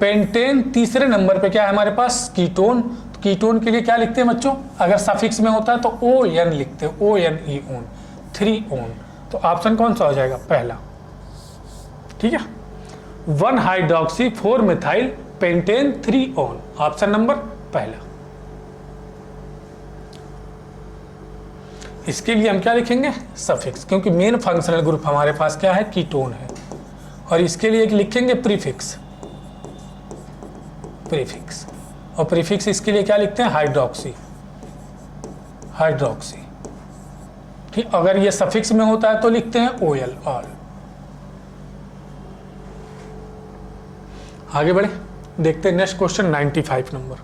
पेंटेन तीसरे नंबर पे क्या है हमारे पास, कीटोन। तो कीटोन के लिए क्या लिखते हैं बच्चों, अगर सफिक्स में होता है तो ON लिखते हैं, ONE ओन, 3 ओन। तो ऑप्शन कौन सा हो जाएगा, पहला, ठीक है। 1 hydroxy 4 methyl pentane 3 own, option number पहला। इसके लिए हम क्या लिखेंगे, सफिक्स, क्योंकि मेन फंक्शनल ग्रुप हमारे पास क्या है, कीटोन है। और इसके लिए लिखेंगे प्रीफिक्स, और प्रीफिक्स इसके लिए क्या लिखते हैं, हाइड्रोक्सी, ठीक। अगर ये सफिक्स में होता है तो लिखते हैं OL, ऑल। आगे बढ़े, देखते हैं next question 95 number.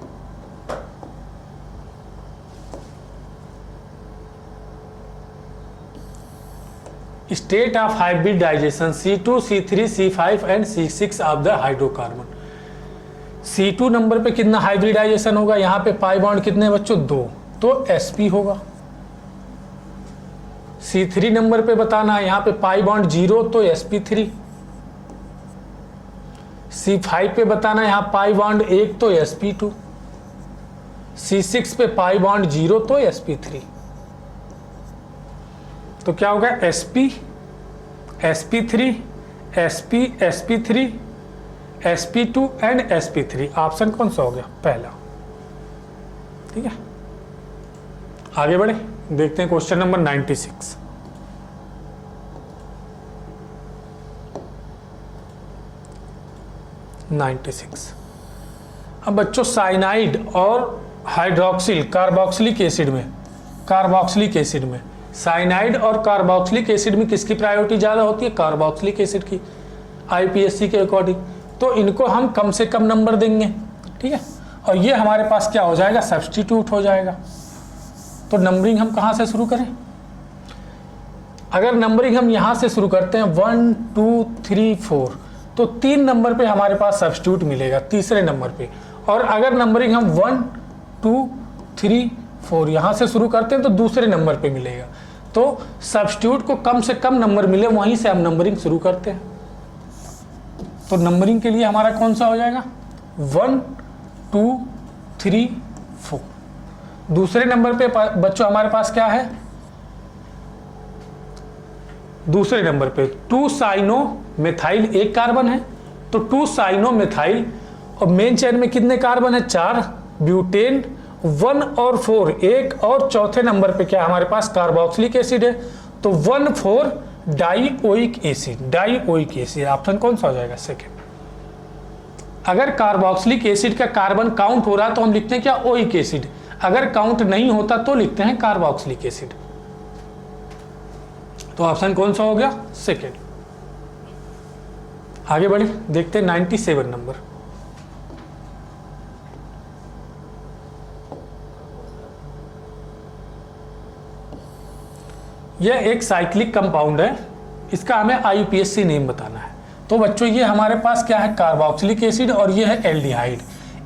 State of hybridization C2 C3 C5 and C6 of the hydrocarbon. C2 number पे कितना हाइब्रिडाइजेशन होगा, यहाँ पे पाई बॉन्ड कितने बच्चों 2, तो sp होगा। C3 नंबर पे बताना है, यहाँ पे पाई बॉन्ड 0 तो sp3। C5 पे बताना है, यहाँ पाई बॉन्ड 1 तो sp2। C6 पे पाई बॉन्ड 0 तो sp3। तो क्या होगा sp, sp3, sp, sp3, sp2 and sp3। Option कौन सा हो गया, पहला। ठीक है, आगे बढ़े, देखते हैं क्वेश्चन नंबर 96। अब बच्चों साइनाइड और हाइड्रोक्सिल कार्बोक्सिलिक एसिड में साइनाइड और कार्बोक्सिलिक एसिड में किसकी प्रायोरिटी ज़्यादा होती है, कार्बोक्सिलिक एसिड की, आईपीएससी के अकॉर्डिंग। तो इनको हम कम से कम नंबर देंगे। ठीक है, और ये हमारे पास क्या हो जाएगा, सब्स्टिट्यूट हो जाएगा। तो नंबरिंग हम कहाँ से शुरू करें, अगर नंबरिंग हम यहाँ से शुरू करते हैं 1 2 3 4, तो 3 नंबर पे हमारे पास सब्स्टिट्यूट मिलेगा तीसरे नंबर पे। और अगर नंबरिंग हम 1 2 3 4 यहाँ से शुरू करते हैं तो दूसरे नंबर पे मिलेगा। तो सब्स्टिट्यूट को कम से कम नंबर मिले वहीं से हम नंबरिंग शुरू करते हैं। तो नंबरिंग के लिए हमारा कौन सा हो जाएगा, 1 2 3 4। दूसरे नंबर पे बच्चों हमारे पास क्या है, दूसरे नंबर पे 2 साइनो मेथाइल, एक कार्बन है, तो 2 साइनो मेथाइल। और मेन चेन में कितने कार्बन है, 4, ब्यूटेन 1 और 4 एक, और चौथे नंबर पे क्या हमारे पास कार्बोक्सिलिक एसिड है, तो 1,4 डाइओइक एसिड। ऑप्शन कौन सा हो जाएगा, सेकेंड। अगर कार्बोक्सिलिक एसिड का कार्बन काउंट हो रहा तो हम लिखते हैं क्या, ओइक एसिड। अगर काउंट नहीं होता तो लिखते हैं कार्बोक्सिलिक एसिड। तो ऑप्शन कौन सा हो गया, सेकेंड। आगे बढ़े, देखते हैं 97 नंबर। यह एक साइक्लिक कंपाउंड है, इसका हमें आईयूपीएसी नेम बताना है। तो बच्चों ये हमारे पास क्या है, कार्बोक्सिलिक एसिड, और ये है एल्डिहाइड।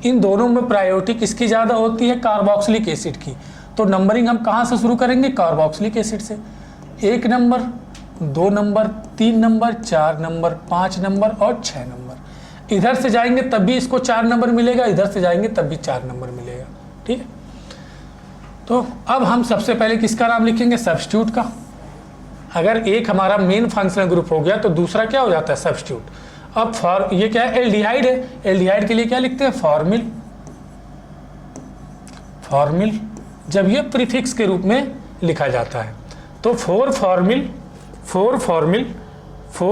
इन दोनों में प्रायोरिटी किसकी ज़्यादा होती है, कार्बोक्सिलिक एसिड की। तो नंबरिंग हम कहाँ से शुरू करेंगे, कार्बोक्सिलिक एसिड से। 1 number, 2 number, 3 number, 4 number, 5 number और 6 नंबर। इधर से जाएंगे तब भी इसको 4 नंबर मिलेगा, इधर से जाएंगे तब भी 4 नंबर मिलेगा। ठीक है, तो अब हम सबसे पहले किसका नाम लिखेंगे, सब्स्टिट्यूट का। अगर एक हमारा मेन फंक्शनल ग्रुप हो गया तो दूसरा क्या हो जाता है, सब्स्टिट्यूट। अब ये क्या है, एल्डिहाइड है, एल्डिहाइड के लिए क्या लिखते हैं, फॉर्मिल। जब ये प्रीफिक्स के रूप में लिखा जाता है तो 4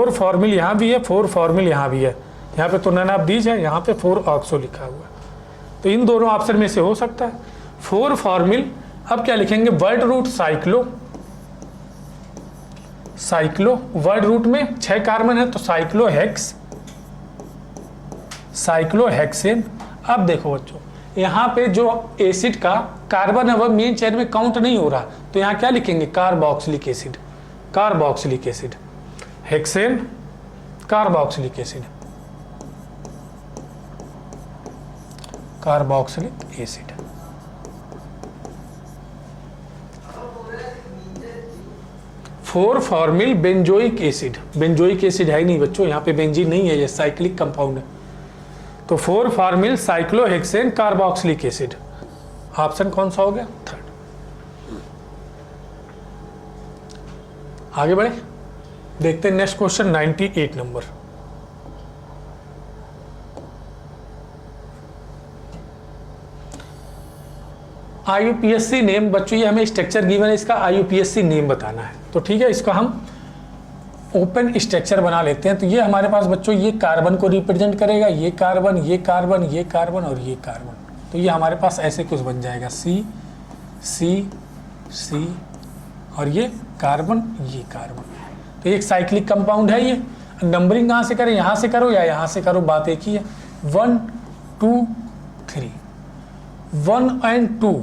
फॉर्मिल यहाँ भी है, 4 फॉर्मिल यहाँ भी है। यहाँ पे तो नन ऑफ दीज है, यहाँ पे 4 ऑक्सो लिखा हुआ है। तो इन दोनों ऑप्शन में से हो सकता है 4 फॉर्मिल। अब क्या लिखेंगे, word root cyclo, word root में 6 कार्बन है तो साइक्लोहेक्सेन। अब देखो बच्चों, यहाँ पे जो एसिड का कार्बन है वह मेन चेन में काउंट नहीं हो रहा, तो यहाँ क्या लिखेंगे, carboxylic acid, hexane, carboxylic acid. Four formal benzoic acid है ही नहीं बच्चों, यहाँ पे बेंजीन नहीं है, ये साइक्लिक कंपाउंड है। तो 4 formal cyclohexane carboxylic acid. Option कौन सा हो गया, थर्ड। आगे बढ़े, देखते हैं नेक्स्ट क्वेश्चन 98 नंबर। आईयूपीएससी नेम बच्चों, ये हमें स्ट्रक्चर गिवन है, इसका आईयूपीएससी नेम बताना है। तो ठीक है, इसका हम ओपन स्ट्रक्चर बना लेते हैं। तो ये हमारे पास बच्चों ये कार्बन को रिप्रेजेंट करेगा, ये कार्बन, ये कार्बन, ये कार्बन और ये कार्बन। तो ये हमारे पास ऐसे कुछ बन जाएगा, सी और ये कार्बन, ये कार्बन। तो ये एक साइक्लिक कंपाउंड है। ये नंबरिंग कहाँ से करें, यहाँ से करो या यहाँ से करो, बात एक ही है। 1 2 3, 1 and 2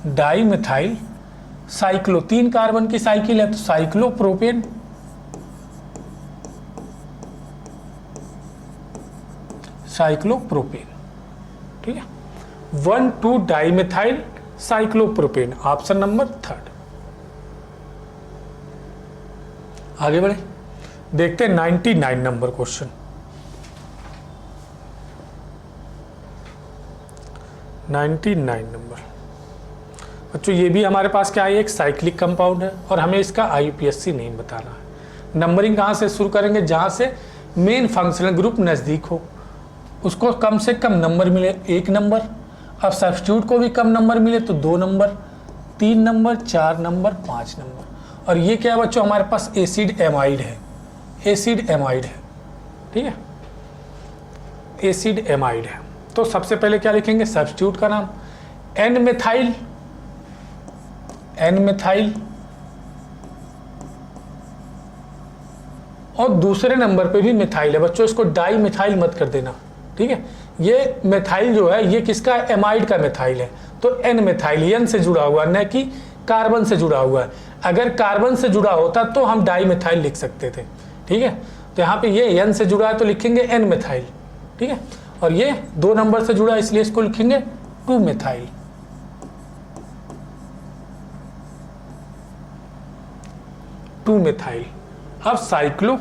डाईमिथाइल साइक्लो, 3 कार्बन की साइकिल है तो साइक्लोप्रोपेन, साइक्लोप्रोपेन, ठीक है। 1,2 डाइमेथाइल साइक्लोप्रोपेन, ऑप्शन नंबर 3। आगे बढ़े, देखते हैं 99 नंबर क्वेश्चन। 99 नंबर बच्चों, ये भी हमारे पास क्या है, एक साइक्लिक कंपाउंड है और हमें इसका IUPAC नेम बता रहा है। नंबरिंग कहाँ से शुरू करेंगे, जहाँ से मेन फंक्शनल ग्रुप नज़दीक हो, उसको कम से कम नंबर मिले 1 नंबर। अब सब्स्टिट्यूट को भी कम नंबर मिले तो 2 नंबर, 3 नंबर, 4 नंबर, 5 नंबर। और ये क्या है बच्चों, हमारे पास एसिड एमाइड है, एसिड एमाइड है, ठीक है, एसिड एमाइड है। तो सबसे पहले क्या लिखेंगे, सब्स्टिट्यूट का नाम एन मिथाइल, एन मिथाइल, और दूसरे नंबर पे भी मिथाइल है बच्चों, इसको डाई मिथाइल मत कर देना, ठीक है। ये मिथाइल जो है ये किसका, एमाइड का मिथाइल है, तो एन मिथाइल, एन से जुड़ा हुआ, न कि कार्बन से जुड़ा हुआ है। अगर कार्बन से जुड़ा होता तो हम डाई मिथाइल लिख सकते थे, ठीक है। तो यहाँ पे ये एन से जुड़ा है तो लिखेंगे एन मिथाइल, ठीक है। और ये 2 नंबर से जुड़ा है इसलिए इसको लिखेंगे 2 मिथाइल, 2 मिथाइल। अब साइक्लो,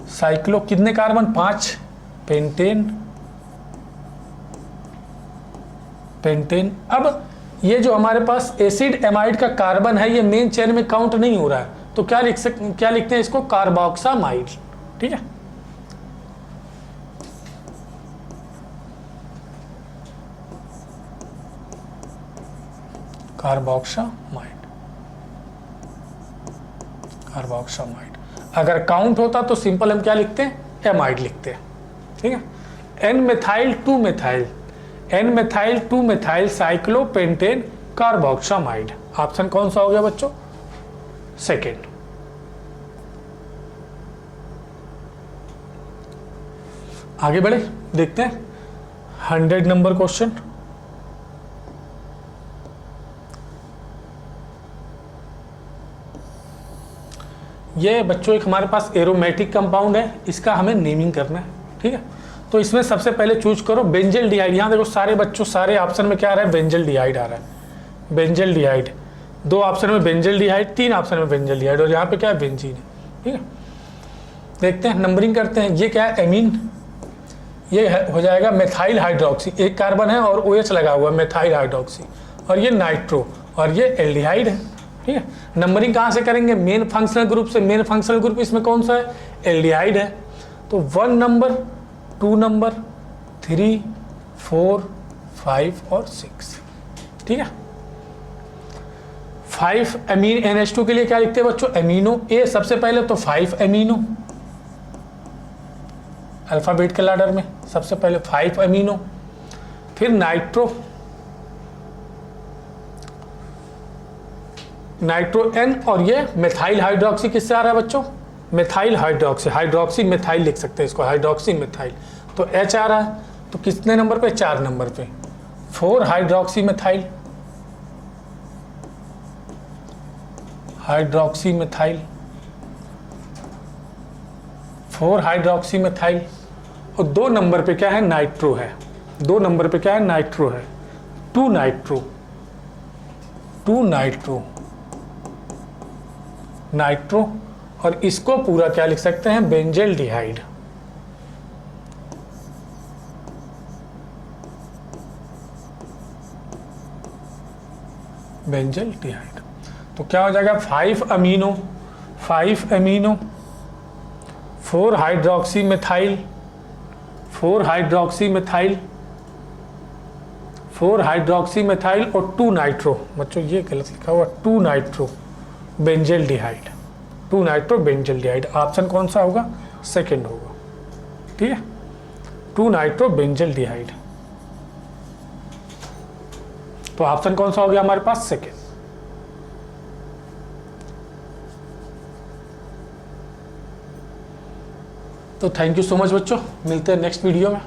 साइक्लो कितने कार्बन, 5, पेंटेन, पेंटेन। अब ये जो हमारे पास एसिड एमाइड का कार्बन है ये मेन चेन में काउंट नहीं हो रहा है, तो क्या लिखते हैं इसको, कार्बोक्सामाइड, ठीक है। Carboxamide, carboxamide. अगर काउंट होता तो सिंपल हम क्या लिखते हैं, एमाइड लिखते हैं, ठीक है। N methyl 2 methyl, n methyl 2 methyl cyclopentane carboxamide. Option कौन सा हो गया बच्चों, 2nd। आगे बढ़े, देखते हैं 100 नंबर क्वेश्चन। ये बच्चों एक हमारे पास एरोमेटिक कंपाउंड है, इसका हमें नेमिंग करना है, ठीक है। तो इसमें सबसे पहले चूज करो बेंजल डिहाइड। यहाँ देखो सारे बच्चों, सारे ऑप्शन में क्या आ रहा है, बेंजल डिहाइड आ रहा है, बेंजल डिहाइड। 2 ऑप्शन में बेंजल डिहाइड, 3 ऑप्शन में बेंजल डिहाइड, और यहाँ पे क्या है, बेंजीन है, ठीक है। देखते हैं, नंबरिंग करते हैं। ये क्या है, एमीन, ये हो जाएगा मेथाइल हाइड्रोक्सी, एक कार्बन है और OH लगा हुआ है, मेथाइल हाइड्रोक्सी। और ये नाइट्रो, और ये एल्डिहाइड है, ठीक है। नंबरिंग कहाँ से करेंगे, मेन फंक्शनल ग्रुप से। मेन फंक्शनल ग्रुप इसमें कौन सा है, एल्डिहाइड है। तो 1 नंबर, 2 नंबर, 3, 4, 5 और 6, ठीक है। 5 अमीन NH2 के लिए क्या लिखते हैं बच्चों, एमिनो। ए सबसे पहले तो 5 एमिनो, अल्फाबेट के लैडर में सबसे पहले 5 एमिनो, फिर नाइट्रो, नाइट्रो N, और ये मेथाइल हाइड्रोक्सी किससे आ रहा है बच्चों, मेथाइल हाइड्रोक्सी, हाइड्रोक्सी मेथाइल लिख सकते हैं इसको, हाइड्रोक्सी मेथाइल। तो H आ रहा है, तो कितने नंबर पे, 4 नंबर पे, 4 hydroxy methyl, hydroxy methyl, 4 hydroxy methyl. और 2 नंबर पे क्या है, नाइट्रो है, 2 नंबर पे क्या है, नाइट्रो है, 2 नाइट्रो, 2 नाइट्रो, नाइट्रो। और इसको पूरा क्या लिख सकते हैं, बेंजल डिहाइड, बेंजल डिहाइड। तो क्या हो जाएगा, 5 amino, 5 amino, 4 hydroxy methyl, 4 hydroxy methyl, 4 hydroxy methyl और 2 नाइट्रो। बच्चों ये गलत लिखा हुआ, 2 nitro benzaldehyde, 2 nitro benzaldehyde. Option कौन सा होगा, 2nd होगा, ठीक है, 2 नाइट्रो बेंजल डिहाइड। तो ऑप्शन कौन सा हो गया हमारे पास, 2nd। तो थैंक यू सो मच बच्चों, मिलते हैं नेक्स्ट वीडियो में।